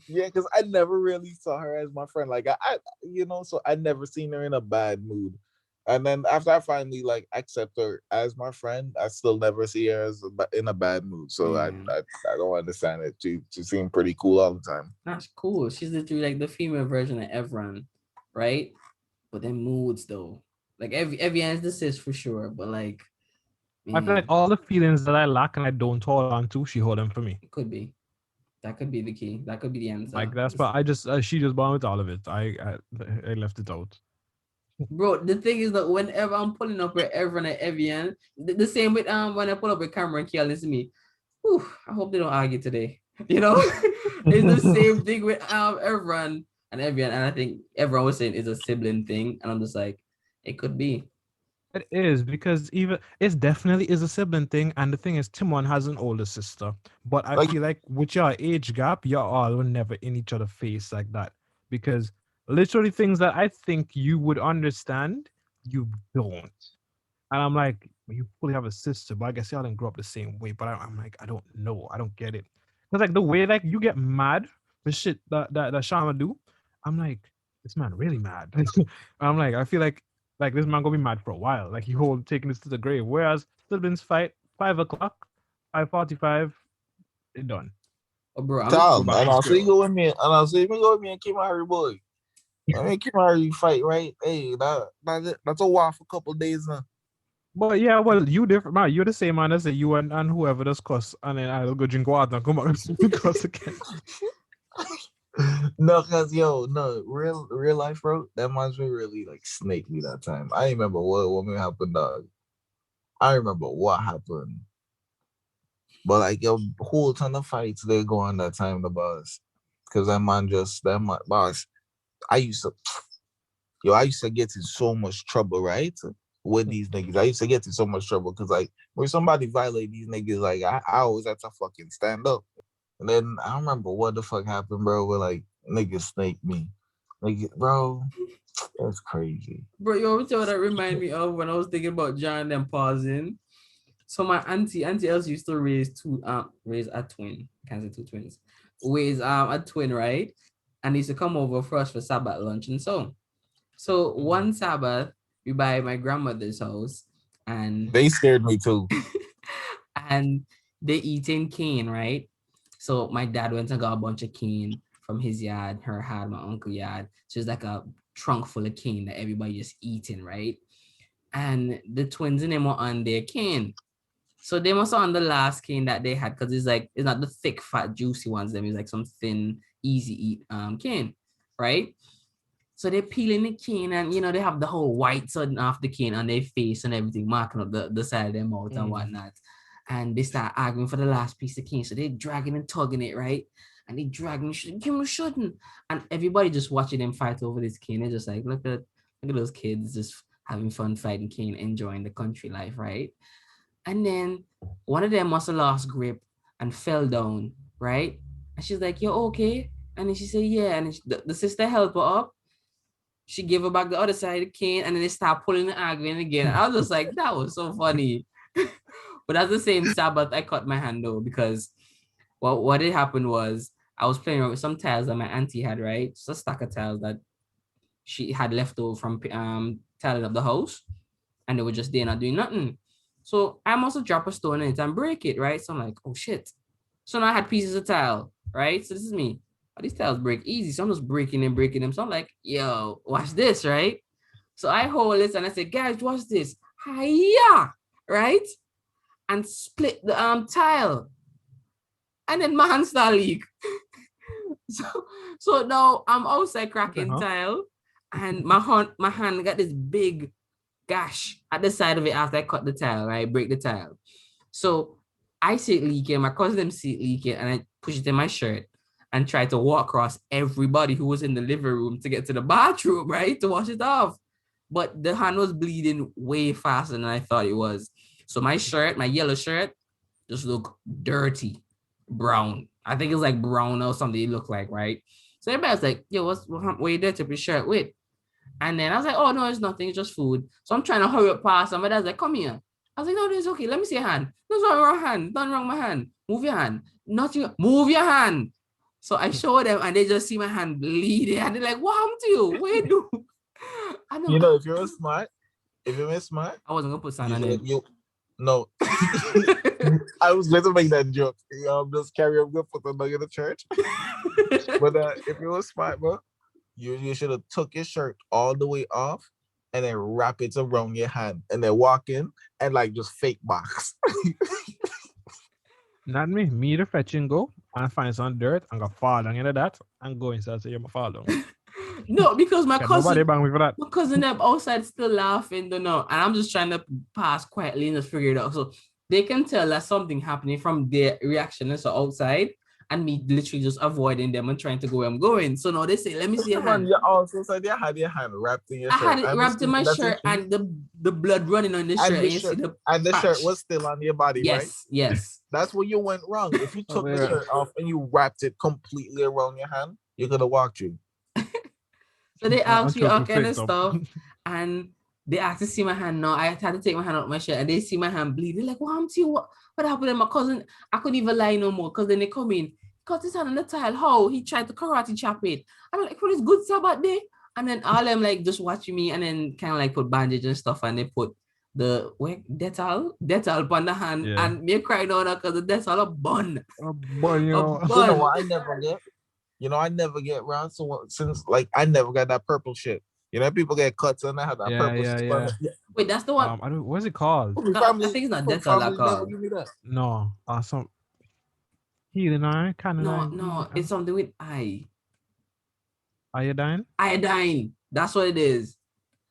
Yeah, because I never really saw her as my friend. Like so I never seen her in a bad mood. And then after I finally like accept her as my friend, I still never see her in a bad mood. So I Mm. I don't understand it. She seemed pretty cool all the time. That's cool. She's literally like the female version of Evron, right? But then moods though. Like Evian is the sis for sure, but like, I feel like man, all the feelings that I lack and I don't hold on to, she hold them for me. it could be. That could be the key. That could be the answer. Like that's, but she just born with all of it. I left it out. Bro, the thing is that whenever I'm pulling up with Evron and Evian, the same with when I pull up with Cameron Kiel, listen to me. Whew, I hope they don't argue today. It's the same thing with Evron and Evian, and I think everyone was saying it's a sibling thing, and I'm just like, it could be. It is because it's definitely is a sibling thing, and the thing is, Timon has an older sister, but I Like- feel like with your age gap, you're all never in each other's face like that because literally things that I think you would understand, you don't. And I'm like, you fully have a sister, but I guess y'all didn't grow up the same way. But I'm like, I don't know, I don't get it. Cause like the way like you get mad for shit that Shama do, I'm like, this man really mad. I'm like, I feel like this man gonna be mad for a while. Like you hold taking this to the grave. Whereas siblings fight 5:00, 5:45, it done. Oh, bro, Tom, back and to I'll see school. you go with me, and I'll see you go with me and Kim Harry boy. I mean, Kim Harry fight, right? Hey, that's a while for a couple of days now. But yeah, well, you different man. You're the same man as you and whoever does cuss, and then I'll go drink water and come back and cuss again. No, cause real life, bro. That man's been really like snake me that time. I remember what happened, dog. I remember what happened, but like a whole ton of fights they go on that time the boss, cause that man boss. I used to get in so much trouble, right? With these niggas, I used to get in so much trouble because like when somebody violate these niggas, like I always had to fucking stand up. And then I don't remember what the fuck happened, bro. Where like niggas snaked me, bro. That's crazy. Bro, you always know what that remind me of when I was thinking about John and pausing. So my auntie Elsie used to raise a twin. I can't say two twins. Raise a twin, right? And they used to come over for us for Sabbath lunch and so one Sabbath we by my grandmother's house and They scared me too. and they eating cane, right? So my dad went and got a bunch of cane from his yard, her had my uncle yard. So it's like a trunk full of cane that everybody just eating, right? And the twins and them were on their cane. So they must on the last cane that they had because it's not the thick, fat, juicy ones. Them is like some thin, easy eat cane, right? So they're peeling the cane and they have the whole white sudden off the cane on their face and everything, marking up the side of their mouth and whatnot. And they start arguing for the last piece of cane. So they're dragging and tugging it, right? And they dragging, shouldn't. And everybody just watching them fight over this cane. They're just like, look at those kids just having fun fighting cane, enjoying the country life, right? And then one of them must have lost grip and fell down, right? And she's like, "You okay?" And then she said, "Yeah." And the sister helped her up. She gave her back the other side of the cane, and then they start pulling and arguing again. I was just like, that was so funny. But that's the same Sabbath I cut my hand though, because what had happened was I was playing with some tiles that my auntie had, right? Just a stack of tiles that she had left over from tiling up the house, and they were just there not doing nothing. So I must have dropped a stone in it and break it, right? So I'm like, oh shit, So now I had pieces of tile, right? So this is me. Oh, these tiles break easy. So I'm just breaking them. So I'm like, yo, watch this, right? So I hold it and I say, guys, watch this. Hiya, right? And split the tile. And then my hand start leak. so now I'm outside cracking tile, and my hand got this big gash at the side of it after I cut the tile, right? Break the tile. So I see it leaking, my cousin them see it leaking, and I push it in my shirt and try to walk across everybody who was in the living room to get to the bathroom, right? To wash it off. But the hand was bleeding way faster than I thought it was. So my shirt, my yellow shirt, just looked dirty, brown. I think it's like brown or something it looked like, right? So everybody's like, yo, what you dirty your shirt with? And then I was like, oh, no, it's nothing. It's just food. So I'm trying to hurry up past. And my dad's like, come here. I was like, no, it's okay. Let me see your hand. There's nothing wrong with my hand. Nothing wrong with my hand. Move your hand. Not you. Move your hand. So I show them and they just see my hand bleeding. And they're like, what happened to you? What you do? I know. You know, if you're smart, I wasn't going to put sign on it. No. I was going to make that joke. Just carry up the foot and in the church. But if you were smart, bro, you should have took your shirt all the way off and then wrap it around your hand and then walk in and like just fake box. Not me. Me to fetch and go and find some dirt and go fall down into that and go inside so you're fall down. No, because my cousin, bang me for that. my cousin them outside still laughing, don't know, and I'm just trying to pass quietly and just figure it out. So they can tell that something happening from their reaction so outside, and me literally just avoiding them and trying to go where I'm going. So now they say, let me see your hand. You also said you had your hand wrapped in your shirt. I had it wrapped in my shirt and the blood running on the shirt. And the shirt was still on your body, right? Yes. That's where you went wrong. If you took the shirt off and you wrapped it completely around your hand, you could have walked through. So they asked me all kind of stuff, and they asked to see my hand. No, I had to take my hand out of my shirt, and they see my hand bleed. They're like, "What happened to you? What happened?" And my cousin, I couldn't even lie no more because then they come in, cut his hand on the tile. How he tried to karate chop it. I'm like, "What is good Sabbath day?" And then all them like just watching me, and then kind of like put bandage and stuff, and they put the Dettol on the hand, and me crying out because the Dettol a bun. A bun, you know what I never get. I never get around since like I never got that purple shit. People get cuts and I have that purple shit. Yeah. Wait, that's the one. What's it called? I think it's not Dettol that called. No, some healing iron kind of. No, it's something with iodine. That's what it is.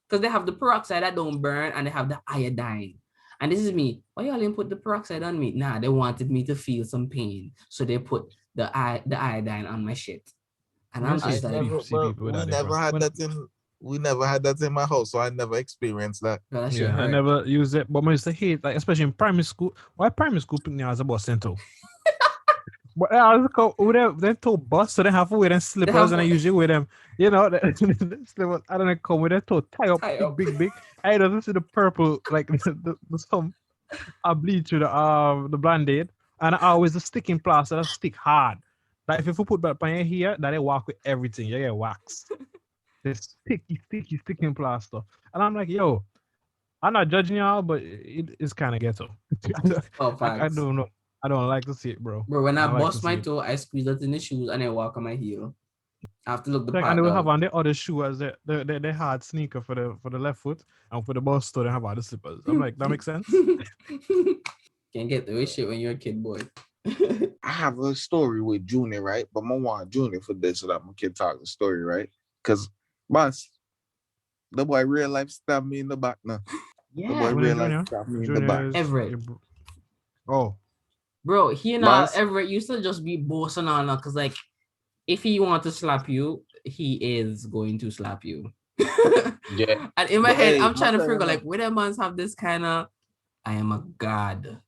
Because they have the peroxide that don't burn, and they have the iodine. And this is me. Why y'all didn't put the peroxide on me? Nah, they wanted me to feel some pain, so they put the iodine on my shit. And I'm just like, we never had that in my house, so I never experienced that. I never used it, but I used to hate, like, especially in primary school. Why primary school picked me as a bus center? But I was go they told bus, so they have to wear them slippers, and I usually wear them. I don't know, come with their toe tie up. Big. I don't see the purple, like the some. I bleed through the band-aid, and I always the sticking plaster that stick hard. Like if you put that on your hair, that they walk with everything. You get wax. The sticky sticking plaster. And I'm like, yo, I'm not judging y'all, but it's kind of ghetto. I don't know. I don't like to see it, bro. Bro, when I bust my toe, I squeeze it in the shoes and I walk on my heel. I have to look the part. And they will have on the other shoe as the hard sneaker for the left foot, and for the bus toe they have all the slippers. I'm like, that makes sense. Can't get the way shit when you're a kid, boy. I have a story with Junior, right? But I want Junior for this so that my kid talk the story, right? Because, boss, the boy real life stabbed me in the back now. Yeah. The boy real life stabbed me in the back. Everett. Oh. Bro, he and Everett used to just be bossing on her because, like, if he wants to slap you, he is going to slap you. Yeah. And in my head, I'm trying to figure, like, where them mans have this kind of, I am a god.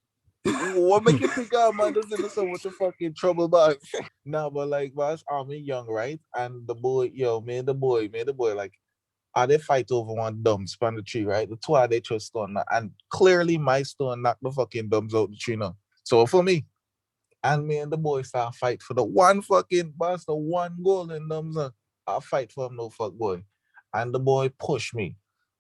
What make you think man doesn't know so much of fucking trouble about? No, but like, boss, I'm young, right? And the boy, me and the boy, like, they fight over one dumb span the tree, right? The two of they throw stone, and clearly my stone knocked the fucking dumbs out the tree now. So for me, and me and the boy start fight for the one fucking boss, the one golden thumbs. I fight for him, no fuck boy. And the boy push me.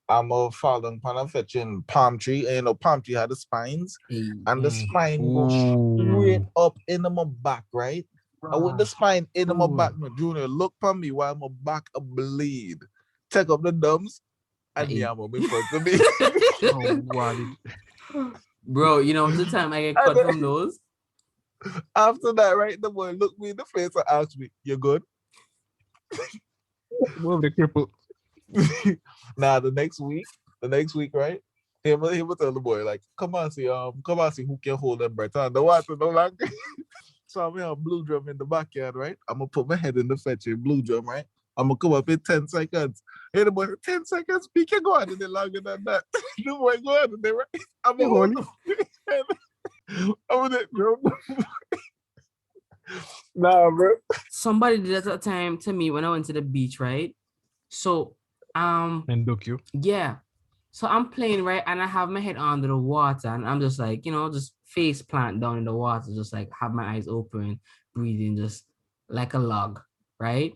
I'm a falling pan and fetching palm tree. And palm tree had the spines. And the spine goes straight up in my back, right? I with the spine in my Ooh. back. My junior look for me while my back a bleed. Take up the thumbs and Hey. yam up in front of me. Oh, wow. Bro, you know the time I get cut from those? After that, right, the boy looked me in the face and asked me, "You good?" Move the cripple. Nah, the next week, right? He will tell the boy, like, come on, see who can hold them breath on the water no longer. So I'm a blue drum in the backyard, right? I'm gonna put my head in the fetch in blue drum, right? I'm gonna come up in 10 seconds. Hey, the boy, 10 seconds, we can go on in there longer than that. The boy go on in there, right? I'm gonna hold the I'm gonna drum. Nah, bro. Somebody did that at the time to me when I went to the beach, right? So And duck you. yeah. So I'm playing, right? And I have my head under the water and I'm just like, just face plant down in the water, just like have my eyes open, breathing just like a log, right?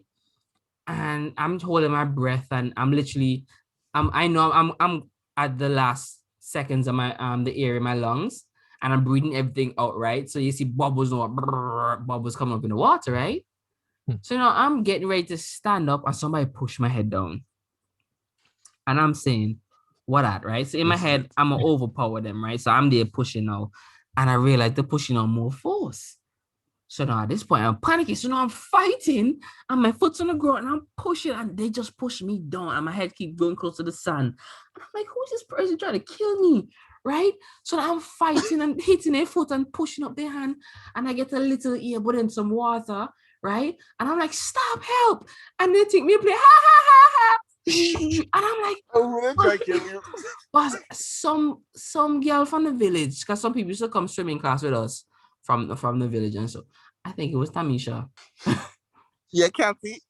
And I'm holding my breath and I'm literally, I know I'm at the last seconds of my the air in my lungs and I'm breathing everything out, right? So you see bubbles coming up in the water, right? So I'm getting ready to stand up and somebody pushed my head down. And I'm saying, what at, right? So in my head, I'm gonna overpower them, right? So I'm there pushing now. And I realize they're pushing on more force. So now at this point, I'm panicking. So now I'm fighting and my foot's on the ground and I'm pushing and they just push me down and my head keeps going close to the sun. And I'm like, who's this person trying to kill me? Right? So now I'm fighting and hitting their foot and pushing up their hand and I get a little earbud in some water, right? And I'm like, stop, help. And they take me and play, ha, ha, ha, ha. And I'm like, I'm gonna try to kill you. but some girl from the village, because some people used to come swimming class with us from the village, and so I think it was Tamisha. Yeah, Kathy.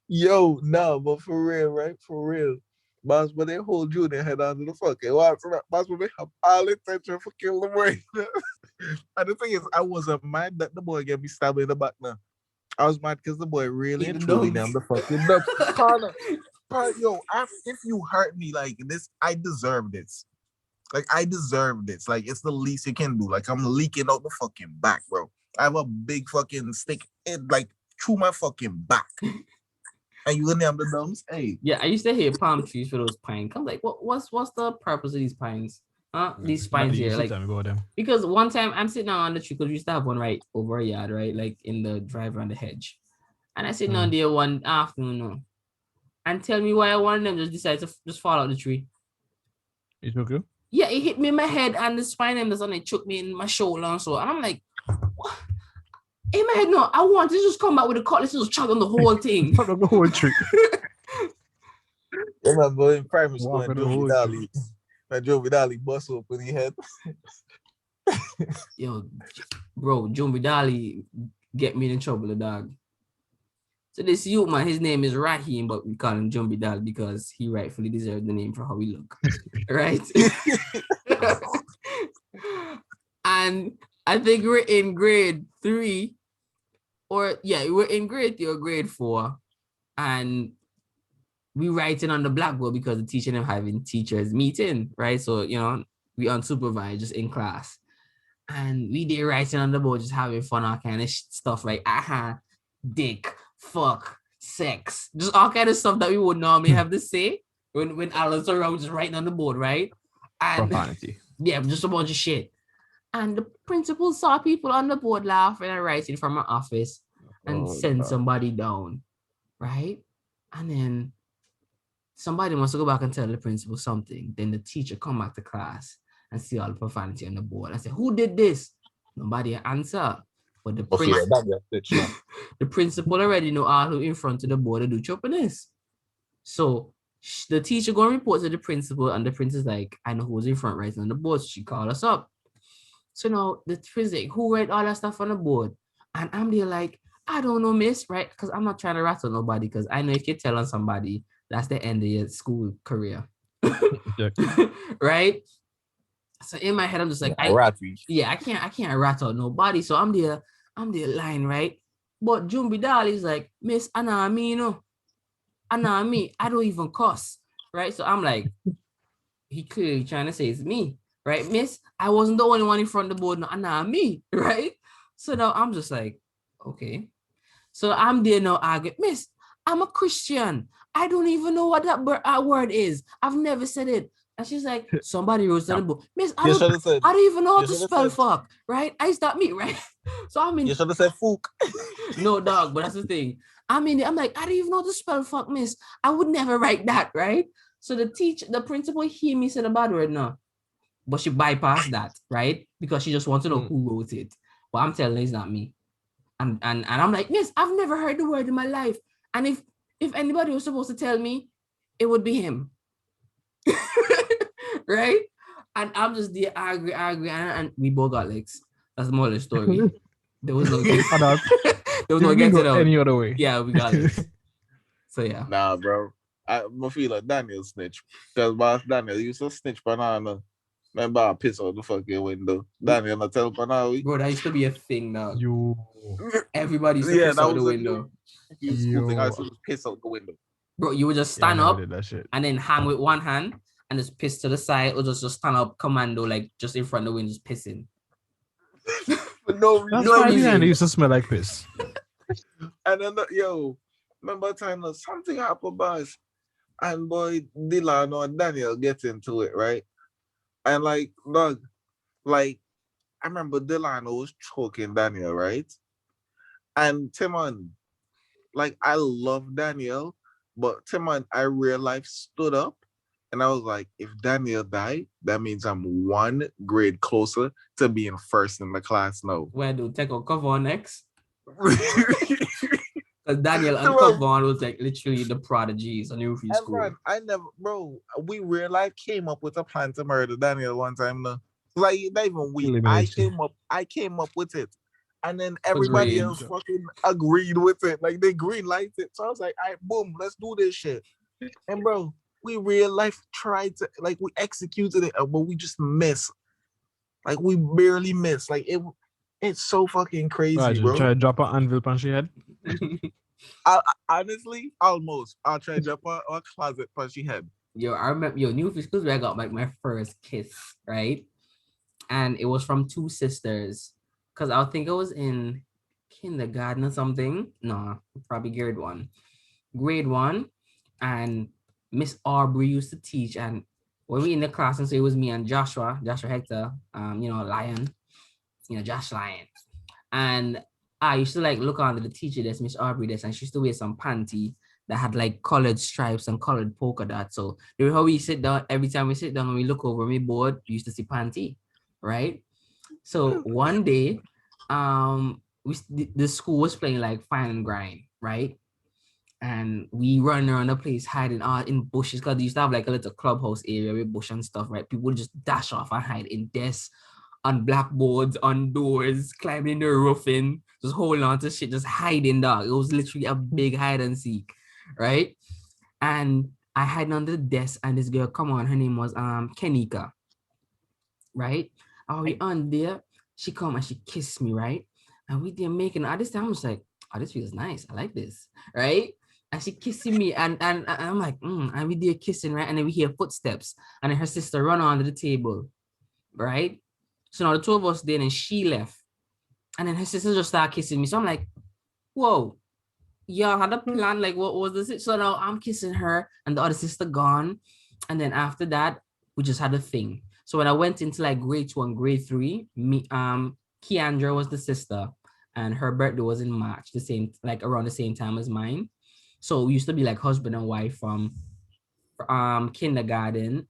Yo, no, but for real, right? For real. Boss, but they hold you, they head on to the fucking water. Boss, but they have all intention for kill the boy. And the thing is, I wasn't mad that the boy get me stabbed in the back now. I was mad because the boy really and truly damn the fucking corner. Yo, if you hurt me like this, I deserve this. Like, I deserve this. Like, it's the least you can do. Like, I'm leaking out the fucking back, bro. I have a big fucking stick like through my fucking back. And you gonna name the thumbs? Hey. Yeah, I used to hear palm trees for those pines. I'm like, what's the purpose of these pines? These spines here, like, because one time I'm sitting on the tree because we used to have one right over a yard, right, like in the drive around the hedge, and I sit down there one afternoon, and tell me why one of them just decided to just fall out the tree. It's okay. Yeah, it hit me in my head and the spine and it choke me in my shoulder and so, and I'm like, what? In my head, no, I want to just come back with a cutlass and just chop on the whole thing. Chop on the whole tree. Remember in primary school, Joe Vidali bust open his head. Yo, bro, Joe Vidali get me in trouble, dog. So this youth, man, his name is Raheem, but we call him Joe Vidal because he rightfully deserved the name for how he look, right? And I think we're in grade 3, we're in grade 3 or grade 4, and we writing on the blackboard because the teacher them having teachers meeting, right? So, we unsupervised just in class. And we did writing on the board, just having fun, all kind of stuff like, dick, fuck, sex, just all kind of stuff that we would normally have to say when Alan's around, just writing on the board, right? And profanity. Yeah, just a bunch of shit. And the principal saw people on the board laughing and writing from her office and sent somebody down, right? And then somebody must go back and tell the principal something. Then the teacher come back to class and see all the profanity on the board. I said, who did this? Nobody answer. But the principal already know all who in front of the board to do choppiness. So the teacher go and report to the principal, and the principal's like, I know who's in front writing on the board. So she called us up. So now the principal like, who write all that stuff on the board? And I'm there like, I don't know, miss, right? Because I'm not trying to rattle nobody, because I know if you tell on somebody, that's the end of your school career. Right? So in my head, I'm just like, I can't rattle nobody. So I'm there lying, right? But Jumbi Dal is like, Miss Anna, me, I don't even cuss, right? So I'm like, he clearly trying to say it's me. right, miss? I wasn't the only one in front of the board, nah, me, right? So now I'm just like, okay. So I'm there now arguing, miss, I'm a Christian. I don't even know what that word is. I've never said it. And she's like, somebody wrote on the book. Miss, I You should have said. don't even know how you to should have spell said- fuck, right? I start me, right? So I mean, You should have said "fook." no, dog, but that's the thing. I mean, I'm like, I don't even know how to spell fuck, miss. I would never write that, right? So the principal hear me say the bad word now, but she bypassed that, right? Because she just wants to know who wrote it. But I'm telling her it's not me. And I'm like, miss, I've never heard the word in my life. And if anybody was supposed to tell me, it would be him. Right? And I'm just there angry, and we both got legs. That's the moral of the story. There was no get. Adult. There was no You can getting go out. any other way. Yeah, we got legs. So yeah. Nah, bro. I feel like Daniel snitch. Because boss Daniel used to snitch banana. Remember I piss out the fucking window. Daniel not tell banana. Bro, that used to be a thing now. You. Everybody used to piss out the window. School thing. I used Yo. to piss out the window. Bro, you would just Yeah, I stand never up did that shit. and then hang with one hand and just piss to the side, or just stand up commando, like just in front of the window, just pissing. For no That's reason. why reason. it used to smell like piss. And then, remember time that something happened, boss? And boy, Dylan or Daniel get into it, right? And like, dog, like, I remember Dylan was choking Daniel, right? And Timon, like, I love Daniel, but Timon, I real life stood up and I was like, if Daniel died, that means I'm one grade closer to being first in the class now. Where do take a cover on next? Because Daniel and Bro. Kavon was like literally the prodigies on Newfield And School. man, we real life came up with a plan to murder Daniel one time now. Like not even we, Elimination. I came up with it. And then everybody Agreed. else fucking agreed with it. Like they green lighted it. So I was like, all right, boom, let's do this shit. And bro, we real life tried to, like, we executed it, but we just missed. Like we barely missed. Like it's so fucking crazy, Right, bro. try to drop an anvil punch your head. Honestly, almost. I'll try to jump a closet punch your head. Yo, I remember Newfield School where I got like my first kiss, right? And it was from two sisters. Cause I think it was in kindergarten or something. No, probably grade one. Grade one. And Miss Aubrey used to teach. And when we in the class, and so it was me and Joshua Hector, Lion, Josh Lion. And I used to like look under the teacher desk, Miss Aubrey desk, and she used to wear some panty that had like colored stripes and colored polka dots. So the way how we sit down, every time we sit down and we look over my board, we used to see panty, right? So one day, the school was playing like Fine and Grind, right? And we run around the place hiding in bushes, because they used to have like a little clubhouse area with bush and stuff, right? People would just dash off and hide in desks, on blackboards, on doors, climbing the roofing, just holding on to shit, just hiding, dog. It was literally a big hide and seek, right? And I hid under the desk, and this girl, come on, her name was Kenika, right? Are we on there? She come and she kissed me, right? And we there making, at this time I was like, oh, this feels nice. I like this, right? And she kissing me, and I'm like, and we there kissing, right? And then we hear footsteps, and then her sister run under the table, right? So now the two of us did, and she left. And then her sister just started kissing me. So I'm like, whoa, y'all had a plan. Like, what was this? So now I'm kissing her, and the other sister gone. And then after that, we just had a thing. So when I went into like grade 2 and grade 3, Keandra was the sister, and her birthday was in March, around the same time as mine. So we used to be like husband and wife from kindergarten,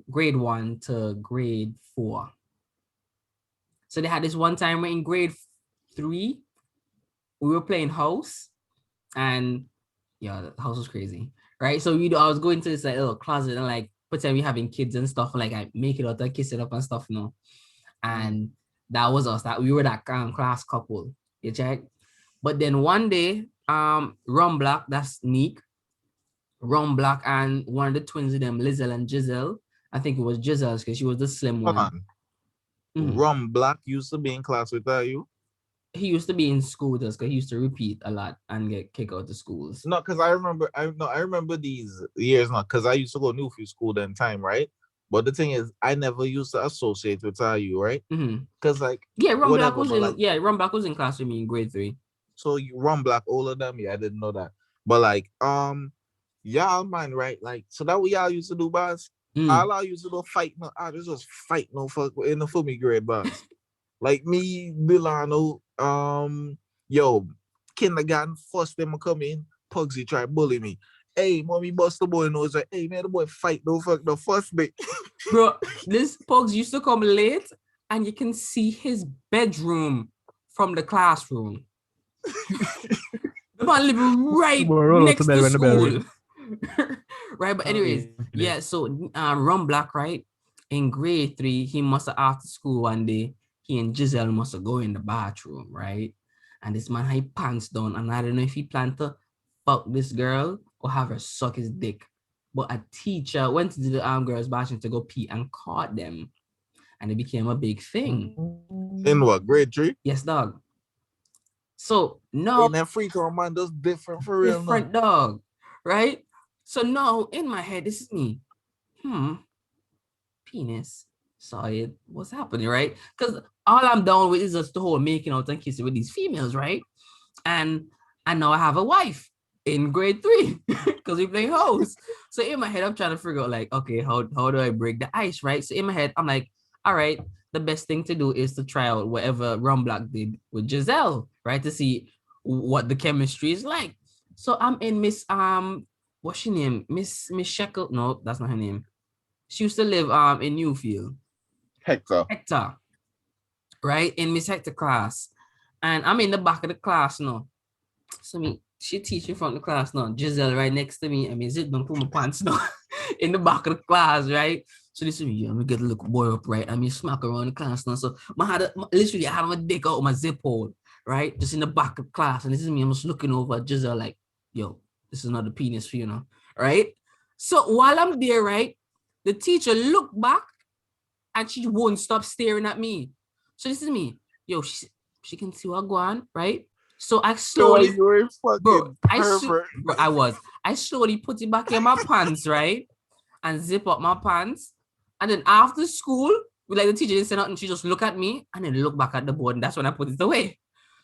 grade 1 to grade 4. So they had this one time where in grade 3, we were playing house, and the house was crazy, right? So I was going to this like little closet and like pretend we having kids and stuff, and like I make it out, I kiss it up and stuff, and that was us. That we were that class couple, you check. But then one day, Rum Black, that's Neek, Rum Black, and one of the twins of them, Lizelle and Giselle. I think it was Giselle because she was the slim Hold one. on. Mhm. Rum Black used to be in class with you? He used to be in school with us because he used to repeat a lot and get kicked out of schools. No, because I remember these years, not because I used to go Newfield School then time, right? But the thing is, I never used to associate with you, right? Mm-hmm. Cause like Yeah, Ron Black whatever, was but in like Ron Black was in class with me in grade 3. so you run black older than me. I didn't know that. But like y'all man, right? Like so that what y'all used to do, boss. All I used to do fight no, I just fight no fuck in the for me grade, boss. Like me, Delano, yo, kindergarten, first time I come in, Pugsy try bully me. Hey, mommy bust the boy nose. Like, hey man, the boy fight no fuck the first day. Bro, this Pugs used to come late and you can see his bedroom from the classroom. The man living right next to school. Right, but anyways, yeah, so Ron Black, right? In grade 3, he must have after school one day, he and Giselle must have go in the bathroom, right? And this man had pants down, and I don't know if he planned to fuck this girl or have her suck his dick. But a teacher went to the girls' bathroom to go pee and caught them. And it became a big thing. In what, grade 3? Yes, dog. So no, and that free throw man does different for real. Different dog, right? So now in my head, this is me. Penis. Saw it. What's happening, right? Because all I'm down with is just the whole making out and kissing with these females, right? And now I have a wife in grade 3 because we play house. So in my head, I'm trying to figure out like, okay, how do I break the ice, right? So in my head, I'm like, all right, the best thing to do is to try out whatever Ron Black did with Giselle, right? To see what the chemistry is like. So I'm in Miss what's her name? Miss Sheckle. No, that's not her name. She used to live in Newfield. Hector. Right? In Miss Hector class. And I'm in the back of the class now. So she teaching from the class now. Giselle right next to me. I mean, zip don't put my pants now in the back of the class, right? So this is me. I'm gonna get a little boy up, right? I mean, smack around the class now. So I had my dick out of my zip hole, right? Just in the back of class. And this is me. I'm just looking over at Giselle like, yo, this is not a penis for you know, right? So while I'm there, right, the teacher looked back and she won't stop staring at me. So this is me. Yo, she can see what going on, right? So I slowly, I slowly put it back in my pants, right? And zip up my pants. And then after school, like the teacher didn't say nothing, she just looked at me and then looked back at the board, and that's when I put it away.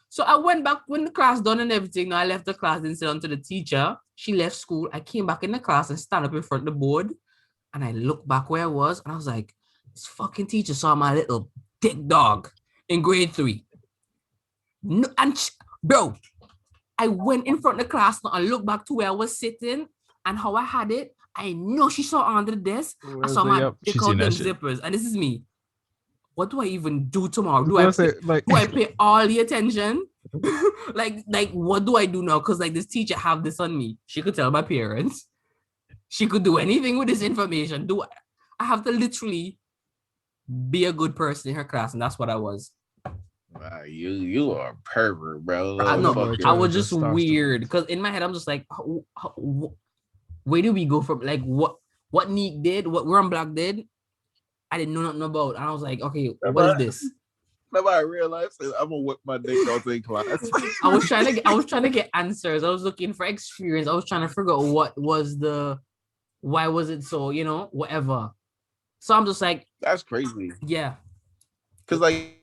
So I went back when the class done and everything. I left the class and said unto the teacher. She left school. I came back in the class and stand up in front of the board. And I looked back where I was and I was like, this fucking teacher saw my little dick dog in grade 3. No, and bro, I went in front of the class and looked back to where I was sitting and how I had it. I know she saw under the desk. I saw my dick out them zippers. And this is me. What do I even do tomorrow? Do I pay all the attention? like what do I do now? Because like this teacher have this on me. She could tell my parents. She could do anything with this information. I have to literally be a good person in her class, and that's what I was. Wow, you are a pervert, bro. I was just weird because in my head I'm just like, where do we go from? Like what Neek did, what Ron Black did, I didn't know nothing about, and I was like, okay, what is this? Never I realized I'm gonna whip my dick out in class. I was trying to get answers. I was looking for experience. I was trying to figure out why was it so, whatever. So I'm just like, that's crazy. Yeah. Cause like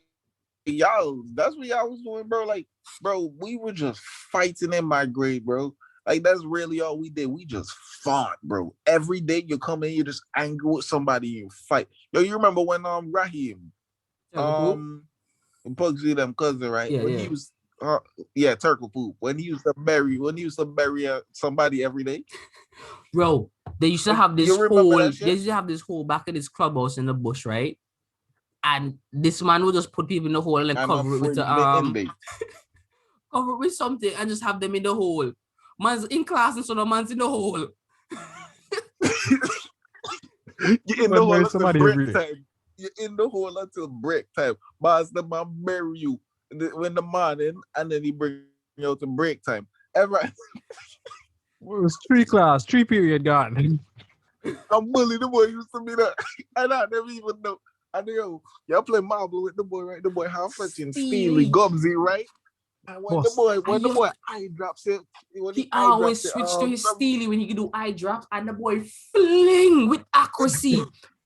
y'all, that's what y'all was doing, bro. Like, bro, we were just fighting in my grade, bro. Like that's really all we did. We just fought, bro. Every day you come in, you're just angry with somebody, you fight. Yo, you remember when Raheem, Pugsy them cousin, right? Yeah, when he was Turkle Poop. When he used to bury somebody every day. Bro, they used to have this hole. They used to have this hole back in this clubhouse in the bush, right? And this man would just put people in the hole and then cover it with cover it with something and just have them in the hole. Man's in class and so the man's in the hole. You're in the hole until break time. You're in the hole until break time. But the man bury you in the morning and then he bring you out to break time. Ever. It was 3 period gone. I'm bully the boy used to be that. And I never even know. I know y'all play marble with the boy, right? The boy half fucking Steely Gubsy, right? And when the boy eye drops it, he always switch to his Steely when he can do eye drops, and the boy fling with accuracy.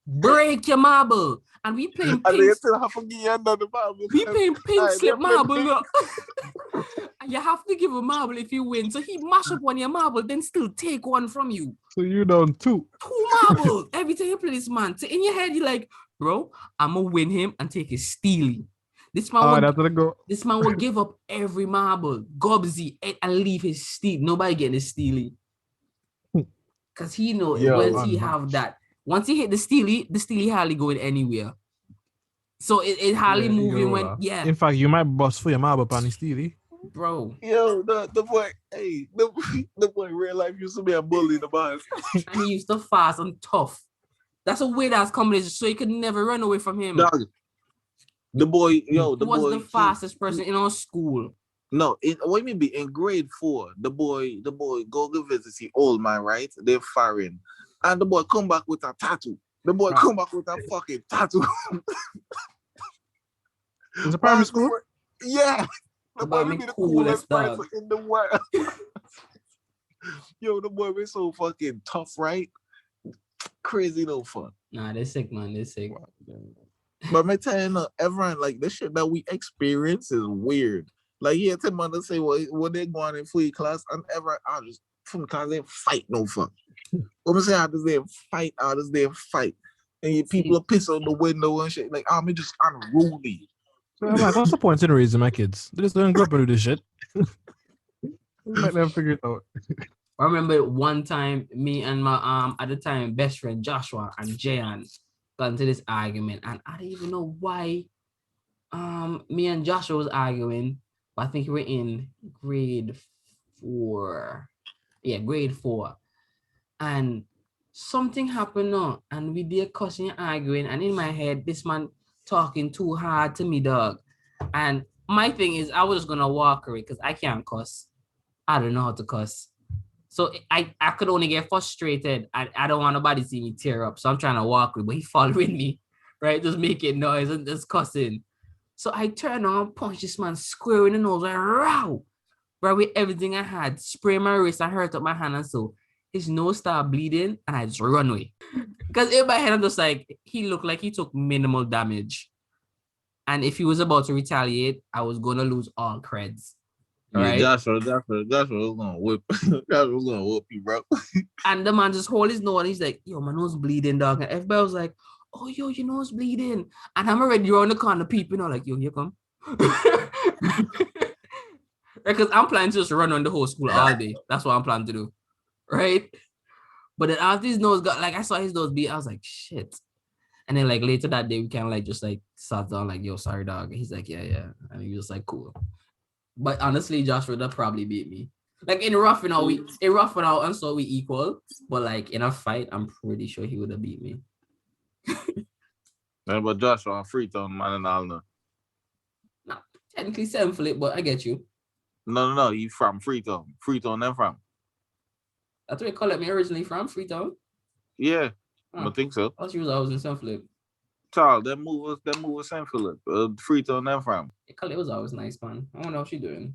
break your marble. And we playing And they pink. still have to give you another marble. We playing pink Aye, slip they play marble. pink. Look. And you have to give a marble if you win. So he mash up one your marble, then still take one from you. So you down 2. 2 marbles every time you play this man. So in your head, you're like, bro, I'm gonna win him and take his steely. This man, Oh, that's the go. this man will give up every marble, gobsy, and leave his steel. Nobody getting his steely. Because he knows Yo, once he have that, once he hit the steely hardly going anywhere. So it hardly Yeah, you moving go when, laugh. yeah, In fact, you might bust for your marble pan Steely. bro. Yo, the boy, hey, the boy in real life used to be a bully in the bars. And he used to fast and tough. That's a weird ass combination. So you could never run away from him. Dog. The boy, yo, He the was boy. the fastest person in our school. No, what you mean? In grade 4, the boy go to visit the old man, right? They're foreign, and the boy come back with a tattoo. The boy come back with a fucking tattoo. Is it primary Man, school? Yeah, the About boy me be the coolest coolest person dog. in the world. Yo, the boy was so fucking tough, right? Crazy no fun. Nah, they're sick, man. They're sick. But me telling you, everyone, like, the shit that we experience is weird. Like, yeah, tell man to say what they going in free class, and everyone, I just, from class, they fight no fun. What I'm saying, I just they fight. And you people are piss on the window and shit. Like, I'm just unruly. So I'm like, what's the point in raising my kids? They just don't grow up and do this shit. We might never figure it out. I remember one time, me and my at the time best friend Joshua and Jayan got into this argument, and I don't even know why. Me and Joshua was arguing, but I think we were in grade 4. Yeah, grade 4, and something happened now, and we did cussing and arguing, and in my head, this man talking too hard to me, dog. And my thing is, I was just gonna walk away because I can't cuss. I don't know how to cuss. So I could only get frustrated. I don't want nobody to see me tear up. So I'm trying to walk with, but he following me, right? Just making noise and just cussing. So I turn on, punch this man square in the nose, like, row. Bro, with everything I had, spray my wrist, I hurt up my hand, and so his nose started bleeding, and I just run away. Because in my head, I'm just like, he looked like he took minimal damage. And if he was about to retaliate, I was going to lose all creds. Right? Yeah, Joshua was gonna whip. Joshua was gonna whoop you, bro. And the man just hold his nose and he's like, yo, my nose bleeding, dog. And everybody was like, oh, yo, your nose bleeding. And I'm already around the corner, people are like, yo, here come. Because I'm planning to just run on the whole school all day. That's what I'm planning to do. Right? But then after his nose got, like, I saw his nose bleed, I was like, shit. And then, like, later that day, we kind of, like, just, like, sat down, like, yo, sorry, dog. And he's like, yeah. And he was like, cool. But honestly, Joshua, that probably beat me. Like, in roughing out, and so we equal. But, like, in a fight, I'm pretty sure he would have beat me. Yeah, but Joshua on free throw, man, and all no. Nah, technically 7 flip, but I get you. No, he from free throw. Free throw, then from. That's where you call it me originally from, Freetown. Yeah, Huh. I think so. I thought you was always in 7 flip. Child, that move was St. Philip. Free throw, then from. Khaled was always nice, man. I don't know what she doing.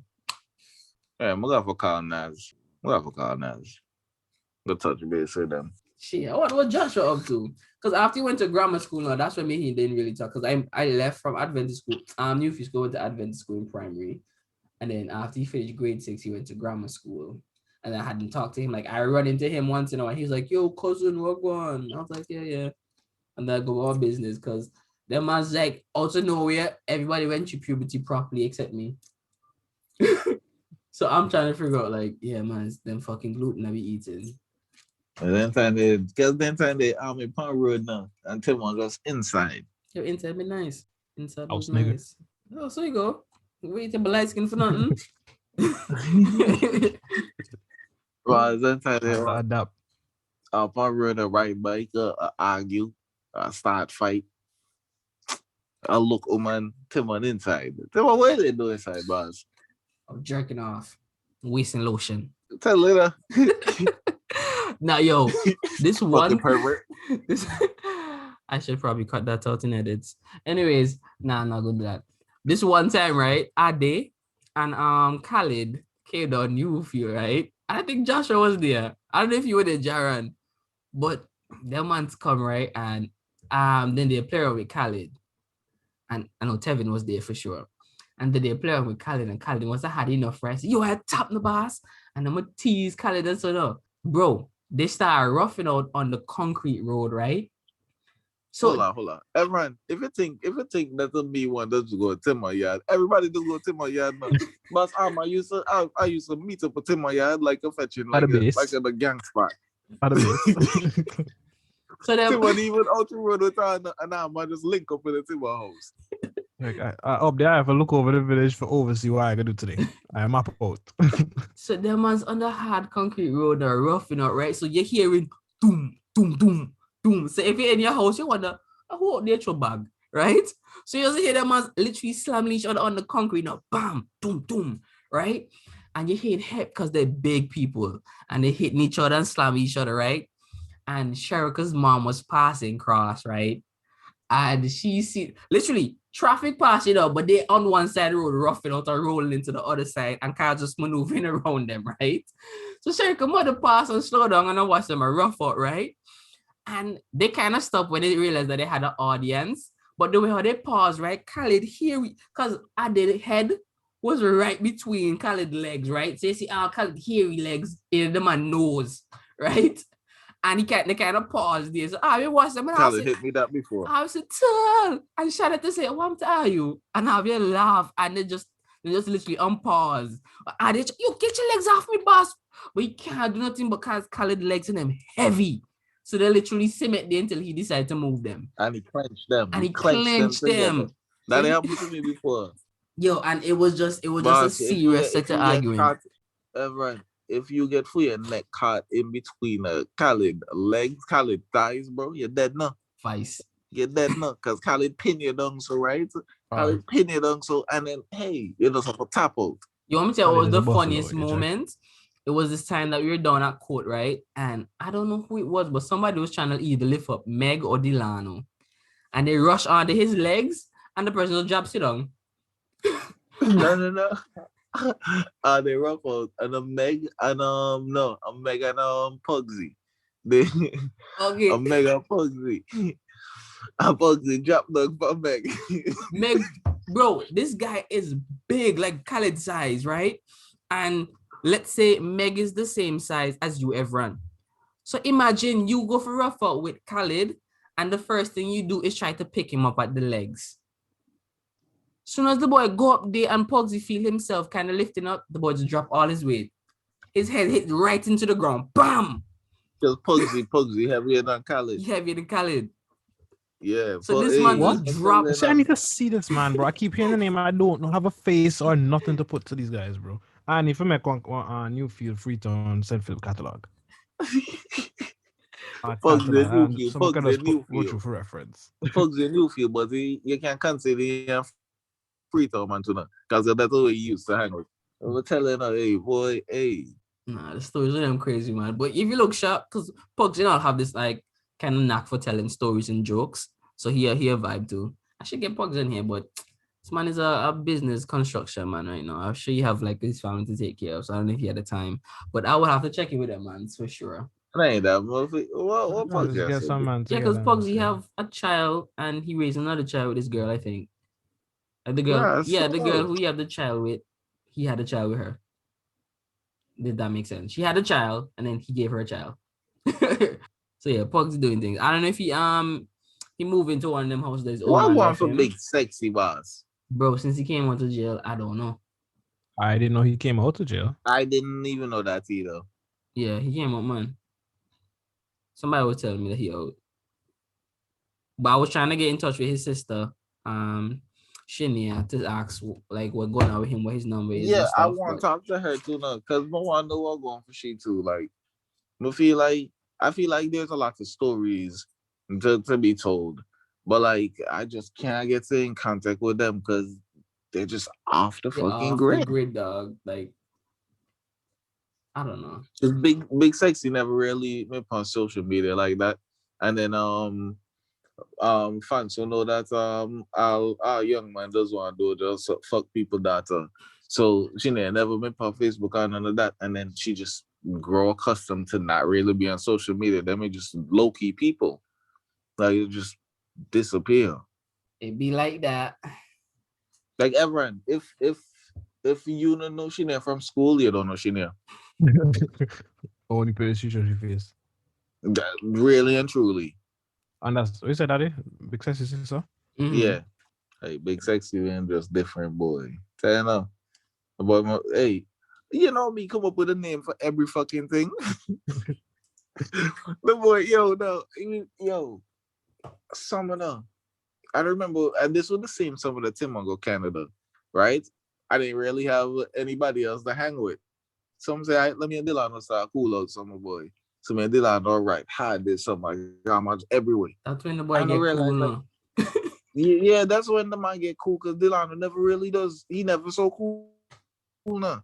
Yeah, I'm gonna for call Naz. The touch base with them. Shit, what Joshua up to? Because after he went to grammar school, now that's when me he didn't really talk. Because I left from Adventist school. Newfish went to Adventist school in primary, and then after he finished grade 6, he went to grammar school. And I hadn't talked to him. Like, I run into him once in a while. He was like, "Yo, cousin, what going?" I was like, "Yeah." And then I go about business because them man's like out of nowhere, everybody went through puberty properly except me. So I'm trying to figure out, like, yeah, man, it's them fucking gluten I be eating. And then time they army Pond Road now, and Tim was just inside. Your inside be nice. Inside was House nigga. nice. Oh, so you go. We eating light skin for nothing. Well, then time they Adapt. Pond Road a ride bike, argue, start fight. I look, man, Tim on inside. Tim, what they do inside, boss? I'm jerking off. Wasting lotion. Tell later. Now, yo, this Fucking one. pervert. This, I should probably cut that out in edits. Anyways, I'm not gonna do that. This one time, right? Ade and Khalid came down Newfield, right? And I think Joshua was there. I don't know if you were there, Jaran, but them man's come, right? And then they play around with Khalid. And I know Tevin was there for sure. And then they play around with Khalid, and Khalid once I had enough rest, yo, I tap the boss, and I'm gonna tease Khalid and so no. Bro, they start roughing out on the concrete road, right? So hold on. Everyone, if you think that me one doesn't go to Timber Yard, everybody does go to Timber Yard now. But I used to meet up at Timber Yard like a fetching, like a gang spot. So then Timber even out the road with her, and I just link up in the Timber house. Like up there, I have a look over the village for oversee what I can do today. I map out. So them man's on the hard concrete road are roughing out, right? So you're hearing doom, doom, doom, doom. So if you're in your house, you wonder, who out there your bag, right? So you also hear them man's literally slamming each other on the concrete now, bam, doom, doom, right? And you hear hip because they're big people and they hitting each other and slamming each other, right? And Sherika's mom was passing cross, right? And she see literally traffic passing up, but they on one side of the road roughing out and rolling into the other side and cars just maneuvering around them, right? So Sherika mother pass and slow down and I watch them a rough out, right? And they kind of stopped when they realized that they had an audience. But the way how they paused, right? Khalid here, because Adele's head was right between Khalid's legs, right? So you see Khalid hairy legs in the man's nose, right? And they kind of paused there. So we watched them. And Khalid hit me that before. I was tall and shouted to say, "What are you?" And I will laugh, and they just literally unpause. And they, you get your legs off me, boss. But you can't do nothing because Khalid's legs in them heavy. So they literally cement there until he decided to move them. And he clenched them. And he clenched them. That happened to me before. Yo, and it was just a serious set of arguing. Right. If you get for your neck caught in between Khalid legs, Khalid thighs, bro, you're dead now. Vice. You're dead now. Because Khalid pin you down so right. Khalid pin you down so and then hey, you just have to tap out. You want me to tell you what was the funniest moment? It was this time that we were down at court, right? And I don't know who it was, but somebody was trying to either lift up Meg or Delano. And they rushed onto his legs and the person will drop sit down. No. They rough out and Meg and Meg and Pugsy. They okay. Meg and Pugsy. And Pugsy dropped down for Meg. Meg, bro, this guy is big, like Khalid size, right? And let's say Meg is the same size as you, Evran. So imagine you go for rough out with Khalid, and the first thing you do is try to pick him up at the legs. Soon as the boy go up there and Pugsy feel himself kind of lifting up, the boy just drop all his weight. His head hit right into the ground. Bam! Because Pugsy heavier than Khalid. Heavier than Khalid. Yeah. So this man just dropped. See, I need to see this man, bro. I keep hearing the name. I don't have a face or nothing to put to these guys, bro. And if I make one Newfield Freetown Centfield catalog. Pugsy Newfield for reference. Pugsy Newfield, but you can consider Freetown man too now. Because that's the way he used to hang with. I was telling her, hey, boy, hey. Nah, the stories of them crazy, man. But if you look sharp, because Pugsy you know have this like kind of knack for telling stories and jokes. So he a vibe too. I should get Pugsy in here, but this man is a business construction man right now. I'm sure you have like his family to take care of. So I don't know if he had the time. But I will have to check in with that man for sure. Ain't that what Pugsy? Yeah, because Pugsy have a child and he raised another child with this girl, I think. The girl, the girl who he had the child with, he had a child with her. Did that make sense? She had a child and then he gave her a child. So yeah, Pugsy doing things. I don't know if he moved into one of them houses that is what one for big sexy boss? Bro, since he came out of jail, I don't know. I didn't know he came out of jail. I didn't even know that either. Yeah, he came out, man. Somebody was telling me that he out. But I was trying to get in touch with his sister, Shinya, to ask like what's going on with him, what his number is. Yeah, I want to talk to her too now, because no one know what's going for she too. Like, I feel like there's a lot of stories to be told, but like I just can't get in contact with them because they're just off the fucking grid. Grid, dog. Like, I don't know. Just big sexy never really went on social media like that, and then fans who know that our young man does want to do just fuck people data. So she never been on Facebook or none of that, and then she just grow accustomed to not really be on social media. Them are just low-key people. Like just disappear. It be like that. Like everyone, if you don't know Shania from school, you don't know Shania. Only person you show your face. That, really and truly. And that's what you said, Daddy. Big sexy sister. Mhm. Yeah. Hey, big sexy and just different boy. Tell you now. About my, hey, you know me come up with a name for every fucking thing. The boy, yo, no, yo, summoner. I remember, and this was the same summer that Tim go Canada, right? I didn't really have anybody else to hang with. Some say, let me and Dylan start cool out, summer boy. So me and Dylan, all right, hard this summer, much everywhere. That's when the boy I don't get realize, cool like, now. yeah, that's when the man get cool because Dylan never really does. He never so cool now.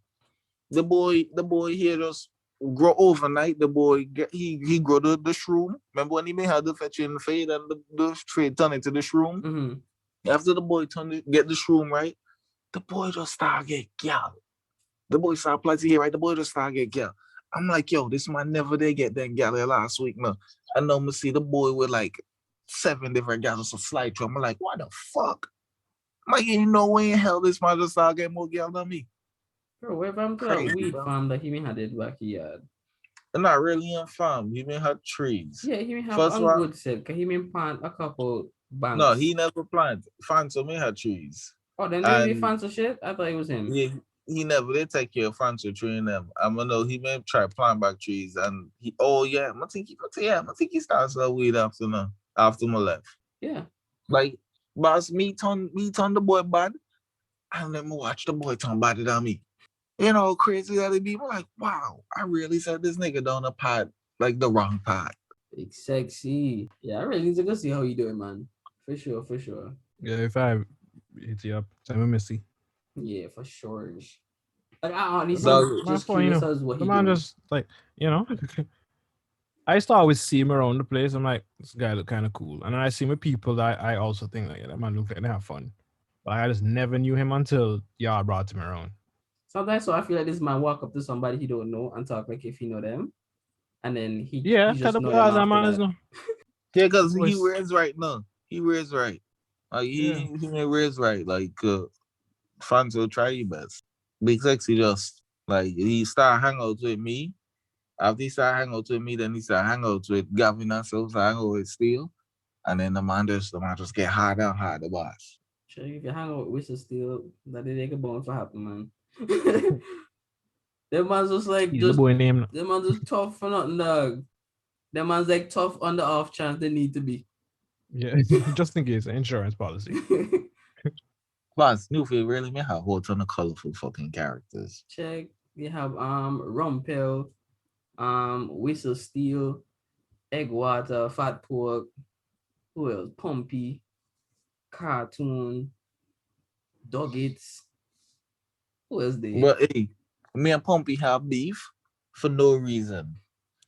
The boy here just grow overnight. The boy he grow the shroom. Remember when he may have the fetching fade and the fade turn into the shroom? Mm-hmm. After the boy get the shroom right, the boy just start get gal. The boy start plenty here, right? The boy just start get gal. I'm like, yo, this man never did get that gal last week. No, I know me see the boy with like 7 different gals of slide to him. I'm like, what the fuck? I'm like, ain't no way in hell this man just start getting more gal than me. Bro, where I'm to Crazy, that weed bro. farm that he may had it backyard. And not really in farm. He may have trees. Yeah, he may have First a one, good set, because he may plant a couple banks. no, he never planted. Fanto may have trees. Oh, then there be And fancy shit? I thought it was him. yeah, he never did take care of Fanto tree in them. I'm gonna know he may try plant back trees and he I think he starts that weed after my left. Yeah. Like boss me turn the boy bad and then me watch the boy turn bad than me. You know, crazy that it be. I'm like, wow, I really said this nigga down the pod, like the wrong pod. Big sexy. Yeah, I really need to go see how you doing, man. For sure, for sure. Yeah, if I hit you up, send me Missy. Yeah, for sure. Like, I honestly So, just funny, curious as what the he man doing. just like, you know. I used to always see him around the place. I'm like, this guy look kind of cool. And then I see him with people that I also think like, yeah, that man look like they have fun. But I just never knew him until y'all brought him around. Sometimes so I feel like this man walk up to somebody he don't know and talk like if he know them. And then he Yeah, just kind of know them that man after is that. no. yeah, because he Voice. wears right now. He wears right. Like he wears right. Like Fanto try your best. Big sexy just like he start hang out with me. After he start hang out with me, then he start hang out with Gavin and so hang out with Steel. And then the man just get harder and harder, boss. Sure, if you hang out with Whistle Steel, that they take a bone for happen, man. Them man's just like He's the boy name. them man's just tough for nothing, dog. Them man's like tough on the off chance they need to be. Yeah, just in case insurance policy. Plus, Newfield really may have a whole ton of colorful fucking characters. Check. You have Rumpel, Whistle Steel, Eggwater, Fat Pork, who else? Pumpy, Cartoon, Doggets. Who else there? But hey, me and Pumpy have beef for no reason.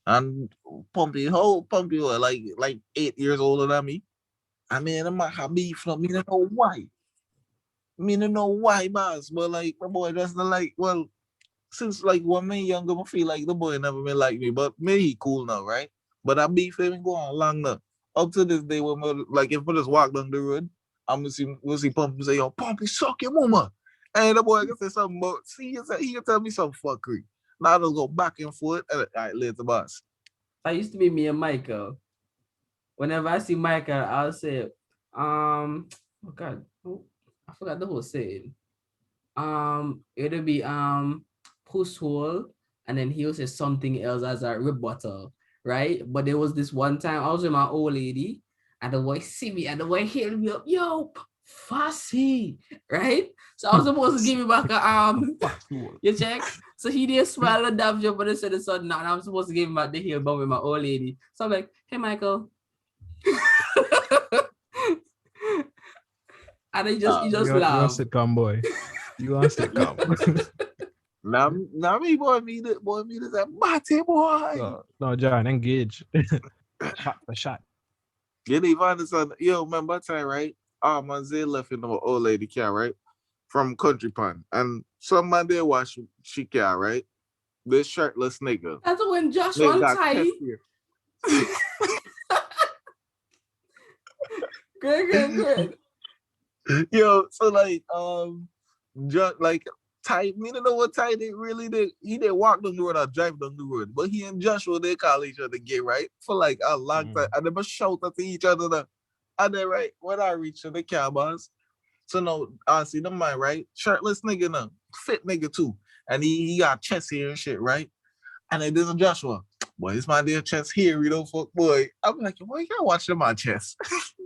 And Pumpy was like 8 years older than me. I mean, I might have beef, no, me don't know why. Me don't know why, boss. But like my boy just not like, well, since like when me younger, I feel like the boy never been like me. But me, he cool now, right? But I beef him go on long now. Up to this day, when like if I just walk down the road, I'm gonna see Pumpy say, yo, Pumpy, suck your mama. And the boy can say something about, see, he can tell me some fuckery. Now I'll go back and forth. All right, later, boss. That used to be me and Michael. Whenever I see Michael, I'll say, oh God, I forgot the whole saying. It'll be push hole, and then he'll say something else as a rebuttal, right? But there was this one time I was with my old lady, and the boy see me, and the boy hit me up, yo, fussy, right? So I was supposed to give him back a you check. So he did smile and dab job, but I said it's not, and I'm supposed to give him back the heel bump with my old lady. So I'm like, hey Michael. And he just You're a laughed. sitcom boy. You are a sitcom. Now me boy me this a batty boy. No, John, engage. Shot for shot. You didn't even understand. Yo, remember that time, right? Manzay left in the old lady car, right? From Country Pond. And some man there watch she car, right? This shirtless nigga. That's when Josh Nigga one got tie. pepper. Good. Yo, so like just like Ty, me don't know what Ty did really did. He didn't walk down the road or drive down the road, but he and Joshua they call each other gay, right? For like a long time. And they must shout at each other. Now. And then right when I reach the cabins, so now I see the man, right? Shirtless nigga now, fit nigga too. And he got chest hair and shit, right? And then there's Joshua. Boy, this my dear chest here, you know, fuck boy. I'm like, boy, you can't watch my chest.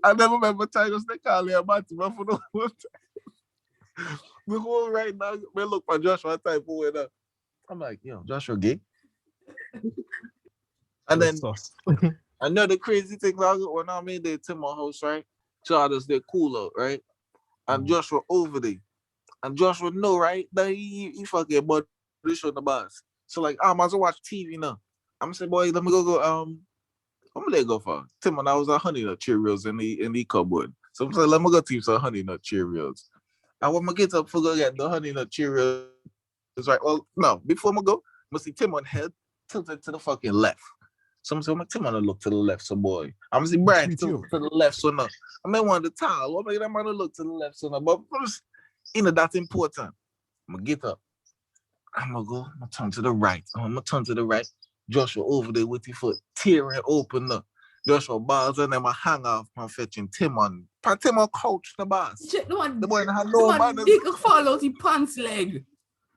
I never remember titles they call him about to for the whole time. The whole right now, we look for Joshua type of way now. I'm like, yo, Joshua gay. And then another crazy thing when I made it to my house, right? Charters, they're cool out, right? And Joshua over there. And Joshua know, right? That he fucking body on the bus. So like, I might as well watch TV now. I'm saying, boy, let me go. I'm gonna go for Tim and I was a honey nut Cheerios in the cupboard. So I'm saying, let me go team some honey nut Cheerios. And when I get up for go get the honey nut Cheerios, it's right. Well, no, before I go, I see Tim on head tilted to the fucking left. So I'm saying, Tim on look to the left, so boy. I'm see Brian tilted to the left, so no. I may want the towel. What make that man look to the left, so no. But that's important. I'm gonna get up. I'm gonna turn to the right. I'm gonna turn to the right. Joshua over there with his foot tearing open up. Joshua bars and then I hang off and fetching Tim on couch the boss. The boy had no man dick fall out his pants leg.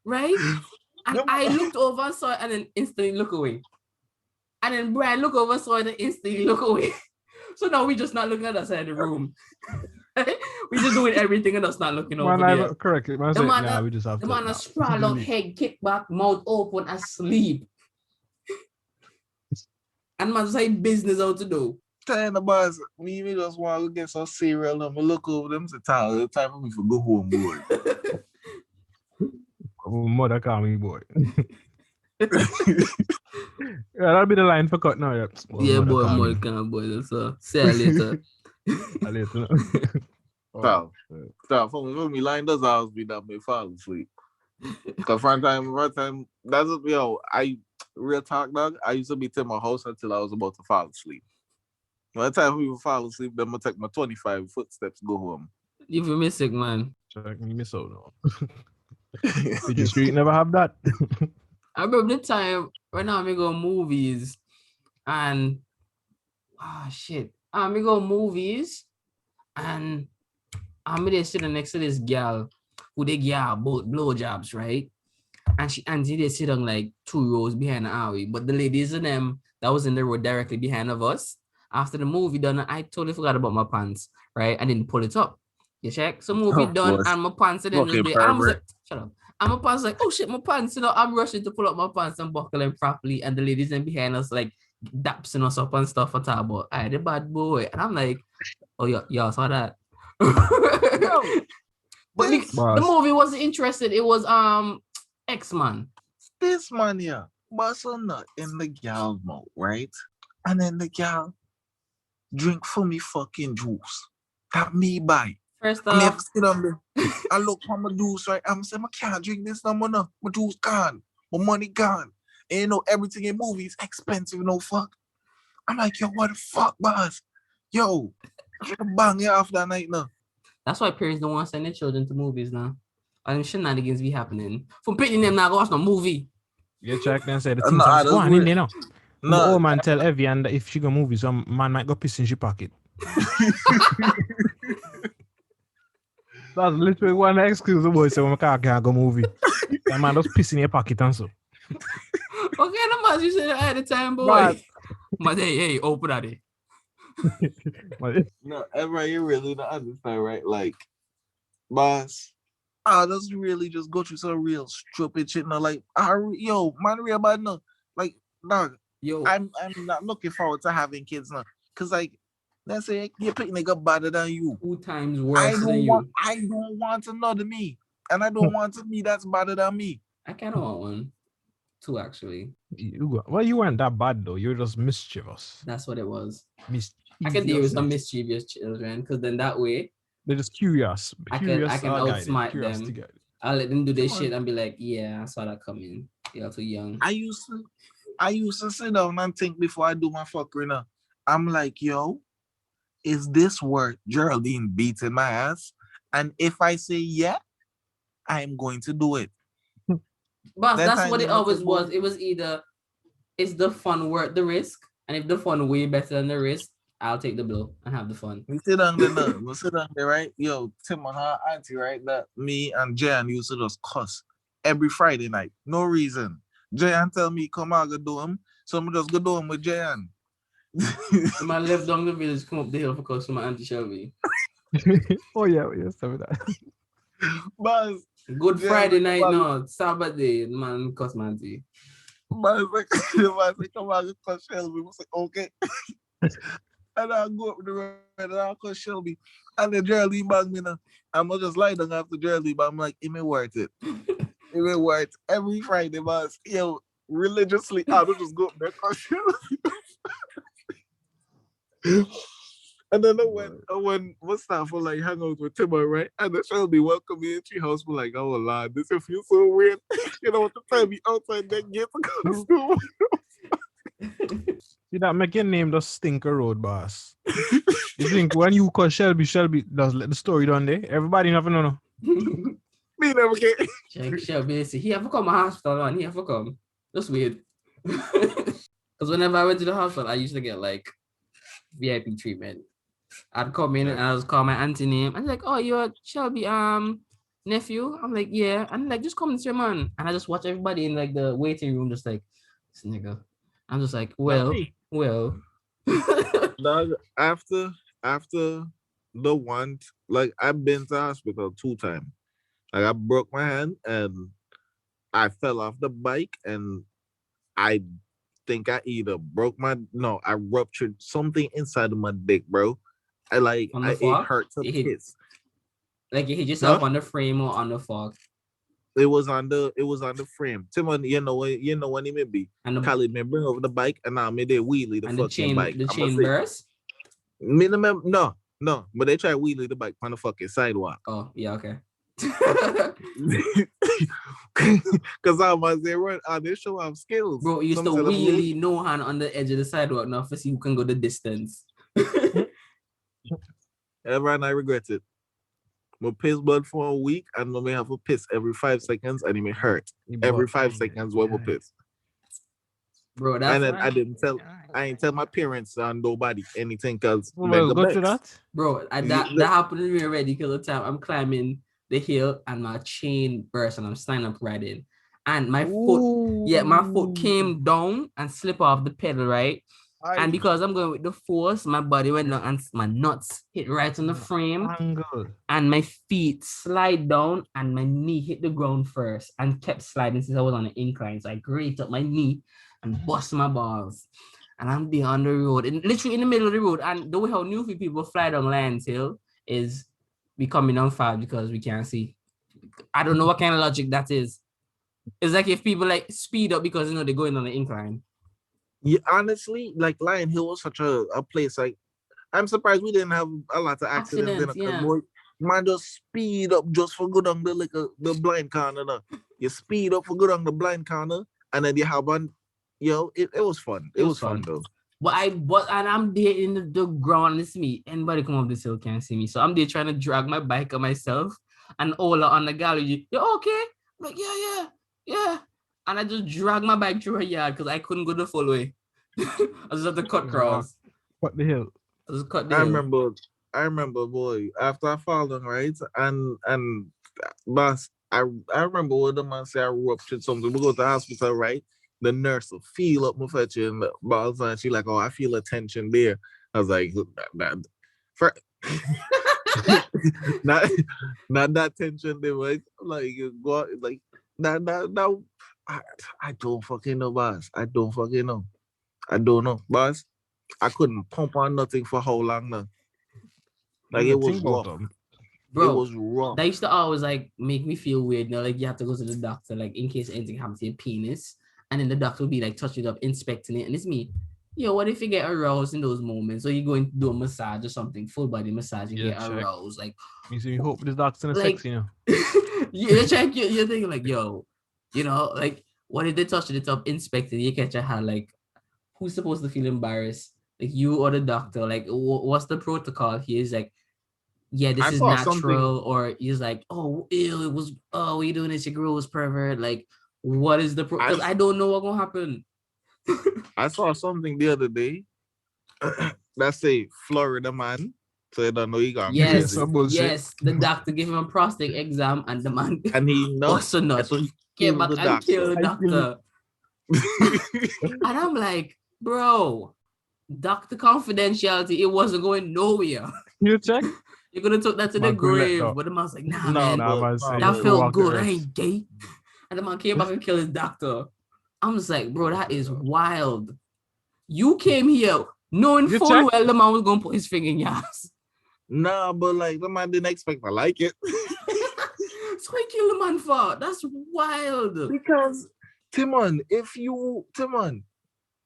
Right? And I looked over and saw it and then instantly look away. And then Brian look over, saw it and instantly look away. So now we just not looking at that side of the room. We just doing everything and us not looking over there. Correct. The man a sprawl out, head kick back, mouth open, asleep. And man say business out to do. Telling the boss, me just want to get some cereal and look over them to town. It's time for me to go home, boy. Mother call me boy. Yeah, that'll be the line for cut now. Yeah, yeah boy, mother call me boy. So see you later. Stop. For me, line does always be that me fall asleep. Cause one time, that's real talk, dog. I used to be to my house until I was about to fall asleep. By the time we would fall asleep, then I take my 25 footsteps, go home. You feel me sick, man. Check me miss out now. Did you street never have that? I remember the time right now we go movies and we go movies and I'm there sitting next to this girl who they give both blowjobs, right? And they sit on like 2 rows behind the alley. But the ladies and them that was in the road directly behind of us, after the movie done, I totally forgot about my pants, right? I didn't pull it up. You check? So movie done and my pants and then I was like, shut up. And my pants like, oh shit, my pants, I'm rushing to pull up my pants and buckle them properly. And the ladies and behind us like dapsing us up and stuff for talk about I the bad boy. And I'm like, oh y'all saw that. But the movie wasn't interested. It was X-Man. This man here, but so not in the gal mouth, right? And then the gal drink for me fucking juice. That me buy. First off, I look for my juice, right? I'm saying I can't drink this no more. No. My juice gone. My money gone. And you know everything in movies expensive, no fuck. I'm like, yo, what the fuck, boss? Yo, I should bang you off that night now. That's why parents don't want to send their children to movies now. And shenanigans be happening. From picking them now, go watch no movie. You check and say the things are going in there now. No, old man tell Evian that if she go movies, some man might go piss in she pocket. That's literally one excuse the boy say when my car can't go movie. That man just piss in your pocket and so. Okay, the man you said at the time, boy. But hey, open at it. No, everybody, you really don't understand, right? Like, boss, I just really just go through some real stupid shit. No, like, yo, man, real bad no. Like, dog, yo, I'm not looking forward to having kids now. Cause like, let's say you pick nigga better than you. 2 times worse than you. I don't want another me. And I don't want to me that's better than me. I kind of want one. 2 actually. You weren't that bad though. You were just mischievous. That's what it was. I can deal with some mischievous children because then that way they're just curious. I can outsmart them. I'll let them do their shit and be like, yeah, I saw that coming. You're too young. I used to sit down and think before I do my fuckery now. I'm like, yo, is this worth Geraldine beating my ass? And if I say yeah, I'm going to do it. Boss, That that's time what they it must always have was. gone- It was either is the fun worth the risk, and if the fun way better than the risk, I'll take the blow and have the fun. We sit down there now. We sit down there, right? Yo, Tim and her auntie, right? That me and Jan used to just cuss every Friday night. No reason. Jan tell me, come out, go do him. So I'm just go do him with Jan. The man left down the village, come up the hill for customer Auntie Shelby. Oh yeah, stop with that. Buzz, Good Yeah, Friday like, night, well- no, Sabbath day, the man cuss my auntie. Buzz, like, the man say, come out, go cuss Shelby. We say, okay. And I'll go up the road and I'll cuss Shelby. And then Geraldine bang me now. I'm gonna just lie down after Geraldine, but I'm like, it may worth it. It may worth every Friday, Buzz. Yo, religiously, I will just go up there cuss Shelby. And then I went what's that for like hang out with Timber, right? And the Shelby welcome me into your house. We're like, oh Lord, this will feel so weird. You know what to tell me outside that gate to go to school. See that make your name the Stinker Road, boss. You think when you call Shelby does let the story down there? Everybody never know. Me never get Check Shelby, say, he ever come to hospital, man, he ever come. That's weird. Because whenever I went to the hospital, I used to get like VIP treatment. I'd come in and I was call my auntie name. I'm like, oh, you're Shelby nephew? I'm like, yeah. And like, just come and see your man. And I just watch everybody in like the waiting room, just like, this nigga. I'm just like, well. Dog, after the one, like I've been to hospital 2 times. Like I broke my hand and I fell off the bike and I think I either I ruptured something inside of my dick, bro. It hurt to piss. Like you hit yourself on the frame or on the fork. It was on the frame. Timon, you know when he may be. And Khalid may bring over the bike and now me they wheelie the fucking bike. The chain burst? Minimum no, but they try wheelie the bike on the fucking sidewalk. Oh, yeah, okay. Cause I was there run on this show have skills. Bro, you used to wheelie no hand on the edge of the sidewalk now for see who can go the distance. Ever and I regret it. My piss blood for a week and I may have to piss every 5 seconds and it may hurt. Every 5 seconds when we piss. Bro, that's and then I ain't tell my parents and nobody anything cause go through that. Bro, that happened to me already because the time I'm climbing the hill and my chain burst and I'm standing up riding. And my foot came down and slipped off the pedal, right? And because I'm going with the force, my body went down and my nuts hit right on the frame. And my feet slide down and my knee hit the ground first and kept sliding since I was on an incline. So I grated up my knee and bust my balls. And I'm there on the road, literally in the middle of the road. And the way how Newfie people fly down Lions Hill is we coming on fast because we can't see. I don't know what kind of logic that is. It's like if people like speed up because they're going on the incline. Yeah, honestly, like Lion Hill was such a place. Like, I'm surprised we didn't have a lot of accidents. Man, just speed up just for good on the blind corner. You speed up for good on the blind corner, and then you have one. It was fun. It was fun though. But I'm there in the ground and it's me. Anybody come up this hill can't see me. So I'm there trying to drag my bike on myself and Ola on the gallery. You okay? I'm like, yeah. And I just dragged my bike through her yard because I couldn't go the full way. I just had to cut cross. Cut the hill. I remember, boy, after I fall down, right? And boss, I remember what the man said I ruptured something. We go to the hospital, right? The nurse will feel up my fetch in the balls and she like, oh, I feel a tension there. I was like, not that tension there, right? Like go like that. I don't fucking know, boss. I don't fucking know. I don't know, boss. I couldn't pump on nothing for how long now. Like it was rough. Bro, it was rough. That used to always like make me feel weird. Like you have to go to the doctor, like in case anything happens to your penis. And then the doctor will be like touching it up, inspecting it. And it's me. Yo, what if you get aroused in those moments? So you're going to do a massage or something, full body massage, and get aroused. Like, you hope this doctor's like, sexy, you're thinking like, yo, like, what if they touch it up, inspect it, you catch a hand, like, who's supposed to feel embarrassed? Like you or the doctor, like what's the protocol? He's like, yeah, this I is saw something. natural, or he's like, oh, ew, it was, oh, what you doing this? Your girl was pervert. Like, what is the because I don't know what's gonna happen. I saw something the other day that say Florida man. So you don't know he gone Yes, crazy. yes, the doctor gave him a prostate exam, and the man And he also not so he came killed back the and killed the doctor. doctor. And I'm like, bro, doctor confidentiality, it wasn't going nowhere. You check? You're gonna take that to the Man couldn't let grave. go. But the man's like, nah, No, man, Nah, man, but- say that you felt walk good. the I earth. ain't gay. And the man came back and killed his doctor. I'm just like, bro, that is wild. You came here knowing You full check? well the man was gonna put his finger in your ass. Nah, but like the man didn't expect to like it. So he killed the man for. That's wild. Because Timon,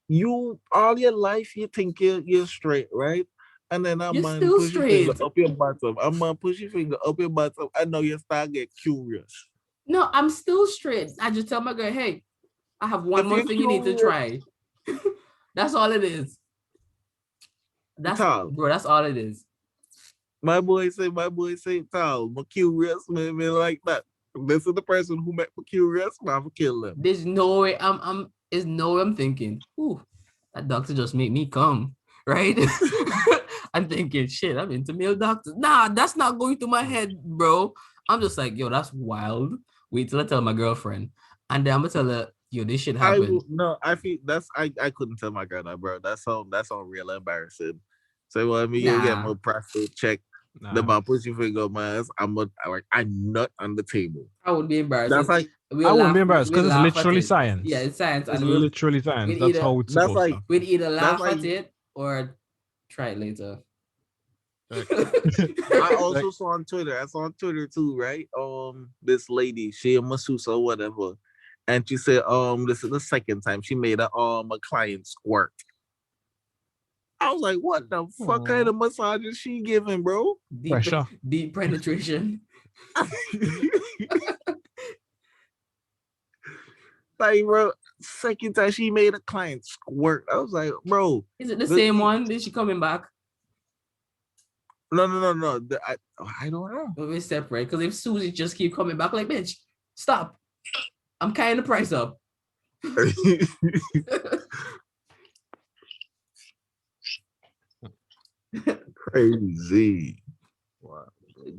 you all your life you think you're straight, right? And then a You're man still push your finger straight. up your bottom. A man push your finger up your bottom. I know you start get curious. No, I'm still straight. I just tell my girl, hey, I have one If more you're thing you need to try. That's all it is. That's Tal. bro, that's all it is. My boy say, Tal, I'm curious, man, like that. This is the person who make me curious, man, I'm kill them. There's no way there's no way I'm thinking, ooh, that doctor just made me come, right? I'm thinking, shit, I'm into male doctors. Nah, that's not going through my head, bro. I'm just like, yo, that's wild. Wait till I tell my girlfriend. And then I'm gonna tell her, yo, this shit happened. I feel that's I couldn't tell my girl that, bro. That's on real embarrassing. So what I mean, you get Nah. my prostate check. Nah. The man push your finger up my ass. I'm not on the table. I would be embarrassed. That's like I wouldn't be embarrassed because it's laugh at literally it. science. Yeah, it's science. It's And we'll literally science. we'd That's either- how it's that's supposed like to. we'd either laugh like- at it or try it later. I also saw on Twitter. I saw on Twitter too, right? This lady, she a masseuse or whatever, and she said, this is the second time she made a client squirt. I was like, what the fuck kind of massage is she giving, bro? Pressure. Deep penetration. Like, bro, second time she made a client squirt. I was like, bro, Is it the The- same one? Is she coming back? no. I don't know. Or we separate? Because if Susie just keep coming back, like, bitch, stop. I'm carrying the price up. Crazy. Wow.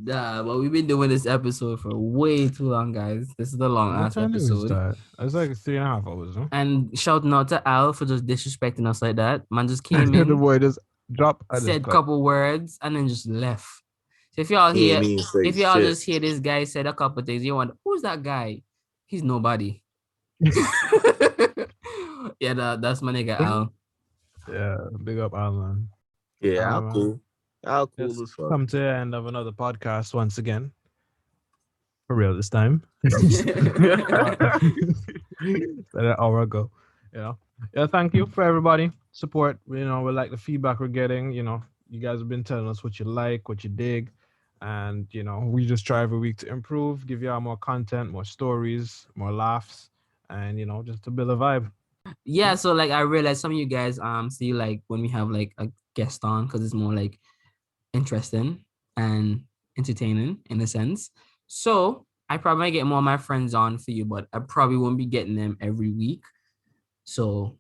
Nah, but we've been doing this episode for way too long, guys. This is the long What ass time is episode. that? It's like 3.5 hours, no? And shouting out to Al for just disrespecting us like that. Man just came The in, boy just drop. I just said a cut. couple words, and then just left. So if y'all He hear, ain't even say if y'all shit. just hear this guy said a couple things, you wonder who's that guy? He's nobody. Yeah, that's my nigga Al. Yeah, big up Alan. Yeah, Ah, how man. cool. How cool Just as fuck. come to the end of another podcast once again. For real this time. An hour ago. Yeah, thank you for everybody. Support. We like the feedback we're getting. You guys have been telling us what you like, what you dig. And we just try every week to improve, give y'all more content, more stories, more laughs, and just to build a vibe. Yeah, so like I realized some of you guys see like when we have like a guest on because it's more like interesting and entertaining in a sense. So I probably might get more of my friends on for you, but I probably won't be getting them every week. So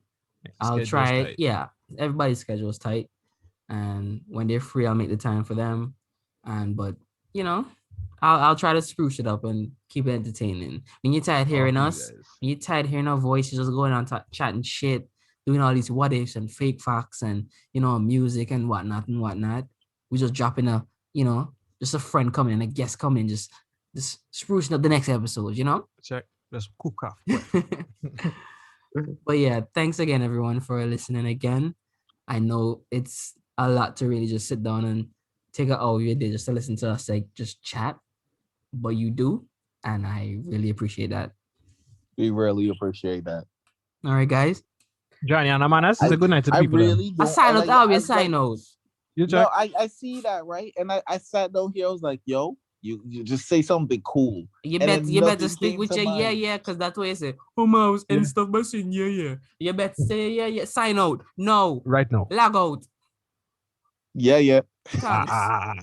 I'll Schedule's try. tight. Yeah, everybody's schedule is tight, and when they're free, I'll make the time for them. But I'll try to spruce it up and keep it entertaining. When you're tired hearing Fuck you us, guys. when you're tired hearing our voices just going on chatting shit, doing all these what ifs and fake facts and music and whatnot. We just dropping just a friend coming and a guest coming, just sprucing up the next episode, Check. Let's cook off. But yeah, thanks again everyone for listening again. I know it's a lot to really just sit down and take an hour of your day just to listen to us like just chat, but you do, and I really appreciate that. We really appreciate that. All right, guys. Johnny and Amanas, it's a good night to the I people. then. really A don't. sign out, like, that'll be I- a sign out. You No, check. I see that, right? And I sat down here, I was like, yo, You just say something cool. You And bet then you better nothing stick came with to your yeah, mind. yeah, because that's what you say. Oh man, I was Yeah. end stuff by saying yeah, yeah. You better say yeah, yeah. Sign out. No. Right now. Log out. Yeah. Thanks. Ah.